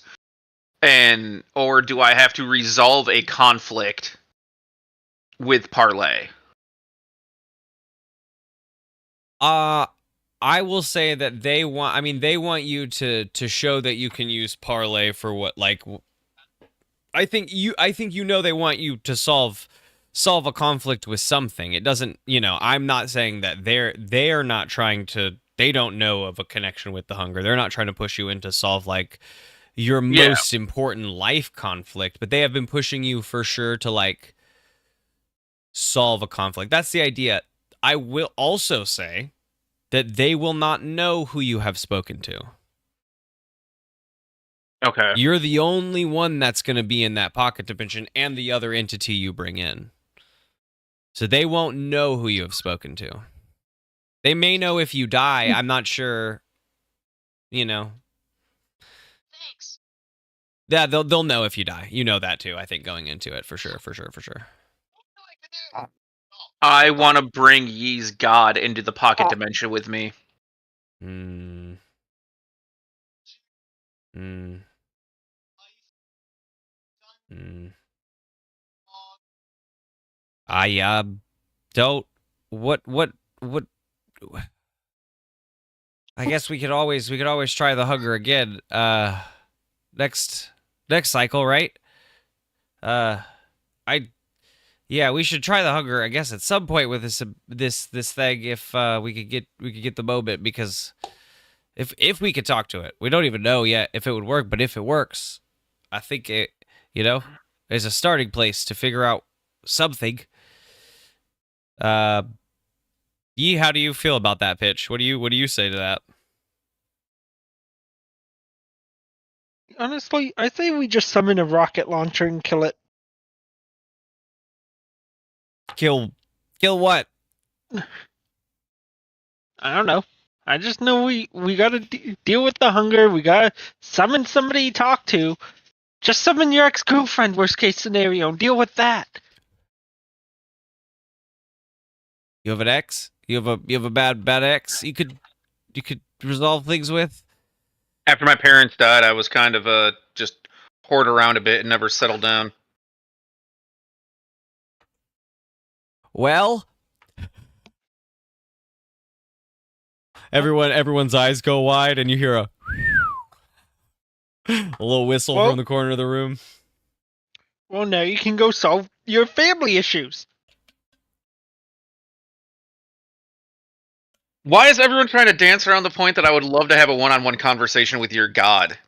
or do I have to resolve a conflict with parlay? I will say that they want you to show that you can use parlay for what, like, I think they want you to solve a conflict with something. It doesn't, I'm not saying that they're not trying to, they don't know of a connection with the hunger. They're not trying to push you in to solve, like, your most important life conflict, but they have been pushing you for sure to, like, solve a conflict. That's the idea. I will also say that they will not know who you have spoken to. Okay. You're the only one that's going to be in that pocket dimension and the other entity you bring in. So they won't know who you have spoken to. They may know if you die. I'm not sure, Thanks. Yeah, they'll know if you die. You know that too, I think, going into it, for sure. I want to bring Yee's God into the pocket dimension with me. I don't. What? I guess we could always try the hunger again. Next cycle, right? We should try the hunger, I guess, at some point with this thing, if we could get the moment, because if we could talk to it. We don't even know yet if it would work, but if it works, I think it, is a starting place to figure out something. Yee, how do you feel about that pitch? What do you say to that? Honestly, I say we just summon a rocket launcher and kill it. Kill what? I don't know. I just know we gotta deal with the hunger. We gotta summon somebody to talk to. Just summon your ex-girlfriend, worst case scenario, and deal with that. You have an ex? You have a bad ex you could resolve things with? After my parents died, I was kind of just hoard around a bit and never settled down. Well, everyone's eyes go wide, and you hear a little whistle from the corner of the room. Well, now you can go solve your family issues. Why is everyone trying to dance around the point that I would love to have a one-on-one conversation with your god?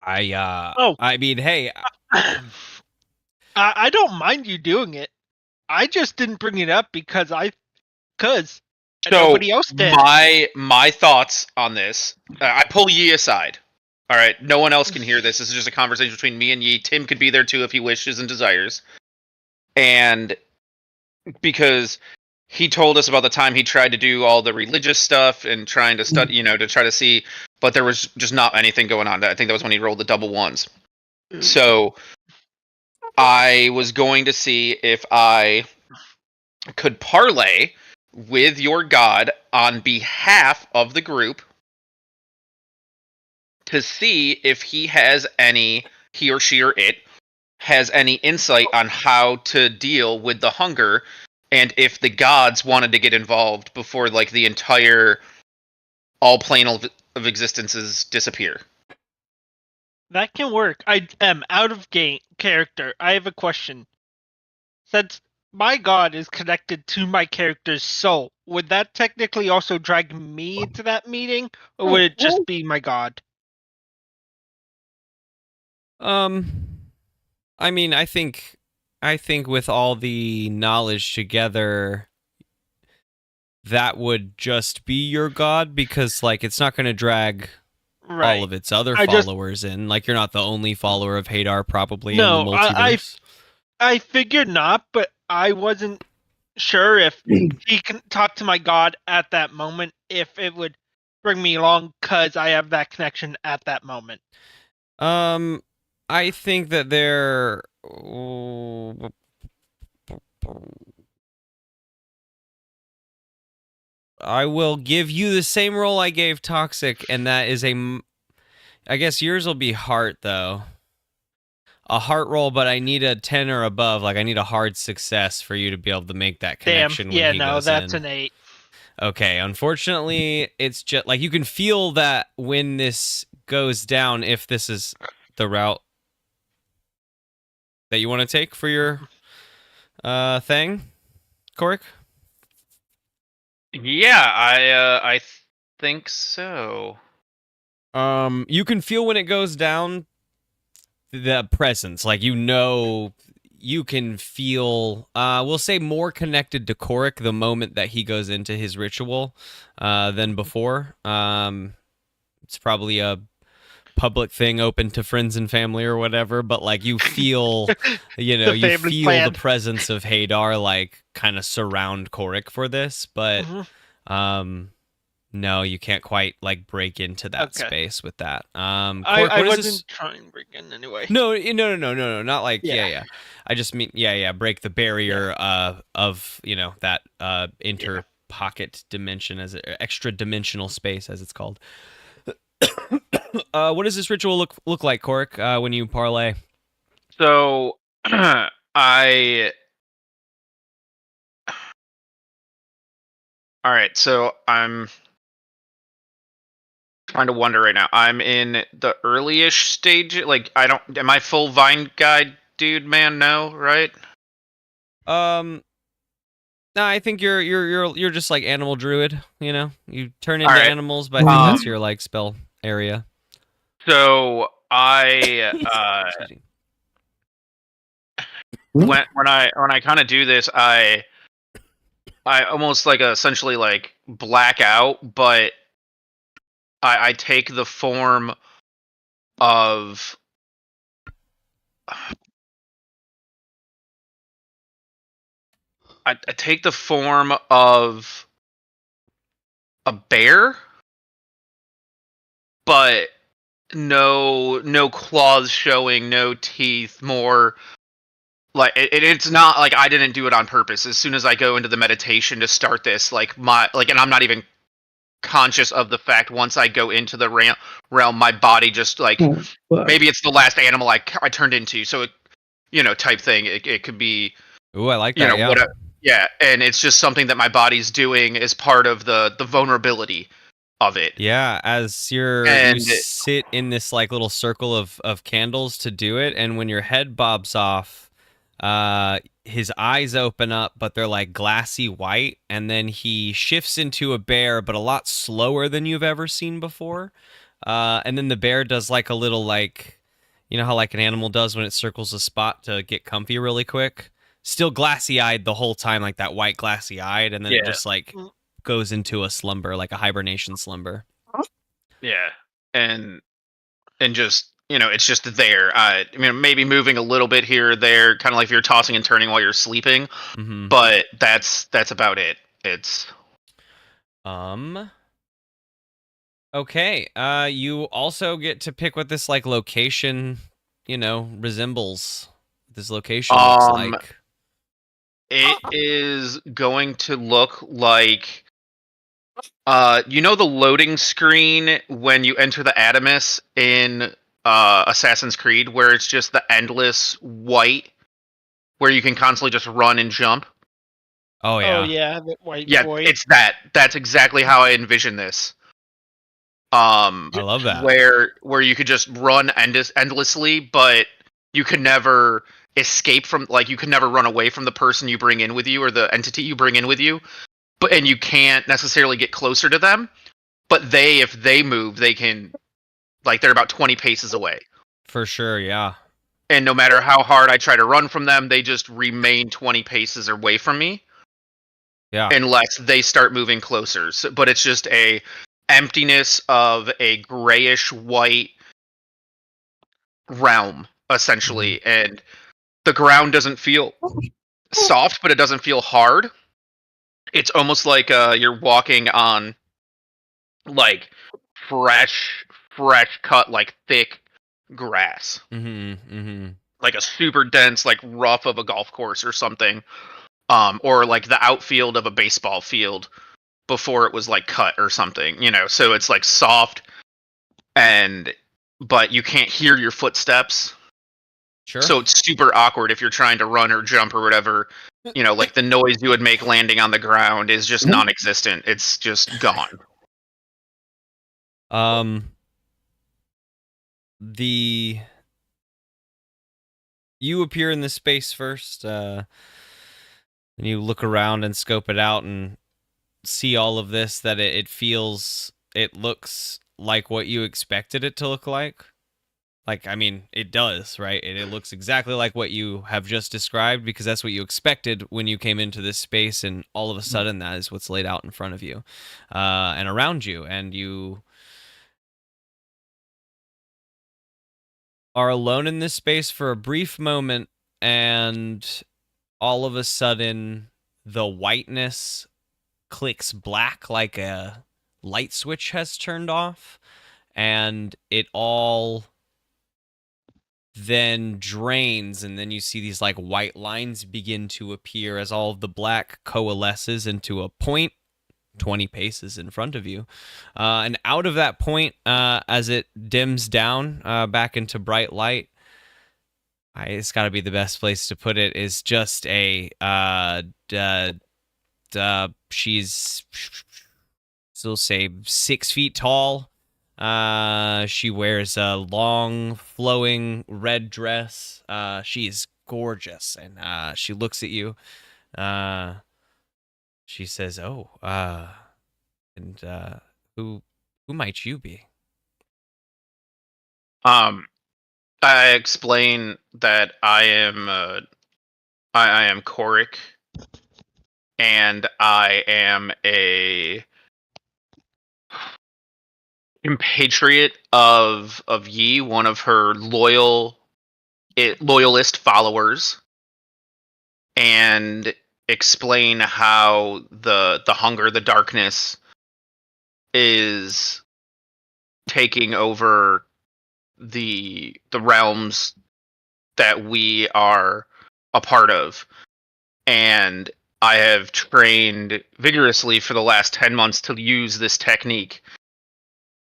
I mean, hey, I don't mind you doing it. I just didn't bring it up because So nobody else did. my thoughts on this. I pull Yi aside. All right, no one else can hear this. This is just a conversation between me and Yi. Tim could be there too if he wishes and desires. And because he told us about the time he tried to do all the religious stuff and trying to study, to try to see, but there was just not anything going on. I think that was when he rolled the double ones. So I was going to see if I could parlay with your god on behalf of the group to see if he or she or it has any insight on how to deal with the hunger, and if the gods wanted to get involved before the entire all plane of existences disappear. That can work. I am out of game character. I have a question. Since my god is connected to my character's soul, would that technically also drag me to that meeting, or would it just be my god? I mean, I think with all the knowledge together, that would just be your god, because it's not going to drag all of its other followers in. You're not the only follower of Hadar probably in the multiverse. I figured not, but I wasn't sure if he can talk to my god at that moment, if it would bring me along because I have that connection at that moment. I think that they're... I will give you the same roll I gave Toxic, and that is I guess yours will be heart, though. A heart roll, but I need a 10 or above. I need a hard success for you to be able to make that connection. Damn, yeah, no, that's an 8. Okay, unfortunately, it's just you can feel that when this goes down, if this is the route that you want to take for your thing, Korik? Yeah, I think so. You can feel when it goes down the presence, you can feel we'll say more connected to Korik the moment that he goes into his ritual than before. It's probably a public thing open to friends and family or whatever, but you feel you feel the presence of Hadar kind of surround Korik for this, but no, you can't quite break into that space with that. Korik, I wasn't trying to break in anyway. No, not yeah. I just mean break the barrier of that inter pocket dimension, as extra dimensional space as it's called. What does this ritual look like, Korik, when you parlay? So Alright, so I'm trying to wonder right now. I'm in the early-ish stage. Am I full Vine guide dude, man? No, right? No, I think you're just animal druid. You turn into animals, but I think that's your spell area. So I when I kind of do this, I almost essentially black out, but I take the form of I take the form of a bear, but no claws showing, no teeth, more it's not I didn't do it on purpose. As soon as I go into the meditation to start this, and I'm not even conscious of the fact, once I go into the realm, my body just maybe it's the last animal I turned into, so it, type thing. It could be. Ooh, I like that. Yeah, and it's just something that my body's doing as part of the vulnerability of it. Yeah, as you sit in this little circle of candles to do it, and when your head bobs off, his eyes open up, but they're glassy white, and then he shifts into a bear, but a lot slower than you've ever seen before. And then the bear does a little you know how an animal does when it circles a spot to get comfy really quick. still glassy-eyed the whole time, like that white glassy-eyed, and then it just like goes into a slumber, like a hibernation slumber. Yeah, and just, it's just there. I mean, maybe moving a little bit here or there, kind of like if you're tossing and turning while you're sleeping. Mm-hmm. But that's about it. It's okay. You also get to pick what this like location, resembles. This location looks like. It is going to look like the loading screen when you enter the Adamus in Assassin's Creed, where it's just the endless white, where you can constantly just run and jump. Oh yeah. Oh yeah, the white void. It's that. That's exactly how I envision this. I love that. Where you could just run endlessly, but you could never escape from, like, you could never run away from the person you bring in with you or the entity you bring in with you. And you can't necessarily get closer to them. But if they move, they can, like, they're about 20 paces away. For sure, yeah. And no matter how hard I try to run from them, they just remain 20 paces away from me. Yeah. Unless they start moving closer. But it's just a emptiness of a grayish white realm, essentially. Mm-hmm. And the ground doesn't feel soft, but it doesn't feel hard. It's almost like you're walking on, like, fresh cut, like, thick grass. Mm-hmm, mm-hmm. Like a super dense, like, rough of a golf course or something. Or like the outfield of a baseball field before it was like cut or something, so it's like soft, but you can't hear your footsteps. Sure. So it's super awkward if you're trying to run or jump or whatever. Like the noise you would make landing on the ground is just non-existent. It's just gone. You appear in this space first, and you look around and scope it out and see all of this, that it looks like what you expected it to look like. Like, I mean, it does, right? It looks exactly like what you have just described, because that's what you expected when you came into this space, and all of a sudden that is what's laid out in front of you and around you, and you are alone in this space for a brief moment, and all of a sudden the whiteness clicks black, like a light switch has turned off, and it all then drains, and then you see these like white lines begin to appear as all of the black coalesces into a point 20 paces in front of you, and out of that point, as it dims down back into bright light, it's got to be the best place to put it, is just a she's, still say 6 feet tall. She wears a long flowing red dress. She is gorgeous, and she looks at you. She says, "Oh, and who might you be?" I explain that I am Korik, and I am a compatriot of Yi, one of her loyalist followers, and explain how the hunger, the darkness, is taking over the realms that we are a part of. And I have trained vigorously for the last 10 months to use this technique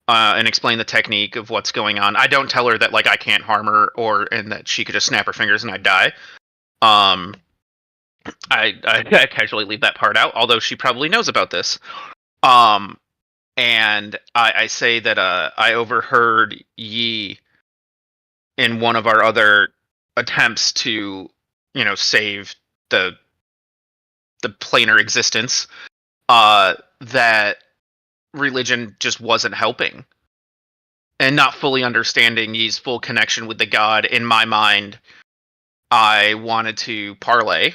and explain the technique of what's going on. I don't tell her that, like, I can't harm her and that she could just snap her fingers and I'd die. I casually leave that part out, although she probably knows about this. And I say that I overheard Yi in one of our other attempts to, save the planar existence, that religion just wasn't helping. And not fully understanding Yi's full connection with the god, in my mind, I wanted to parlay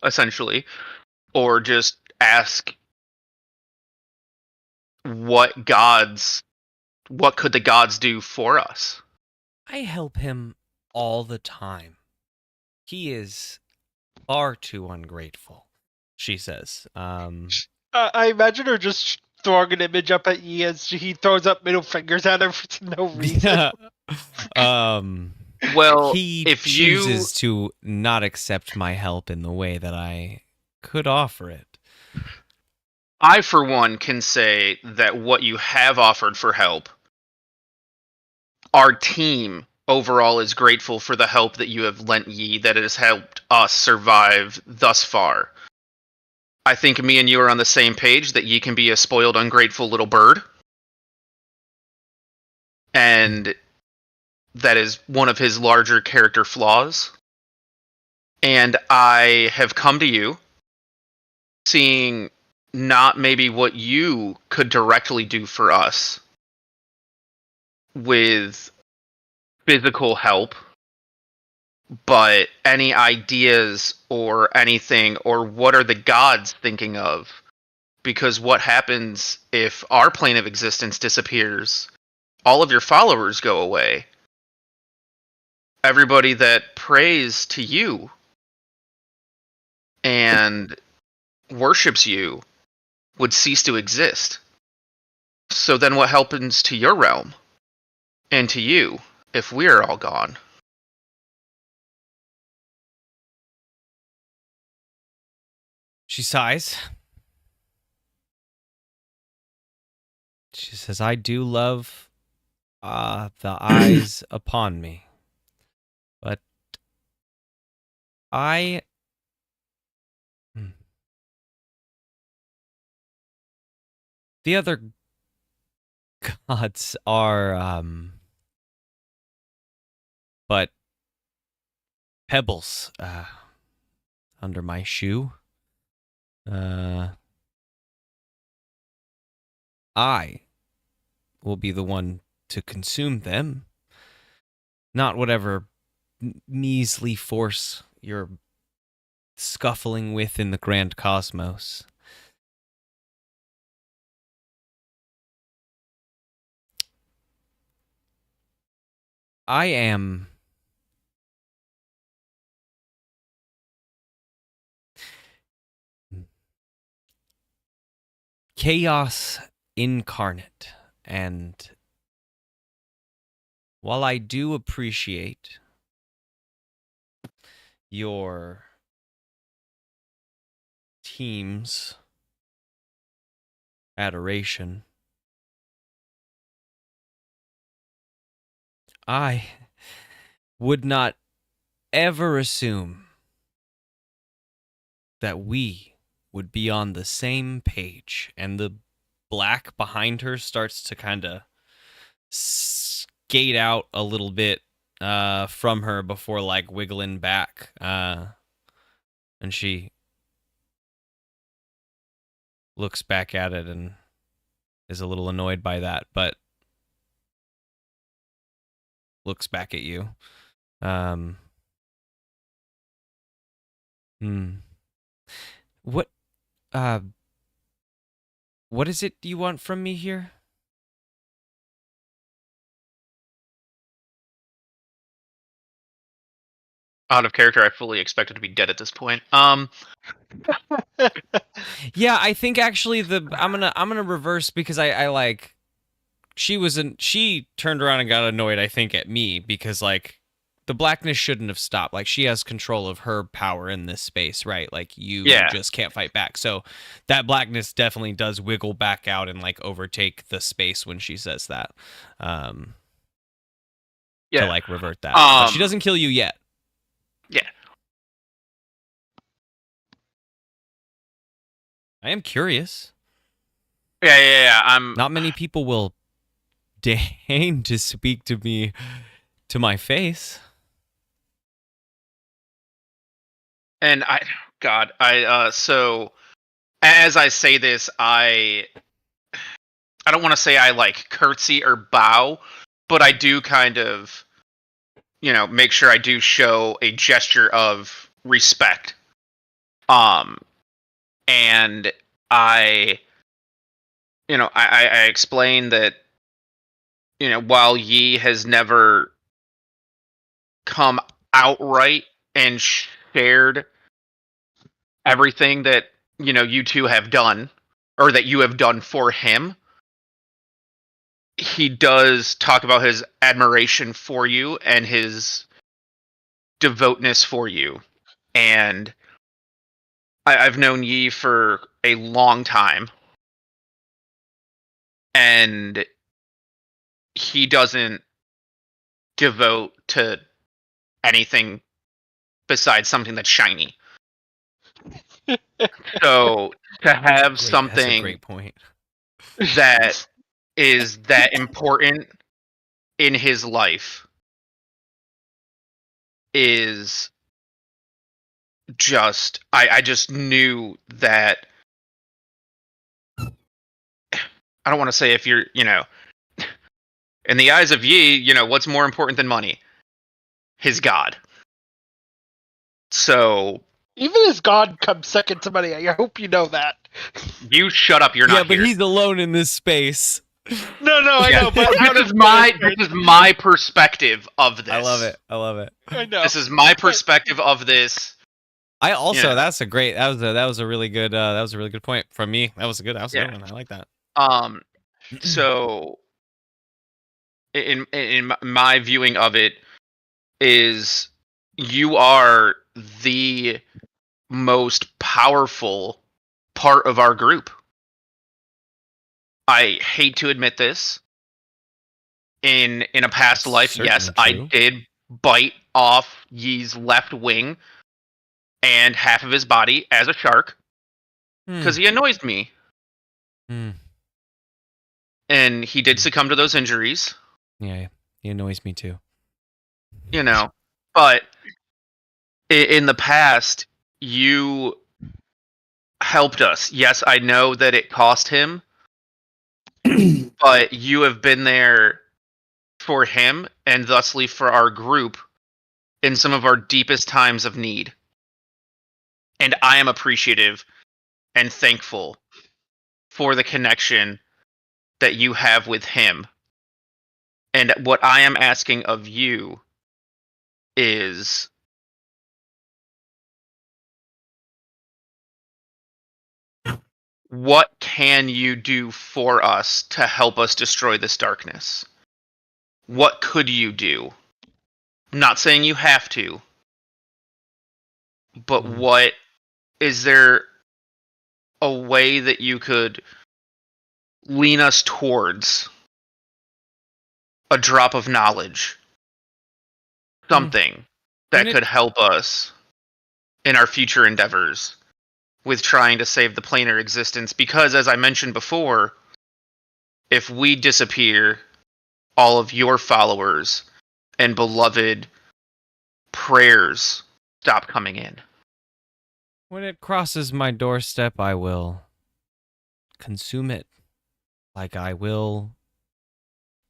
essentially, or just ask what could the gods do for us? I help him all the time. He is far too ungrateful, she says. I imagine her just throwing an image up at Yi as he throws up middle fingers at her for no reason. Well, he if chooses to not accept my help in the way that I could offer it. I, for one, can say that what you have offered for help, our team overall is grateful for the help that you have lent Yi, that it has helped us survive thus far. I think me and you are on the same page that Yi can be a spoiled, ungrateful little bird. And that is one of his larger character flaws. And I have come to you seeing not maybe what you could directly do for us with physical help, but any ideas or anything, or what are the gods thinking of? Because what happens if our plane of existence disappears? All of your followers go away. Everybody that prays to you and worships you would cease to exist. So then what happens to your realm and to you if we're all gone? She sighs. She says, I do love the eyes upon me. But the other gods are, but pebbles, under my shoe. I will be the one to consume them, not whatever measly force you're scuffling with in the grand cosmos. I am chaos incarnate, and while I do appreciate your team's adoration, I would not ever assume that we would be on the same page. And the black behind her starts to kind of skate out a little bit from her before like wiggling back. And she looks back at it and is a little annoyed by that, but looks back at you. What is it you want from me here? Out of character, I fully expected to be dead at this point. Yeah, I think actually I'm gonna reverse, because I like she turned around and got annoyed, I think, at me, because like the blackness shouldn't have stopped. Like, she has control of her power in this space, right? Like, you just can't fight back. So that blackness definitely does wiggle back out and like overtake the space when she says that. To like revert that. But she doesn't kill you yet. Yeah. I am curious. Yeah. Not many people will deign to speak to me to my face. And so as I say this, I don't want to say I like curtsy or bow, but I do kind of, make sure I do show a gesture of respect And I explained that, while Yi has never come outright and shared everything that, you two have done, or that you have done for him, he does talk about his admiration for you and his devoteness for you. And I've known Yi for a long time, and he doesn't devote to anything besides something that's shiny. So to have That's a something great point. that is that important in his life is just, I just knew that, I don't want to say, if you're, in the eyes of Yi, what's more important than money? His God. So Even his God comes second to money. I hope you know that. you shut up, you're not but here. he's alone in this space. No, I know, but this is my perspective of this. I love it. I know. This is my perspective of this. I also, Yeah. that's a great, that was a really good point from me. That was a good one. I like that. So in my viewing of it is, you are the most powerful part of our group. I hate to admit this. In a past life, Certainly yes, true. I did bite off Yi's left wing and half of his body as a shark because he annoys me. And he did succumb to those injuries. Yeah, he annoys me too. But in the past, you helped us. Yes, I know that it cost him, but you have been there for him and thusly for our group in some of our deepest times of need. And I am appreciative and thankful for the connection that you have with him. And what I am asking of you is, what can you do for us to help us destroy this darkness? What could you do? I'm not saying you have to, but what is there a way that you could lean us towards a drop of knowledge? Something that could help us in our future endeavors with trying to save the planar existence, because as I mentioned before, if we disappear, all of your followers and beloved prayers stop coming in. When it crosses my doorstep, I will consume it like I will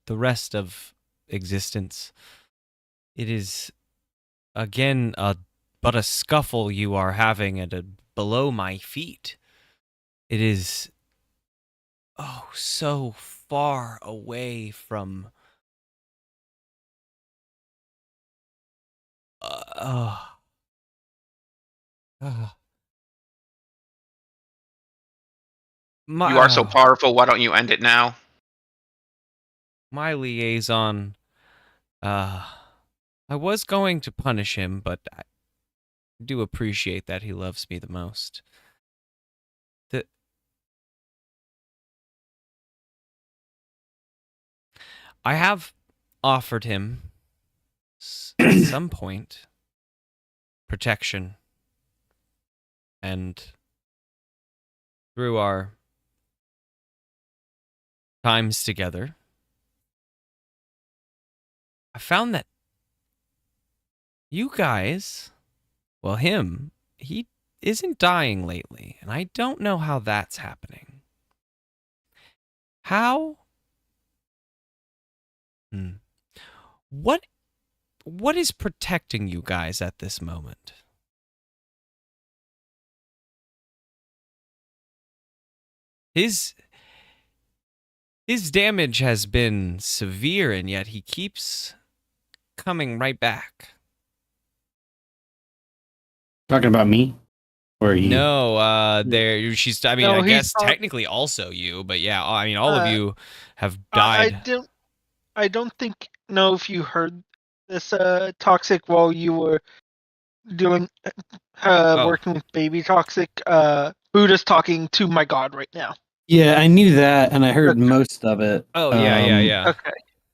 the rest of existence. It is, again, but a scuffle you are having at below my feet. It is, so far away from... You are so powerful, why don't you end it now? My liaison, I was going to punish him, but I do appreciate that he loves me the most. I have offered him, at some point, protection, and through our times together, I found that you guys, well, him, he isn't dying lately, and I don't know how that's happening. How? What is protecting you guys at this moment? His damage has been severe, and yet he keeps coming right back. Talking about me? Or you? No, there. She's. I mean, No, I he's guess technically also you, but yeah. I mean, all of Uh, you have I died. don't know if you heard this toxic while you were doing Oh. working with baby toxic. Buddha's talking to my god right now. Yeah, I knew that, and I heard Okay. most of it. Oh yeah. Okay.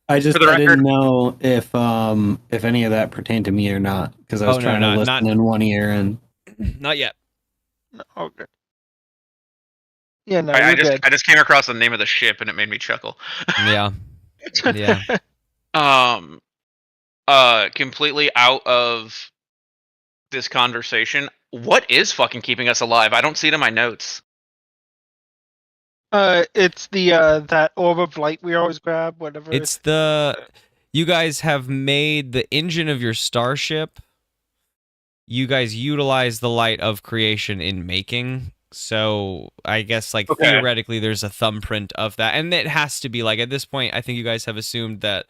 I For the record- didn't know if any of that pertained to me or not, because I was Oh, no, trying to listen not- in one ear and Not yet. No, okay. Yeah, no, I you're just good. I just came across the name of the ship and it made me chuckle. Yeah. Yeah. Completely out of this conversation. What is fucking keeping us alive? I don't see it in my notes. It's the that orb of light we always grab, whatever. It's the. You guys have made the engine of your starship. You guys utilize the light of creation in making. So I guess like Okay. theoretically there's a thumbprint of that. And it has to be like at this point, I think you guys have assumed that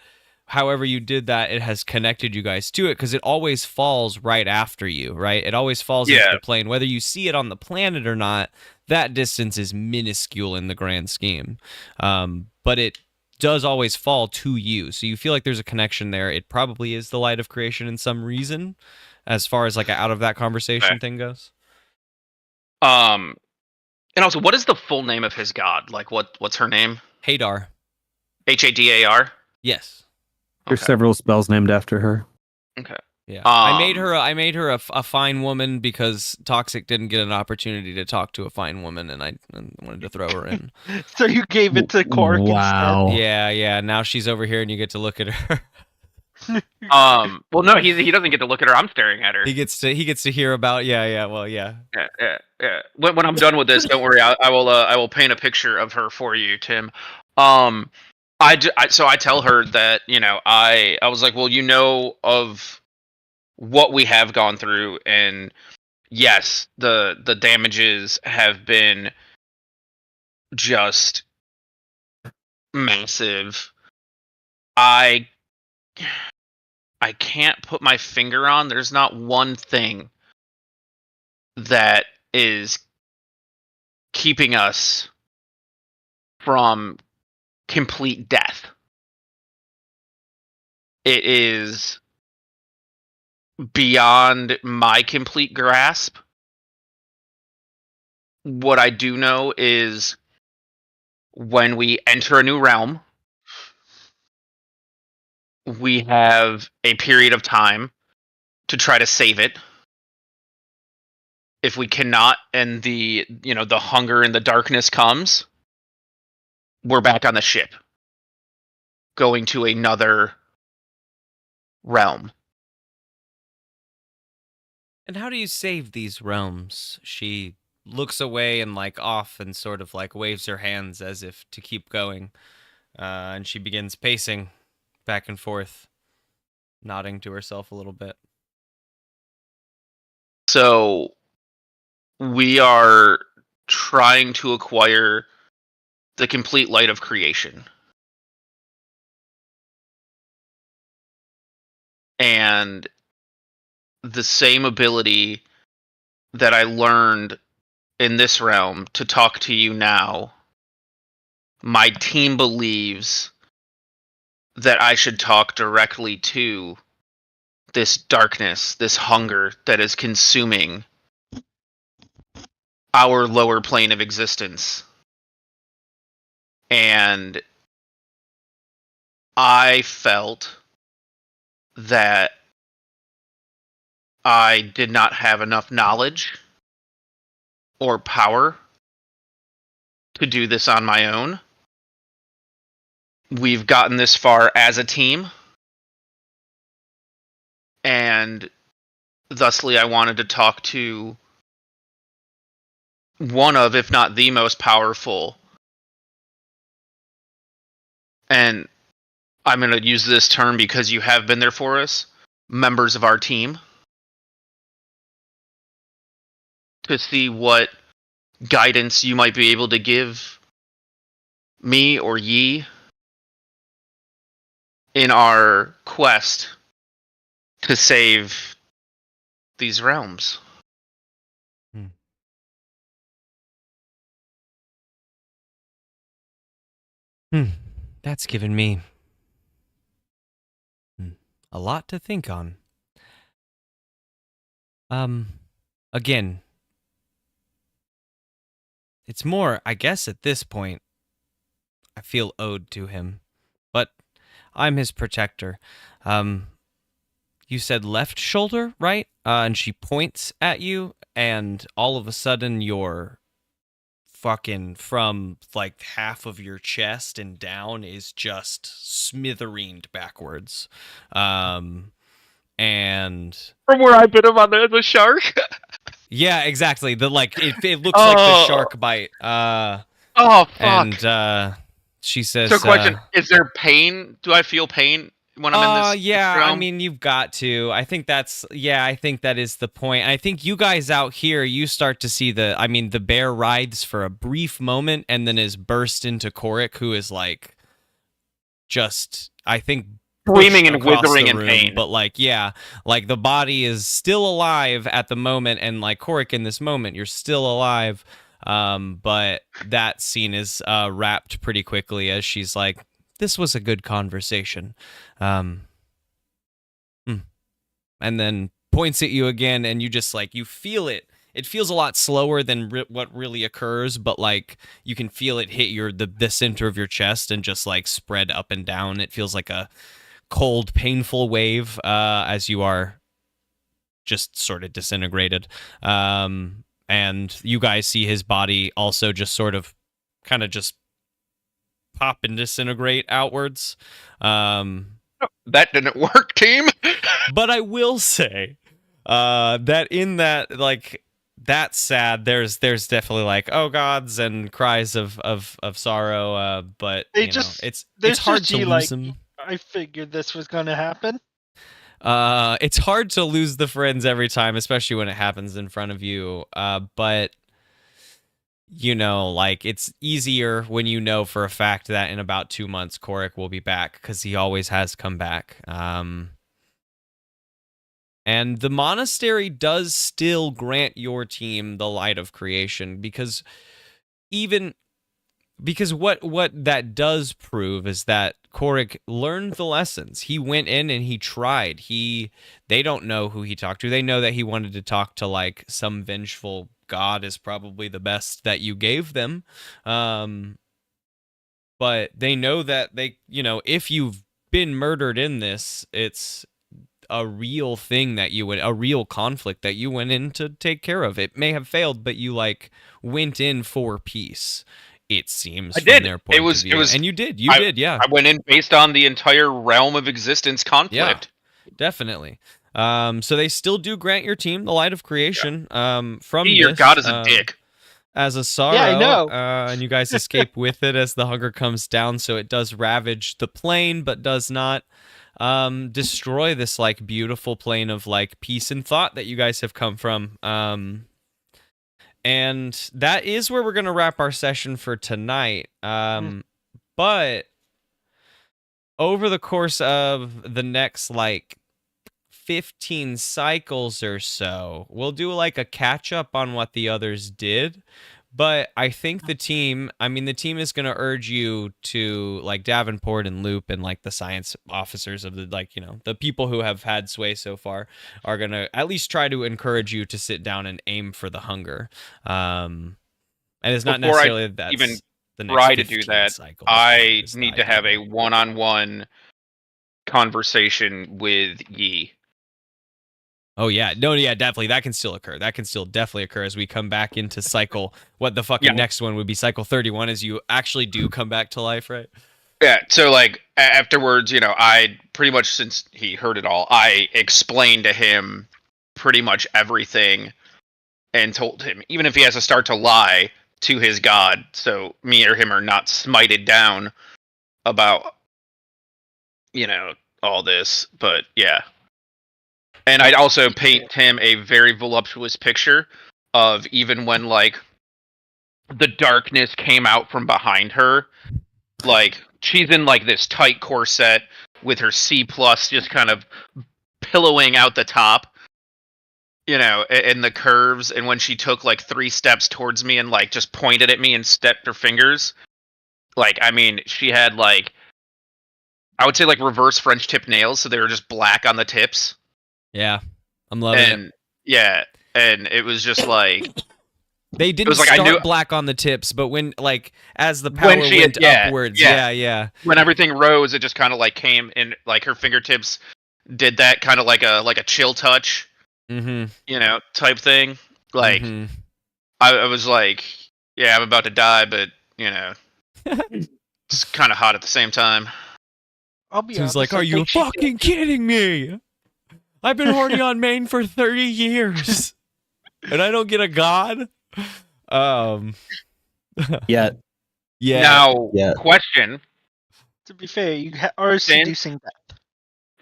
however you did that, it has connected you guys to it because it always falls right after you, right? It always falls into Yeah. the plane. Whether you see it on the planet or not, that distance is minuscule in the grand scheme. But it does always fall to you. So you feel like there's a connection there. It probably is the light of creation in some reason, as far as like out of that conversation Okay. thing goes. And also, what is the full name of his god? Like, what's her name? Hadar. Hadar. Yes. there's Okay. several spells named after her. Okay. Yeah. I made Um, her a fine woman because Toxic didn't get an opportunity to talk to a fine woman, and I wanted to throw her in. So you gave it to Cork Wow. Yeah. Now she's over here, and you get to look at her. instead. Well, no, he doesn't get to look at her. I'm staring at her. he gets to hear about. Yeah. Well, yeah. Yeah. When I'm done with this, don't worry. I will paint a picture of her for you, Tim. So I tell her that I was like, well, of what we have gone through, and yes, the damages have been just massive. I can't put my finger on. There's not one thing that is keeping us from complete death. It is beyond my complete grasp. What I do know is when we enter a new realm, we have a period of time to try to save it. If we cannot, and the hunger and the darkness comes, we're back on the ship, going to another realm. And how do you save these realms? She looks away and like off and sort of like waves her hands as if to keep going. And she begins pacing back and forth, nodding to herself a little bit. So we are trying to acquire the complete light of creation. And the same ability that I learned in this realm to talk to you now, my team believes that I should talk directly to this darkness, this hunger that is consuming our lower plane of existence. And I felt that I did not have enough knowledge or power to do this on my own. We've gotten this far as a team, and thusly I wanted to talk to one of, if not the most powerful, and I'm going to use this term because you have been there for us, members of our team, to see what guidance you might be able to give me or Yi in our quest to save these realms. That's given me a lot to think on. Again, it's more, I guess at this point, I feel owed to him, but I'm his protector. You said left shoulder, right? And she points at you, and all of a sudden you're fucking from like half of your chest and down is just smithereened backwards. And from where I bit him on the shark. Yeah, exactly. The like it looks like the shark bite. Oh fuck. And she says, so question, is there pain? Do I feel pain when I'm in this yeah, realm? I mean, you've got to. I think that is the point. I think you guys out here, you start to see the bear writhes for a brief moment and then is burst into Korik, who is like just, I think, screaming and withering in pain. But like, yeah, like the body is still alive at the moment, and like Korik in this moment, you're still alive. But that scene is wrapped pretty quickly as she's like, this was a good conversation. And then points at you again, and you just like, you feel it. It feels a lot slower than what really occurs, but like you can feel it hit the center of your chest and just like spread up and down. It feels like a cold, painful wave as you are just sort of disintegrated. And you guys see his body also just sort of kind of just pop and disintegrate outwards. That didn't work, team. But I will say that in that, like, that's sad. There's definitely like, oh gods, and cries of sorrow. But it's hard to lose them. I figured this was going to happen. It's hard to lose the friends every time, especially when it happens in front of you. But like, it's easier when you know for a fact that in about 2 months Korik will be back, because he always has come back. And the monastery does still grant your team the light of creation, because what that does prove is that Korik learned the lessons. He went in and he tried. They don't know who he talked to. They know that he wanted to talk to like some vengeful god is probably the best that you gave them. But they know that if you've been murdered in this, it's a real thing a real conflict that you went in to take care of. It may have failed, but you like went in for peace. It seems from their point of view. And you did. Yeah. I went in based on the entire realm of existence conflict. Yeah, definitely. So they still do grant your team the light of creation. From your god is a dick. As a sorrow. Yeah, I know. And you guys escape with it as the hunger comes down. So it does ravage the plane, but does not destroy this like beautiful plane of like peace and thought that you guys have come from. And that is where we're going to wrap our session for tonight. But over the course of the next like 15 cycles or so, we'll do like a catch up on what the others did. But I think the team is going to urge you to, like, Davenport and Loop and like the science officers of the, like, the people who have had sway so far are going to at least try to encourage you to sit down and aim for the hunger. And it's not necessarily that even try to do that. I need to have a one-on-one conversation with Yi. Oh, yeah. No, yeah, definitely. That can still occur. That can still definitely occur as we come back into cycle. What the fucking next one would be cycle 31 as you actually do come back to life, right? Yeah, so like afterwards, I pretty much, since he heard it all, I explained to him pretty much everything and told him, even if he has to start to lie to his god, so me or him are not smited down about, all this, but yeah. And I'd also paint him a very voluptuous picture of even when, like, the darkness came out from behind her, Like, she's in like this tight corset with her C plus just kind of pillowing out the top, you know, in the curves. And when she took like 3 steps towards me and like just pointed at me and stepped her fingers, like, I mean, she had like, I would say like reverse French tip nails, so they were just black on the tips. Yeah, I'm loving it. Yeah, and it was just like they didn't like, start black on the tips, but when like as the power went upwards, yeah. When everything rose, it just kind of like came in, like her fingertips did that kind of like a chill touch, you know, type thing. Like I was like, yeah, I'm about to die, but you know, it's kind of hot at the same time. I'll be honest. Like, are you fucking kidding me? I've been horny on main for 30 years, and I don't get a god. Yeah. Now, question. To be fair, you are seducing death.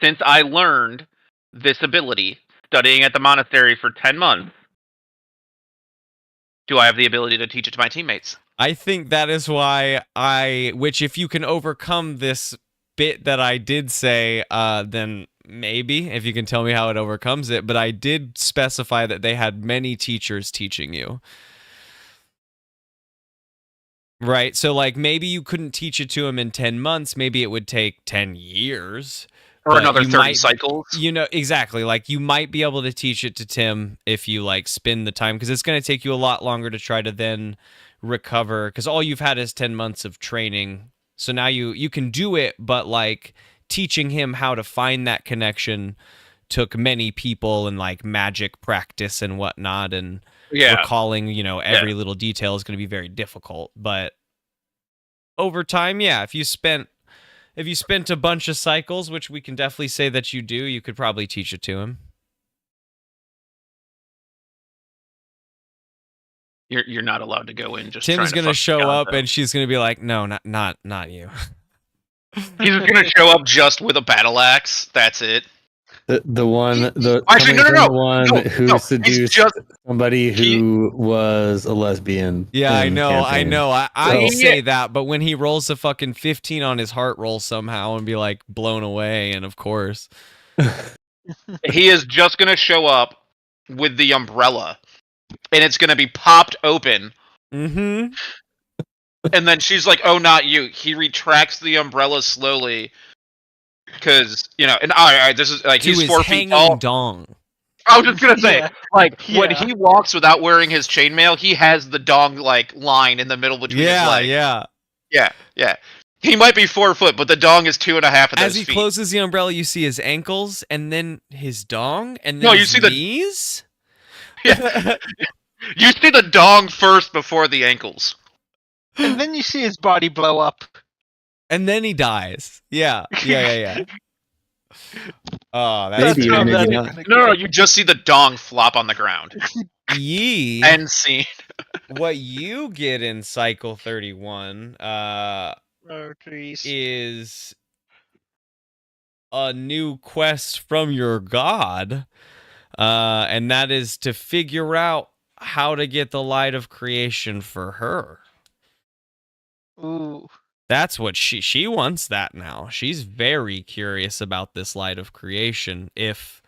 Since I learned this ability studying at the monastery for 10 months, do I have the ability to teach it to my teammates? I think that is why which if you can overcome this bit that I did say, then maybe, if you can tell me how it overcomes it, but I did specify that they had many teachers teaching you. Right, so like maybe you couldn't teach it to him in 10 months, maybe it would take 10 years. Or another 30 cycles. You know, exactly, like you might be able to teach it to Tim if you like spend the time, because it's going to take you a lot longer to try to then recover, because all you've had is 10 months of training. So now you can do it, but like teaching him how to find that connection took many people and like magic practice and whatnot, and recalling, you know, every little detail is going to be very difficult. But over time, if you spent a bunch of cycles, which we can definitely say that you do, you could probably teach it to him. You're not allowed to go in. Just Tim's gonna show up, and she's gonna be like, "No, not you." He's gonna show up just with a battle axe. That's it. The one Actually, no. One who seduced somebody who was a lesbian. Yeah, I know. I say that, but when he rolls a fucking 15 on his heart roll somehow and be like blown away, and of course, he is just gonna show up with the umbrella, and it's gonna be popped open. Mm-hmm. And then she's like, "Oh, not you." He retracts the umbrella slowly. Because, you know, and this is like, he's 4 feet tall. Dong. I was just gonna say, when he walks without wearing his chainmail, he has the dong like line in the middle between his legs. Yeah. He might be 4 foot, but the dong is 2.5 of those feet. As he closes the umbrella, you see his ankles, and then his dong, and then his knees. Yeah, you see the dong first before the ankles, and then you see his body blow up. And then he dies. Yeah. Oh, that's maybe not. No, you just see the dong flop on the ground. End scene. What you get in Cycle 31 is a new quest from your god, and that is to figure out how to get the light of creation for her. Ooh. That's what she wants that now. She's very curious about this light of creation. If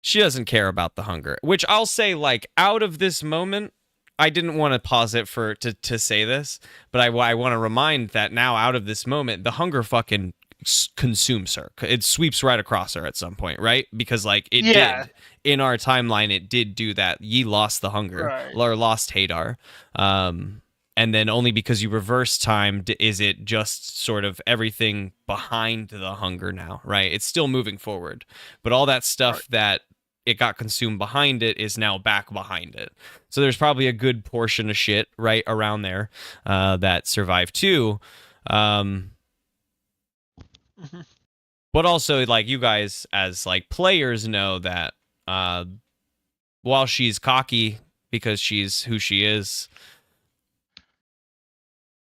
she doesn't care about the hunger, which I'll say, like, out of this moment, I didn't want to pause it to say this, but I want to remind that now, out of this moment, the hunger fucking consumes her. It sweeps right across her at some point, right? Because like it did in our timeline, it did do that. Ye lost the hunger, or lost Hadar. And then only because you reverse time is it just sort of everything behind the hunger now, right? It's still moving forward, but all that stuff that it got consumed behind it is now back behind it. So there's probably a good portion of shit right around there that survived too. But also, like, you guys as like players know that while she's cocky because she's who she is,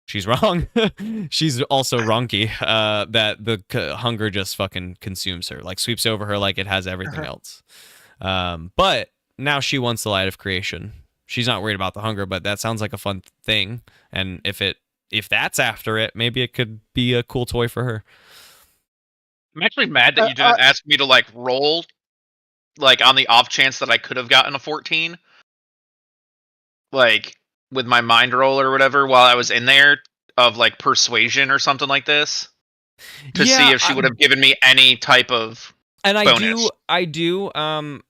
she's wrong. She's also wronky. That the hunger just fucking consumes her, like sweeps over her like it has everything else. But now she wants the light of creation. She's not worried about the hunger, but that sounds like a fun thing. And if it if that's after it, maybe it could be a cool toy for her. I'm actually mad that you didn't ask me to like roll, like on the off chance that I could have gotten a 14, like with my mind roll or whatever while I was in there of like persuasion or something like this, to see if she would have given me any type of and bonus. I do.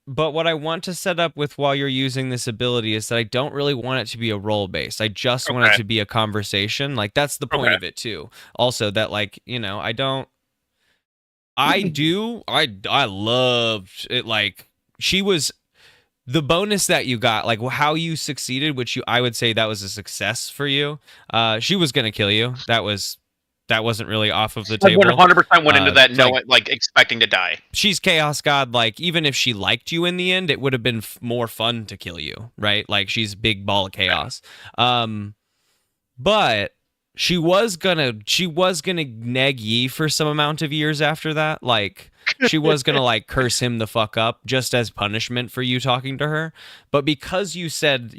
But what I want to set up with while you're using this ability is that I don't really want it to be a role based. I just want it to be a conversation. Like that's the point of it too. Also, that like I don't. I loved it. Like she was the bonus that you got, like how you succeeded, which I would say that was a success for you. She was gonna kill you. That wasn't really off of the table. 100% went into that knowing, like expecting to die. She's Chaos God. Like even if she liked you in the end, it would have been more fun to kill you, right? Like she's big ball of chaos. But she was gonna neg Yi for some amount of years after that. Like she was gonna like curse him the fuck up just as punishment for you talking to her. But because you said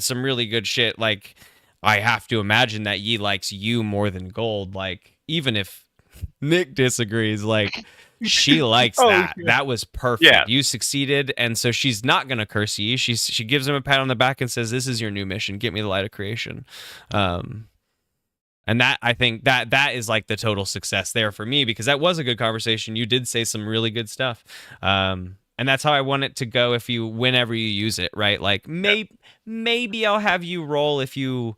some really good shit, like I have to imagine that Yi likes you more than Gold. Like even if Nick disagrees, like she likes that. Yeah. That was perfect. Yeah. You succeeded, and so she's not gonna curse Yi. She gives him a pat on the back and says, "This is your new mission. Get me the light of creation." And that I think that is like the total success there for me, because that was a good conversation. You did say some really good stuff. And that's how I want it to go whenever you use it, right? Like maybe I'll have you roll if you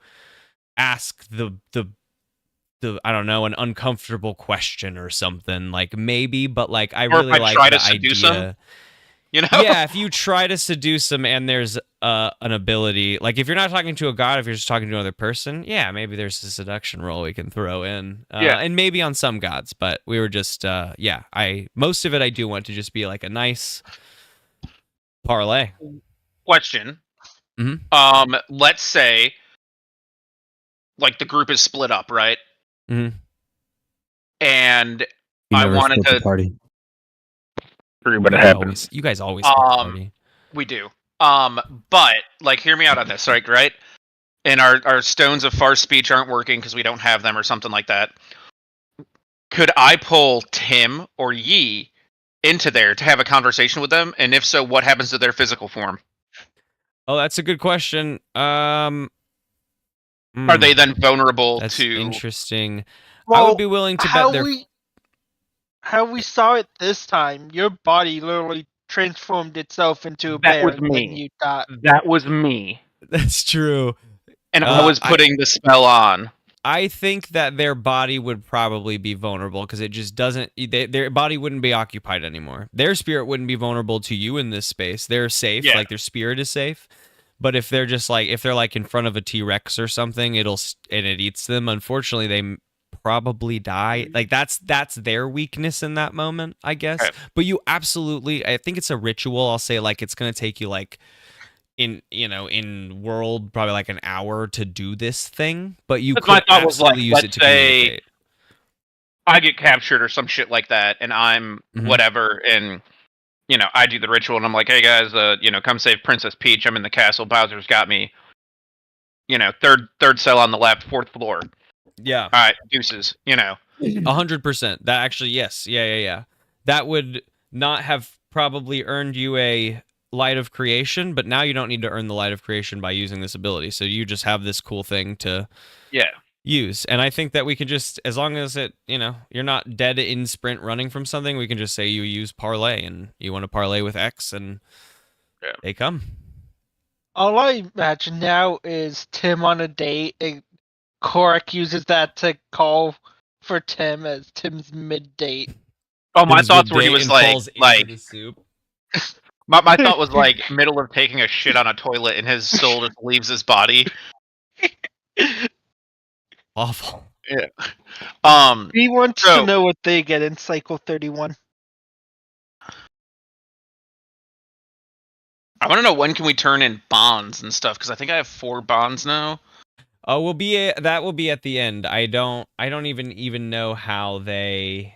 ask the I don't know, an uncomfortable question or something, like maybe, but like I really like the idea. Yeah, if you try to seduce them and there's an ability, like if you're not talking to a god, if you're just talking to another person, yeah, maybe there's a seduction roll we can throw in. And maybe on some gods, but we were just most of it I do want to just be like a nice parlay. Question. Mm-hmm. Let's say like the group is split up, right? Mm-hmm. And I wanted to party. You guys always party. We do. But like, hear me out on this, right? And our stones of far speech aren't working because we don't have them or something like that. Could I pull Tim or Yi into there to have a conversation with them? And if so, what happens to their physical form? Oh, that's a good question. Are they then vulnerable that's to? Interesting. Well, I would be willing to bet how we saw it this time, your body literally transformed itself into a bear. That was me. That was me. That's true. And I was putting the spell on. I think that their body would probably be vulnerable because it just doesn't. Their body wouldn't be occupied anymore. Their spirit wouldn't be vulnerable to you in this space. They're safe. Yeah. Like their spirit is safe. But if they're just like in front of a T-Rex or something, and it eats them. Unfortunately, they probably die. Like that's their weakness in that moment, I guess. Okay. But you absolutely, I think it's a ritual. I'll say like it's gonna take you like in world probably like an hour to do this thing. But you could absolutely use it to communicate. I get captured or some shit like that, and I'm whatever, and I do the ritual, and I'm like, hey guys, come save Princess Peach. I'm in the castle. Bowser's got me. Third cell on the left, fourth floor. Yeah. All right, deuces. 100%. That actually, yes. Yeah. That would not have probably earned you a light of creation, but now you don't need to earn the light of creation by using this ability. So you just have this cool thing to use. And I think that we can just, as long as it, you're not dead in sprint running from something, we can just say you use parlay and you want to parlay with X and they come. All I imagine now is Tim on a date and Korak uses that to call for Tim as Tim's mid-date. Oh, my thoughts were he was like soup. My thought was like middle of taking a shit on a toilet and his soul just leaves his body. Awful. Yeah. He wants to know what they get in Cycle 31. I want to know when can we turn in bonds and stuff, because I think I have 4 bonds now. Oh, that will be at the end. I don't even know how they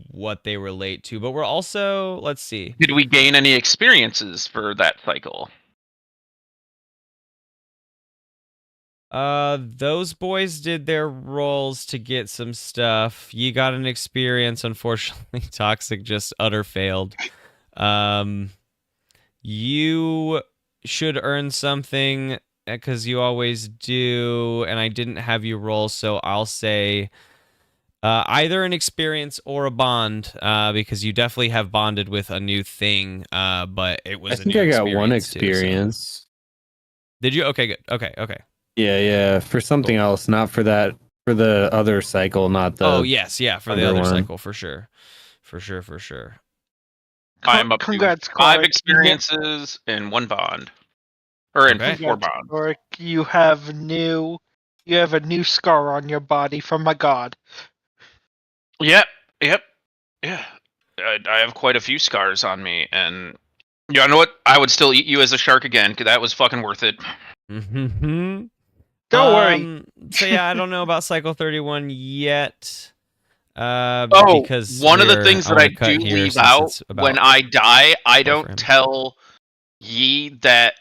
what they relate to, but we're also, let's see. Did we gain any experiences for that cycle? Those boys did their rolls to get some stuff. You got an experience. Unfortunately, Toxic just utter failed. You should earn something because you always do, and I didn't have you roll, so I'll say either an experience or a bond, because you definitely have bonded with a new thing, but it was I think I got one experience. Too, so. Did you? Okay, good. Okay. Yeah, for something else, not for that, for the other cycle, not the... Oh, yes, yeah, for the other cycle, for sure. I'm up Congrats, to 5 Clark. experiences and 1 bond. Or in 4 bonds. Clark, you have a new scar on your body from a god. Yep. Yeah. I have quite a few scars on me, and you know what? I would still eat you as a shark again, because that was fucking worth it. Mm-hmm. Don't worry. So yeah, I don't know about Cycle 31 yet. Because one of the things that I do leave out when I die, I don't tell Yi that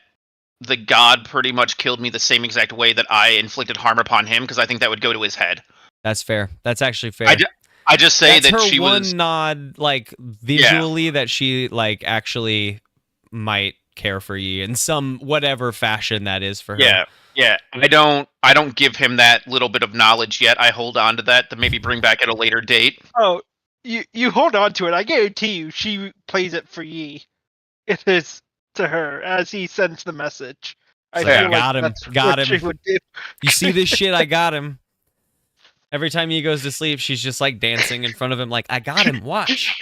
the god pretty much killed me the same exact way that I inflicted harm upon him, because I think that would go to his head. That's fair. That's actually fair. I just say that's that her she one was nod, like visually, that she like actually might care for Yi in some whatever fashion that is for her. Yeah. I don't give him that little bit of knowledge yet. I hold on to that to maybe bring back at a later date. Oh, you hold on to it. I guarantee you, she plays it for Yi. It is to her as he sends the message. I got him. You see this shit? I got him. Every time he goes to sleep, she's just like dancing in front of him, like, I got him. Watch.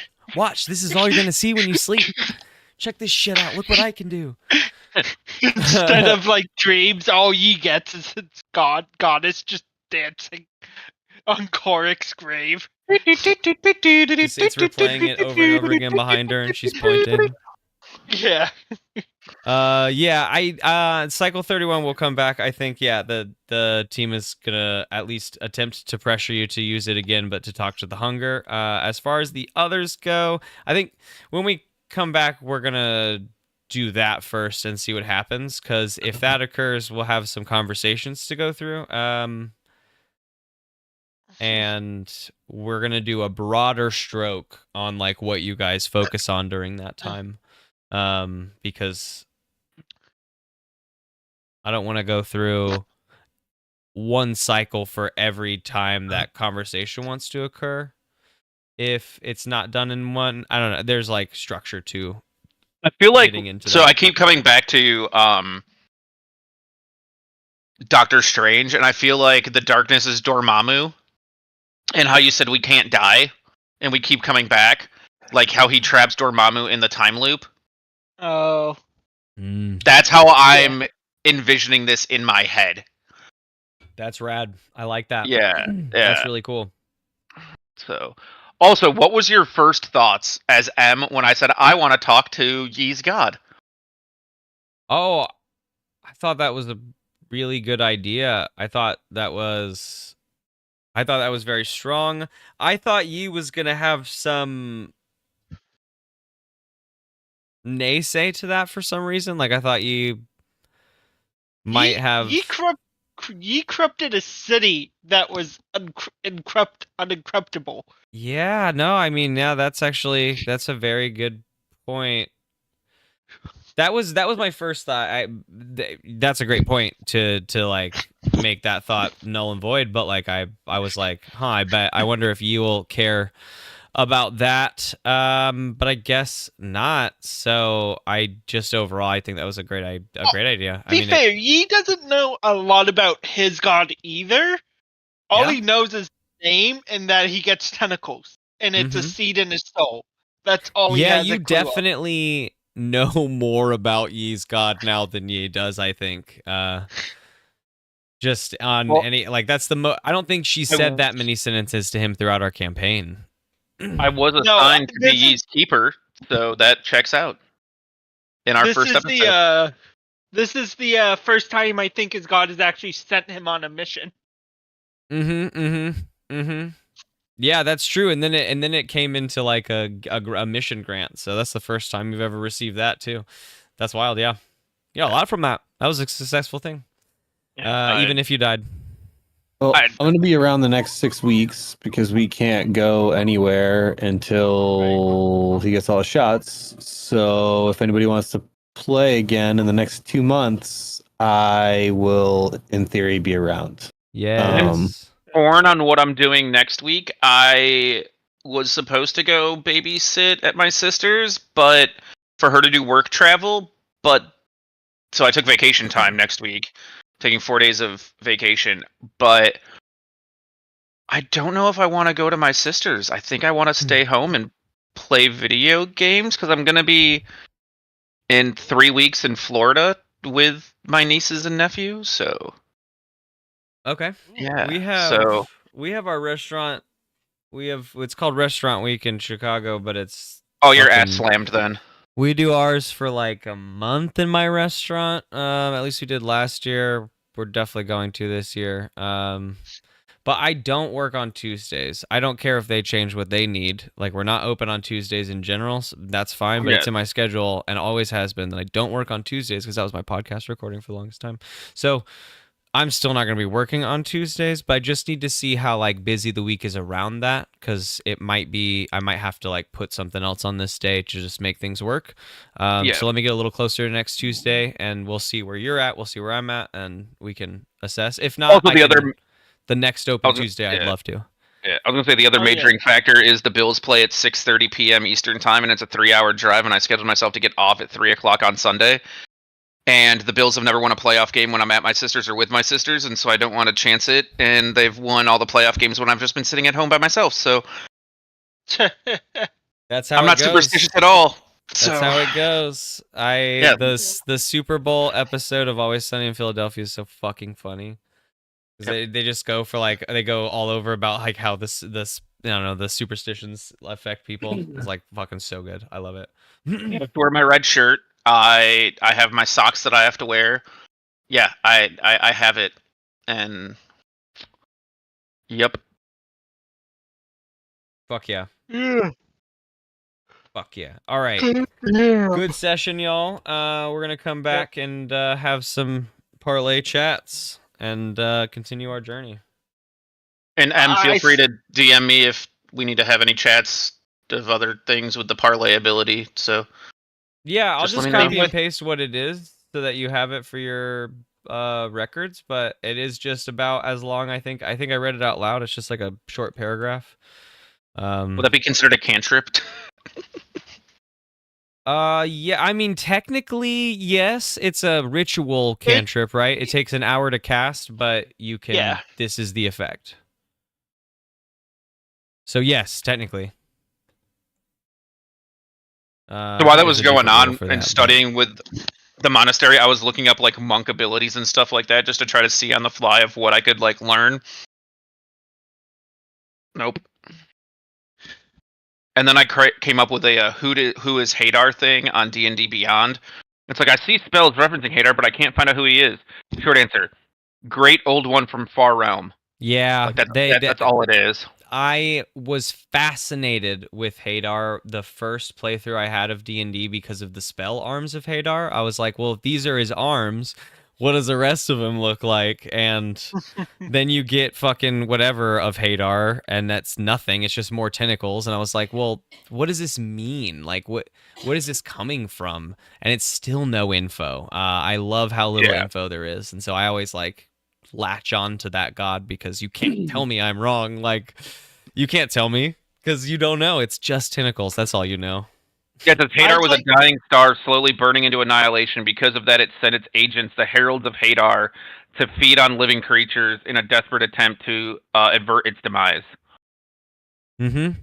This is all you're gonna see when you sleep. Check this shit out. Look what I can do. Instead of like dreams, all Yi gets is goddess just dancing on Korik's grave. It's replaying it over and over again behind her, and she's pointing. Yeah. Cycle 31 will come back. I think, the team is gonna at least attempt to pressure you to use it again, but to talk to the hunger. As far as the others go, I think when we come back, we're gonna do that first and see what happens, because if that occurs, we'll have some conversations to go through. And we're gonna do a broader stroke on like what you guys focus on during that time. Because I don't want to go through one cycle for every time that conversation wants to occur. If it's not done in one, I don't know. There's like structure to. I feel like so. I keep coming back to Doctor Strange, and I feel like the darkness is Dormammu, and how you said we can't die, and we keep coming back, like how he traps Dormammu in the time loop. Oh. That's how I'm envisioning this in my head. That's rad. I like that. Yeah. That's really cool. So, also, what was your first thoughts as M when I said I want to talk to Yi's god? Oh, I thought that was a really good idea. I thought that was very strong. I thought Yi was gonna have some naysay to that for some reason. Like, I thought Yi might have... Yi corrupted a city that was unencryptable. Yeah, no, I mean, yeah, that's a very good point. That was my first thought. That's a great point to like make that thought null and void. But like I was like, I wonder if you will care about that. But I guess not. So I just overall, I think that was a great idea. Be fair, Yi doesn't know a lot about his god either. All he knows is his name and that he gets tentacles, and it's a seed in his soul. That's all he has. Yeah, you definitely know more about Yi's god now than Yi does, I think. Just on that's the I don't think she said that many sentences to him throughout our campaign. I was assigned to be Yi's keeper, so that checks out. In our first episode. This is the first time I think his god has actually sent him on a mission. Yeah, that's true. And then it came into like a mission grant. So that's the first time you've ever received that too. That's wild. Yeah, a lot from that. That was a successful thing. Even if you died. Well, I'm going to be around the next 6 weeks because we can't go anywhere until he gets all the shots. So if anybody wants to play again in the next 2 months, I will, in theory, be around. Yes. Born on what I'm doing next week, I was supposed to go babysit at my sister's, but for her to do work travel, so I took vacation time next week, taking 4 days of vacation, but I don't know if I want to go to my sister's. I think I want to stay home and play video games because I'm going to be in 3 weeks in Florida with my nieces and nephews, so... Okay. Yeah. We have our restaurant. It's called Restaurant Week in Chicago, but it's... Oh, you're ass slammed then. We do ours for like a month in my restaurant. At least we did last year. We're definitely going to this year. But I don't work on Tuesdays. I don't care if they change what they need. Like, we're not open on Tuesdays in general. So that's fine, but it's in my schedule and always has been that I don't work on Tuesdays because that was my podcast recording for the longest time. So I'm still not going to be working on Tuesdays, but I just need to see how like busy the week is around that because I might have to like put something else on this day to just make things work. So let me get a little closer to next Tuesday and we'll see where you're at. We'll see where I'm at and we can assess. If not, the next open Tuesday, I'd love to. Yeah, I was going to say the other majoring factor is the Bills play at 6:30 p.m. Eastern time, and it's a 3-hour drive, and I scheduled myself to get off at 3 o'clock on Sunday. And the Bills have never won a playoff game when I'm at my sister's or with my sister's, and so I don't want to chance it. And they've won all the playoff games when I've just been sitting at home by myself. So that's how I'm not superstitious at all. That's how it goes. The Super Bowl episode of Always Sunny in Philadelphia is so fucking funny. They just go for like they go all over about like how this I don't know, the superstitions affect people. It's like fucking so good. I love it. I have to wear my red shirt. I have my socks that I have to wear. Yeah, I have it. And yep. Fuck yeah. Yeah. Fuck yeah. All right. Good session, y'all. We're gonna come back and have some parlay chats and continue our journey. And feel free to DM me if we need to have any chats of other things with the parlay ability. So yeah, I'll just copy and paste what it is so that you have it for your records. But it is just about as long. I think I read it out loud. It's just like a short paragraph. Would that be considered a cantrip? Yeah, I mean, technically, yes, it's a ritual cantrip, right? It takes an hour to cast, but you can, this is the effect. So yes, technically. So while that was going on and studying with the monastery, I was looking up like monk abilities and stuff like that just to try to see on the fly of what I could like learn. Nope. And then I came up with a who is Hadar thing on D&D Beyond. It's like I see spells referencing Hadar, but I can't find out who he is. Short answer: Great Old One from Far Realm. Yeah, like that's all it is. I was fascinated with Hadar the first playthrough I had of D&D because of the spell arms of Hadar. I was like, well, if these are his arms, what does the rest of him look like? And then you get fucking whatever of Hadar, and that's nothing. It's just more tentacles. And I was like, well, what does this mean? Like, what is this coming from? And it's still no info. I love how little info there is. And so I always like latch on to that god because you can't tell me I'm wrong. Like, you can't tell me because you don't know. It's just tentacles. That's all you know. Yeah, it says Hadar was a dying star slowly burning into annihilation. Because of that, it sent its agents, the Heralds of Hadar, to feed on living creatures in a desperate attempt to avert its demise. So,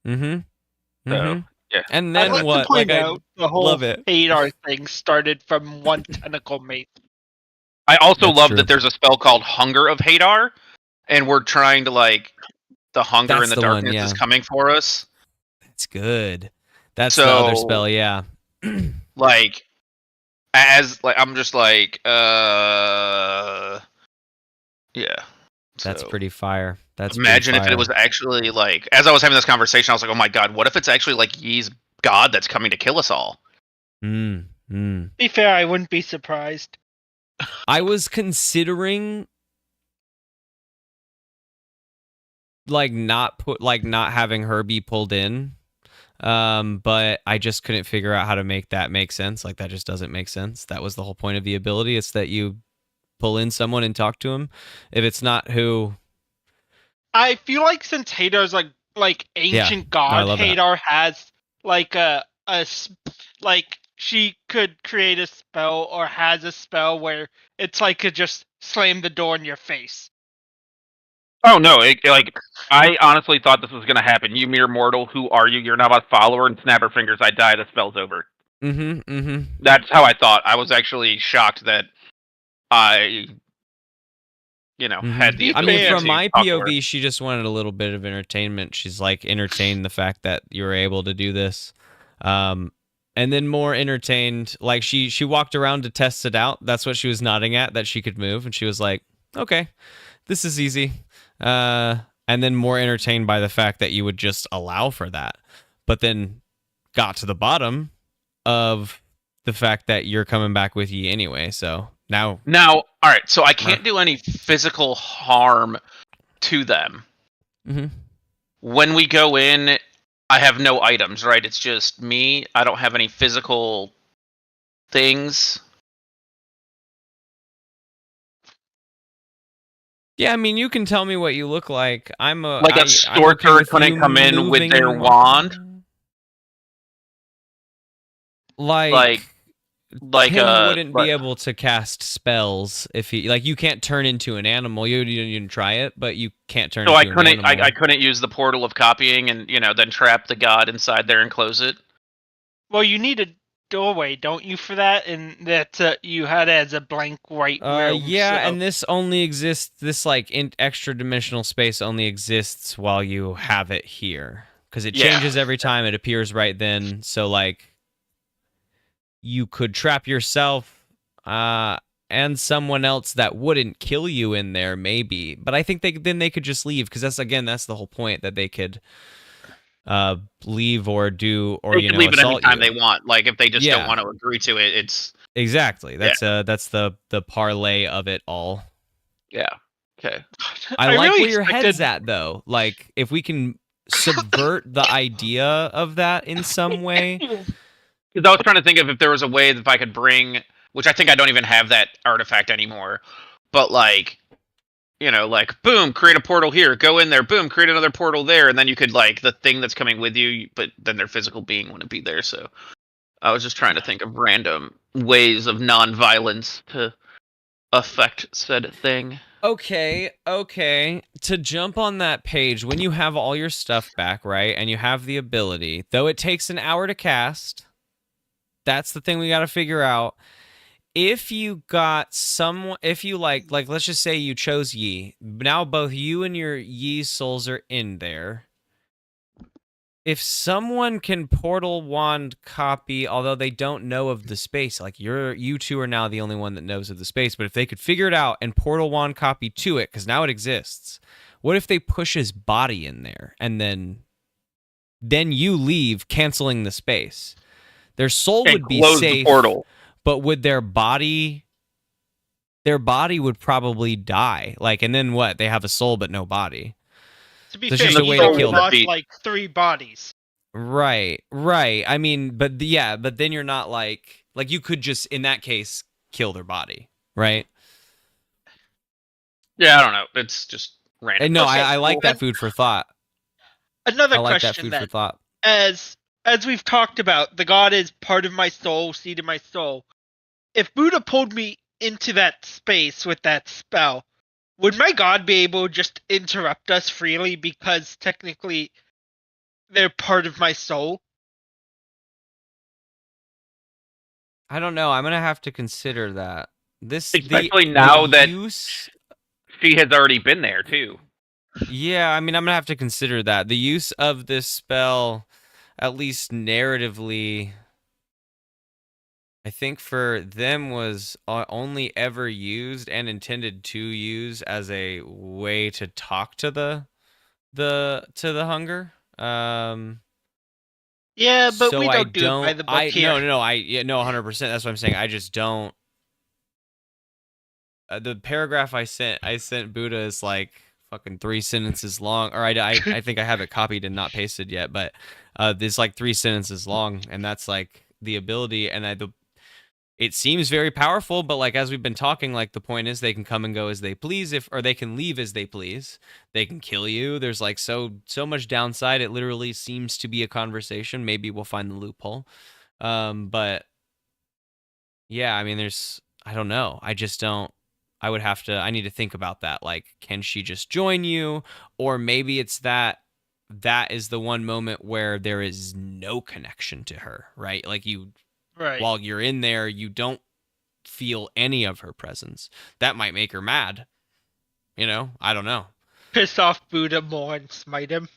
yeah. And then I'd what? To point out, the whole it. Hadar thing started from one tentacle mate. I also love that there's a spell called Hunger of Hadar, and we're trying to like the hunger and the darkness is coming for us. That's good. That's the other spell, yeah. Like, I'm just like, yeah. That's pretty fire. Imagine if it was actually like, as I was having this conversation, I was like, oh my god, what if it's actually like Yi's god that's coming to kill us all? Be fair, I wouldn't be surprised. I was considering not having her be pulled in, but I just couldn't figure out how to make that make sense. Like that just doesn't make sense. That was the whole point of the ability. It's that you pull in someone and talk to him. If it's not who, I feel like since Hadar's like ancient god, Hadar has like like she could create a spell or has a spell where it's like could just slam the door in your face. Oh no! I honestly thought this was gonna happen. You mere mortal, who are you? You're not my follower. And snap her fingers. I die. The spell's over. That's how I thought. I was actually shocked that I, had the. I mean, from my POV, she just wanted a little bit of entertainment. She's like entertained the fact that you were able to do this, and then more entertained. Like she walked around to test it out. That's what she was nodding at, that she could move, and she was like, "Okay, this is easy." And then more entertained by the fact that you would just allow for that, but then got to the bottom of the fact that you're coming back with Yi anyway. So now, all right. So I can't do any physical harm to them. When we go in, I have no items, right? It's just me. I don't have any physical things. Yeah, I mean, you can tell me what you look like. A sorcerer couldn't come in with their wand. Like Tim wouldn't be able to cast spells if he you can't turn into an animal. You didn't try it, but you can't turn. So into an animal. I couldn't use the portal of copying and then trap the god inside there and close it. Well, you need a doorway, don't you, for that? And that you had it as a blank white room. Yeah, so. And this only exists. This extra dimensional space only exists while you have it here, because it changes every time. It appears right then. So you could trap yourself and someone else that wouldn't kill you in there, maybe. But I think they could just leave, because that's the whole point, that they could leave or do or they can leave it any time they want. Like if they just don't want to agree to it, it's exactly that's the parlay of it all. Yeah. Okay. I like really where your head's at though. Like if we can subvert the idea of that in some way. Because I was trying to think of if there was a way that if I could bring, which I think I don't even have that artifact anymore, but boom, create a portal here, go in there, boom, create another portal there, and then you could the thing that's coming with you, but then their physical being wouldn't be there. So I was just trying to think of random ways of non-violence to affect said thing. Okay. To jump on that page, when you have all your stuff back, right, and you have the ability, though it takes an hour to cast, that's the thing we got to figure out. If you got someone, if you let's just say you chose Yi. Now both you and your Yi souls are in there. If someone can portal wand copy, although they don't know of the space, you two are now the only one that knows of the space, but if they could figure it out and portal wand copy to it, because now it exists, what if they push his body in there and then you leave, canceling the space? Their soul would be safe. The portal. But would their body would probably die. And then what? They have a soul but no body. To be fair, a way to kill them. 3 bodies. Right. I mean, but then you're not you could just in that case kill their body, right? Yeah, I don't know. It's just random. And no, I like that food for thought. Another question for thought. As we've talked about, the god is part of my soul, seed of my soul. If Buddha pulled me into that space with that spell, would my god be able to just interrupt us freely because technically they're part of my soul? I don't know. I'm going to have to consider that. Especially now that she has already been there, too. Yeah, I mean, I'm going to have to consider that. The use of this spell, at least narratively, I think for them was only ever used and intended to use as a way to talk to the hunger. Yeah, but so we don't do it by the book here. No, 100%. That's what I'm saying. I just don't. the paragraph I sent Buddha is like fucking 3 sentences long, or I think I have it copied and not pasted yet, but it's like 3 sentences long, and that's like the ability, and it seems very powerful, but like as we've been talking, like the point is they can come and go as they please, or they can leave as they please. They can kill you. There's like so much downside. It literally seems to be a conversation. Maybe we'll find the loophole. But yeah, I mean, I don't know. I just don't. I need to think about that. Like, can she just join you, or maybe it's that is the one moment where there is no connection to her, right? Like while you're in there, you don't feel any of her presence. That might make her mad. I don't know. Piss off Buddha more and smite him.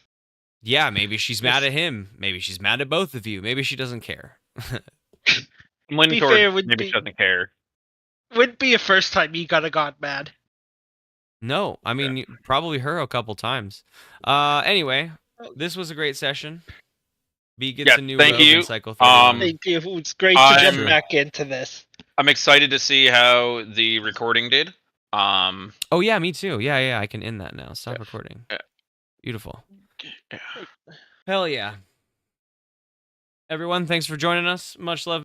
Yeah, maybe she's mad at him. Maybe she's mad at both of you. Maybe she doesn't care. I'm leaning towards maybe she doesn't care. Would be a first time you got mad. No, I mean, probably her a couple times. Anyway, this was a great session. B gets a new Cycle 31. Thank you. It was great to jump back into this. I'm excited to see how the recording did. Oh yeah, me too. Yeah, I can end that now. Stop recording. Yeah. Beautiful. Yeah. Hell yeah. Everyone, thanks for joining us. Much love.